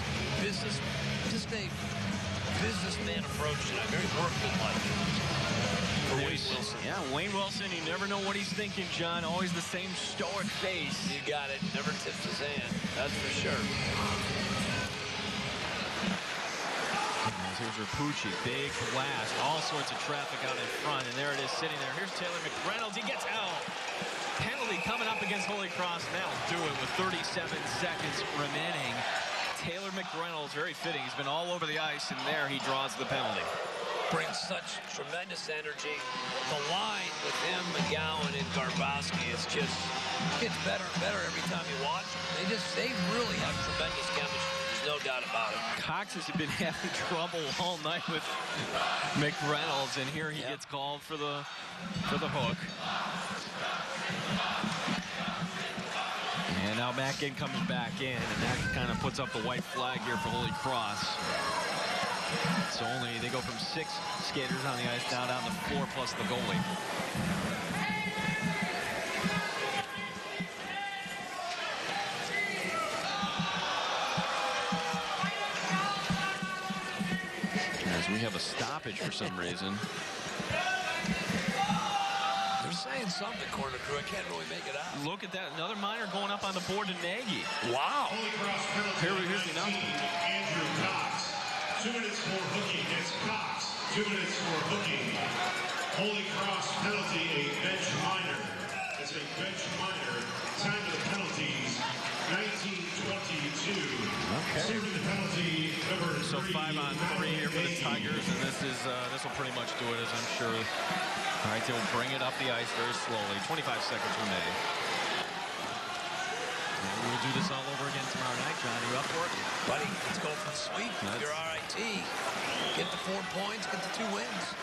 a businessman approach tonight. Very workmanlike. For Wayne Wilson. Yeah, Wayne Wilson, you never know what he's thinking, John. Always the same stoic face. You got it. Never tips his hand. That's for sure. Here's Rapucci, big blast, all sorts of traffic out in front, and there it is sitting there. Here's Taylor McReynolds, he gets held. Penalty coming up against Holy Cross, and that'll do it with 37 seconds remaining. Taylor McReynolds, very fitting. He's been all over the ice, and there he draws the penalty. Brings such tremendous energy. The line with him, McGowan, and Garbowski is just gets better and better every time you watch them. They really have tremendous chemistry. No doubt about it. Cox has been having trouble all night with McReynolds, and here he gets called for the hook. And now Mackin comes back in, and that kind of puts up the white flag here for Holy Cross. So they go from 6 skaters on the ice down to 4 plus the goalie. We have a stoppage for some reason. They're saying something, corner crew. I can't really make it out. Look at that. Another minor going up on the board to Nagy. Wow. Here's the announcement. Andrew Cox. 2 minutes for hooking against Cox. 2 minutes for hooking. Holy Cross penalty, a bench minor. That's a bench minor. Time of the penalties, 19:22. Okay. Serving the penalty, number 3. So 5 on 3 here for the Tigers, and this will pretty much do it, as I'm sure. All right, they'll bring it up the ice very slowly. 25 seconds remaining. And we'll do this all over again tomorrow night. Johnny, you up for it? Buddy, let's go for the sweep. Your RIT. Get the 4 points, get the 2 wins.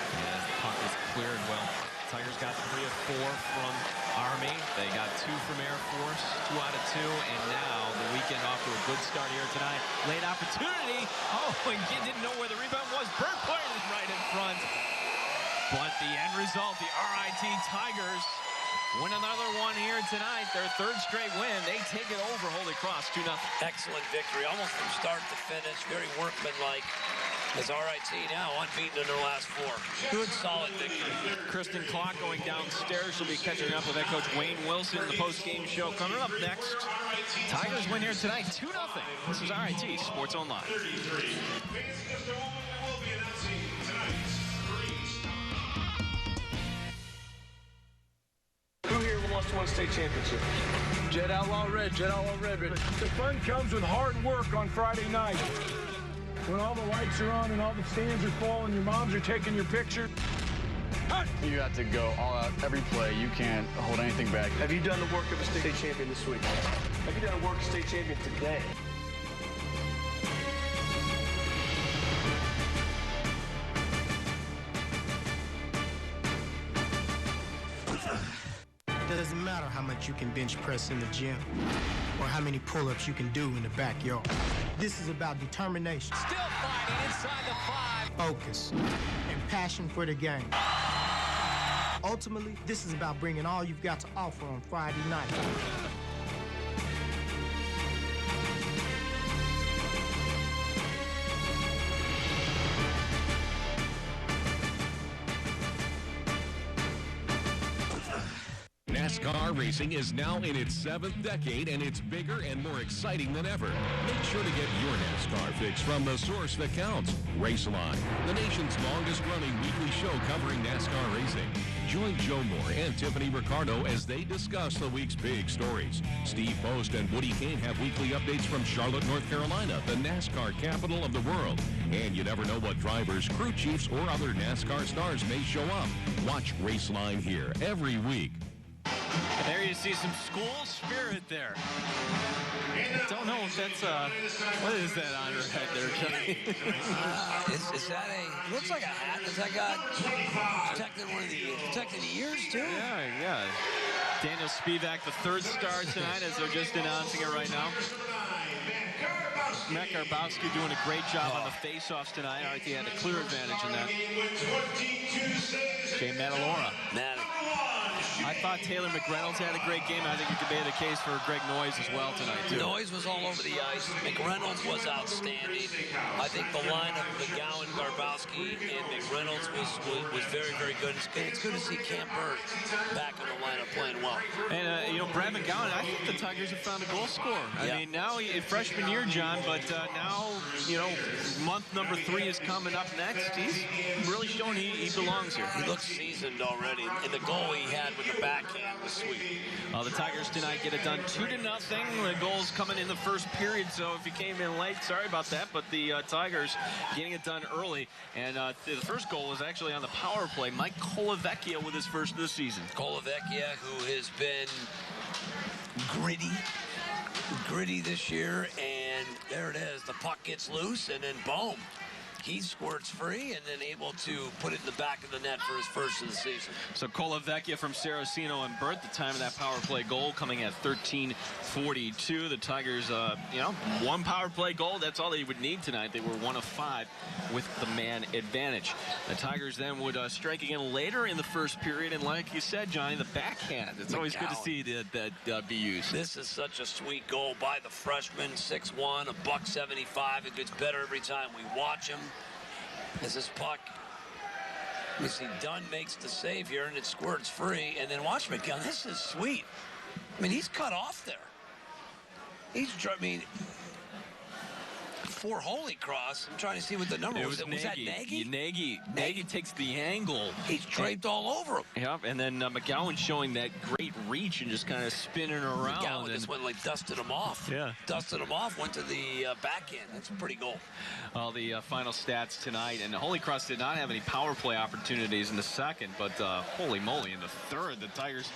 Yeah, the puck is cleared well. Tigers got 3 of 4 from Army. They got 2 from Air Force, 2 out of 2, and now the weekend off to a good start here tonight. Late opportunity. Oh, and didn't know where the rebound was. Burt pointed it right in front. But the end result, the RIT Tigers win another one here tonight. Their 3rd straight win. They take it over Holy Cross 2-0. Excellent victory, almost from start to finish. Very workmanlike. As RIT now unbeaten in their last 4. Good, solid victory. Kristen Clark going downstairs. She'll be catching up with head coach Wayne Wilson in the post-game show. Coming up next, Tigers win here tonight 2-0. This is RIT Sports Online. Who here wants to win a state championship? Jet Outlaw Red, Jet Outlaw Red. The fun comes with hard work on Friday night. When all the lights are on and all the stands are full and your moms are taking your picture. You have to go all out every play. You can't hold anything back. Have you done the work of a state champion this week? Have you done the work of a state champion today? It doesn't matter how much you can bench press in the gym or how many pull-ups you can do in the backyard. This is about determination. Still fighting inside the 5. Focus and passion for the game. Ultimately, this is about bringing all you've got to offer on Friday night. NASCAR racing is now in its 7th decade, and it's bigger and more exciting than ever. Make sure to get your NASCAR fix from the source that counts, Raceline, the nation's longest-running weekly show covering NASCAR racing. Join Joe Moore and Tiffany Ricardo as they discuss the week's big stories. Steve Post and Woody Kane have weekly updates from Charlotte, North Carolina, the NASCAR capital of the world. And you never know what drivers, crew chiefs, or other NASCAR stars may show up. Watch Raceline here every week. There you see some school spirit there. I don't know if that's, what is that on her head there, Johnny? Is that a, looks like a hat. Has that got protecting the ears too? Yeah. Daniel Spivak, the 3rd star tonight, as they're just announcing it right now. Matt Garbowski doing a great job on the face-offs tonight. RIT had a clear advantage in that. Okay, Matalora. I thought Taylor McReynolds had a great game. I think you could make the case for Greg Noyes as well tonight, too. Noyes was all over the ice. McReynolds was outstanding. I think the line of McGowan, Garbowski, and McReynolds was very, very good. It's good to see Cam Burt back in the lineup playing well. And, Brad McGowan, I think the Tigers have found a goal scorer. I mean, now, freshman year, John, but now, month number 3 is coming up next. He's really showing he belongs here. He looks seasoned already, and the goal he had with the backhand was sweet. The Tigers tonight get it done 2-0. The goal's coming in the first period, so if you came in late, sorry about that, but the Tigers getting it done early. And the first goal was actually on the power play. Mike Colavecchia with his first this season. Colavecchia, who has been gritty this year, and there it is. The puck gets loose, and then boom. He squirts free and then able to put it in the back of the net for his first of the season. So Colavecchia from Saracino and Burt, the time of that power play goal coming at 13:42. The Tigers, 1 power play goal. That's all they would need tonight. They were 1 of 5 with the man advantage. The Tigers then would strike again later in the first period. And like you said, Johnny, the backhand. It's always good to see that be used. This is such a sweet goal by the freshman. 6'1", $175. It gets better every time we watch him. As this puck, you see Dunn makes the save here, and it squirts free. And then watch McGowan. This is sweet. I mean, he's cut off there. for Holy Cross. I'm trying to see what the number was. Was that Nagy? Nagy takes the angle. He's draped all over him. Yep, and then McGowan showing that great reach and just kind of spinning around. McGowan just went like dusted him off. Yeah. Dusted him off, went to the back end. That's a pretty goal. Well, the final stats tonight, and Holy Cross did not have any power play opportunities in the second, but holy moly, in the third, the Tigers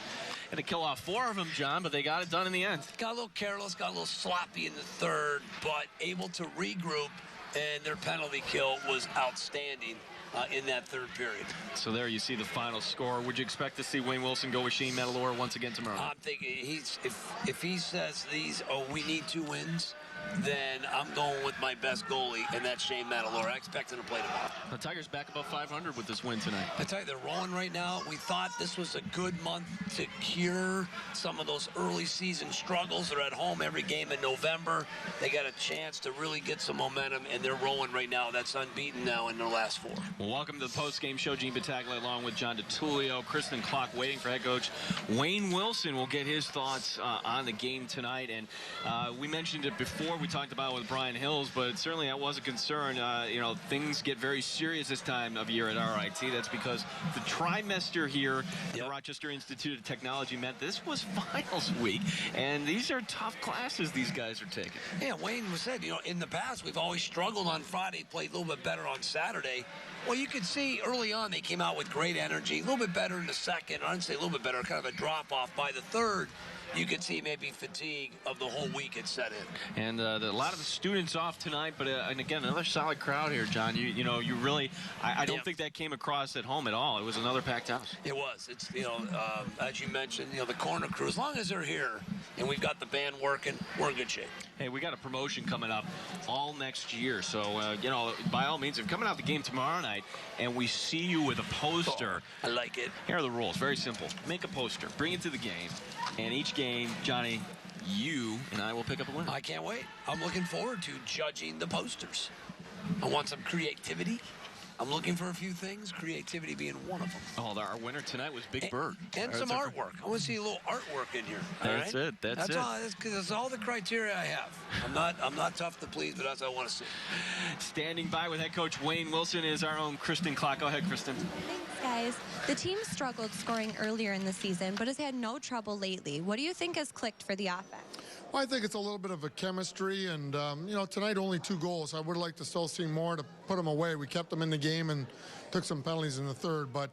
had to kill off 4 of them, John, but they got it done in the end. Got a little careless, got a little sloppy in the third, but able to regroup, and their penalty kill was outstanding in that third period. So there you see the final score. Would you expect to see Wayne Wilson go with Shane Metalora once again tomorrow? I'm thinking if he says we need 2 wins, then I'm going with my best goalie, and that's Shane Metalora. I expect him to play tomorrow. The Tigers back above 500 with this win tonight. I tell you, they're rolling right now. We thought this was a good month to cure some of those early season struggles. They're at home every game in November. They got a chance to really get some momentum, and they're rolling right now. That's unbeaten now in their last 4. Well, welcome to the post-game show. Gene Battaglia along with John DeTullio. Kristen Klock waiting for head coach Wayne Wilson. Will get his thoughts on the game tonight. And we mentioned it before. We talked about it with Brian Hills, but certainly that was a concern. Things get very serious this time of year at RIT. That's because the trimester here at the Rochester Institute of Technology meant this was finals week, and these are tough classes these guys are taking. Yeah, Wayne said, in the past we've always struggled on Friday, played a little bit better on Saturday. Well, you could see early on they came out with great energy, a little bit better in the second. I didn't say a little bit better, kind of a drop-off. By the third, you could see maybe fatigue of the whole week had set in. And a lot of the students off tonight, but and again, another solid crowd here, John. You really, I don't think that came across at home at all. It was another packed house. It was. It's as you mentioned, the corner crew. As long as they're here and we've got the band working, we're in good shape. Hey, we got a promotion coming up all next year, so by all means, if you're coming out the game tomorrow night and we see you with a poster, I like it. Here are the rules. Very simple. Make a poster, bring it to the game, and each game, Johnny, you and I will pick up a winner. I can't wait. I'm looking forward to judging the posters. I want some creativity. I'm looking for a few things, creativity being one of them. Oh, our winner tonight was Big Burt. And some artwork. I want to see a little artwork in here. That's it. That's it. That's all the criteria I have. I'm not tough to please, but that's what I want to see. Standing by with head coach Wayne Wilson is our own Kristen Klock. Go ahead, Kristen. Thanks, guys. The team struggled scoring earlier in the season, but has had no trouble lately. What do you think has clicked for the offense? Well, I think it's a little bit of a chemistry, and tonight only 2 goals. I would like to still see more to put them away. We kept them in the game and took some penalties in the third, but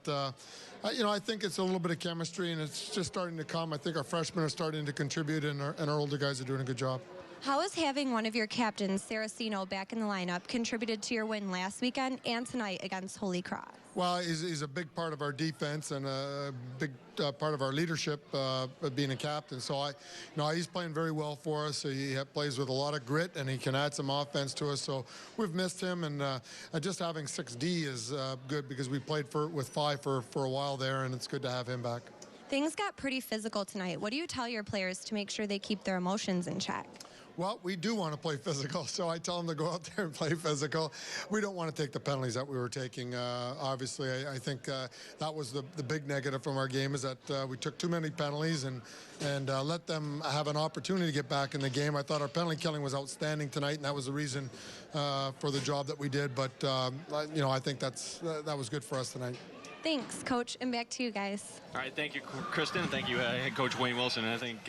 I think it's a little bit of chemistry, and it's just starting to come. I think our freshmen are starting to contribute, and our older guys are doing a good job. How has having one of your captains, Saracino, back in the lineup contributed to your win last weekend and tonight against Holy Cross? Well, he's a big part of our defense and a big part of our leadership, being a captain. So he's playing very well for us. He plays with a lot of grit, and he can add some offense to us. So we've missed him, and just having 6D is good because we played with 5 for a while there, and it's good to have him back. Things got pretty physical tonight. What do you tell your players to make sure they keep their emotions in check? Well, we do want to play physical, so I tell them to go out there and play physical. We don't want to take the penalties that we were taking. Obviously, I think that was the big negative from our game, is that we took too many penalties and let them have an opportunity to get back in the game. I thought our penalty killing was outstanding tonight, and that was the reason for the job that we did. But, I think that was good for us tonight. Thanks, Coach, and back to you guys. All right, thank you, Kristen. Thank you, head coach Wayne Wilson. And I think,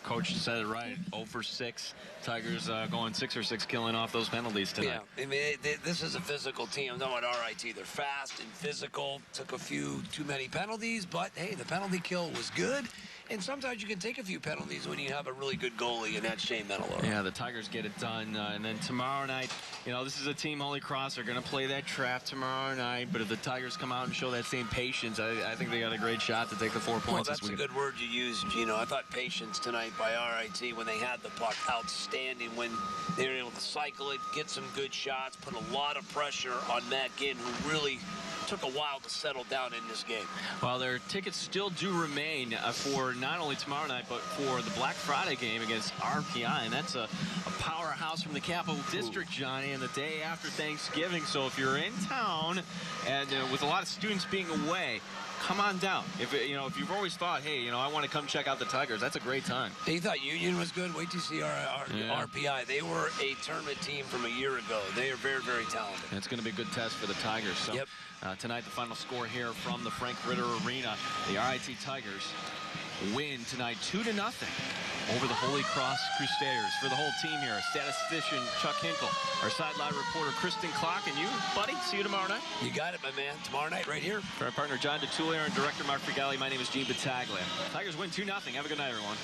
Coach said it right. 0 for 6. Tigers going 6 for 6, killing off those penalties tonight. Yeah, I mean, this is a physical team. I'm talking about RIT. They're fast and physical. Took a few too many penalties, but, hey, the penalty kill was good. And sometimes you can take a few penalties when you have a really good goalie, and that's Shane Metalora. Yeah, the Tigers get it done. And then tomorrow night, this is a team, Holy Cross. They're going to play that trap tomorrow night. But if the Tigers come out and show that same patience, I think they got a great shot to take the 4 points. Well, that's a good word you used, Gino. I thought patience tonight by RIT when they had the puck, outstanding. When they were able to cycle it, get some good shots, put a lot of pressure on Matt Ginn, who really took a while to settle down in this game. Well, their tickets still do remain for not only tomorrow night, but for the Black Friday game against RPI, and that's a powerhouse from the Capital District, Johnny, and the day after Thanksgiving. So if you're in town, and with a lot of students being away, come on down. If you've always thought, hey, I want to come check out the Tigers, that's a great time. He thought Union was good. Wait till you see our RPI. They were a tournament team from a year ago. They are very, very talented. It's going to be a good test for the Tigers. So tonight, the final score here from the Frank Ritter Arena. The RIT Tigers win tonight 2-0 over the Holy Cross Crusaders. For the whole team here, statistician Chuck Hinkle, our sideline reporter Kristen Clark, and you, buddy. See you tomorrow night. You got it, my man. Tomorrow night, right here. For our partner John DeTulier and director Mark Frigali, my name is Gene Battaglia. Tigers win 2-0. Have a good night, everyone.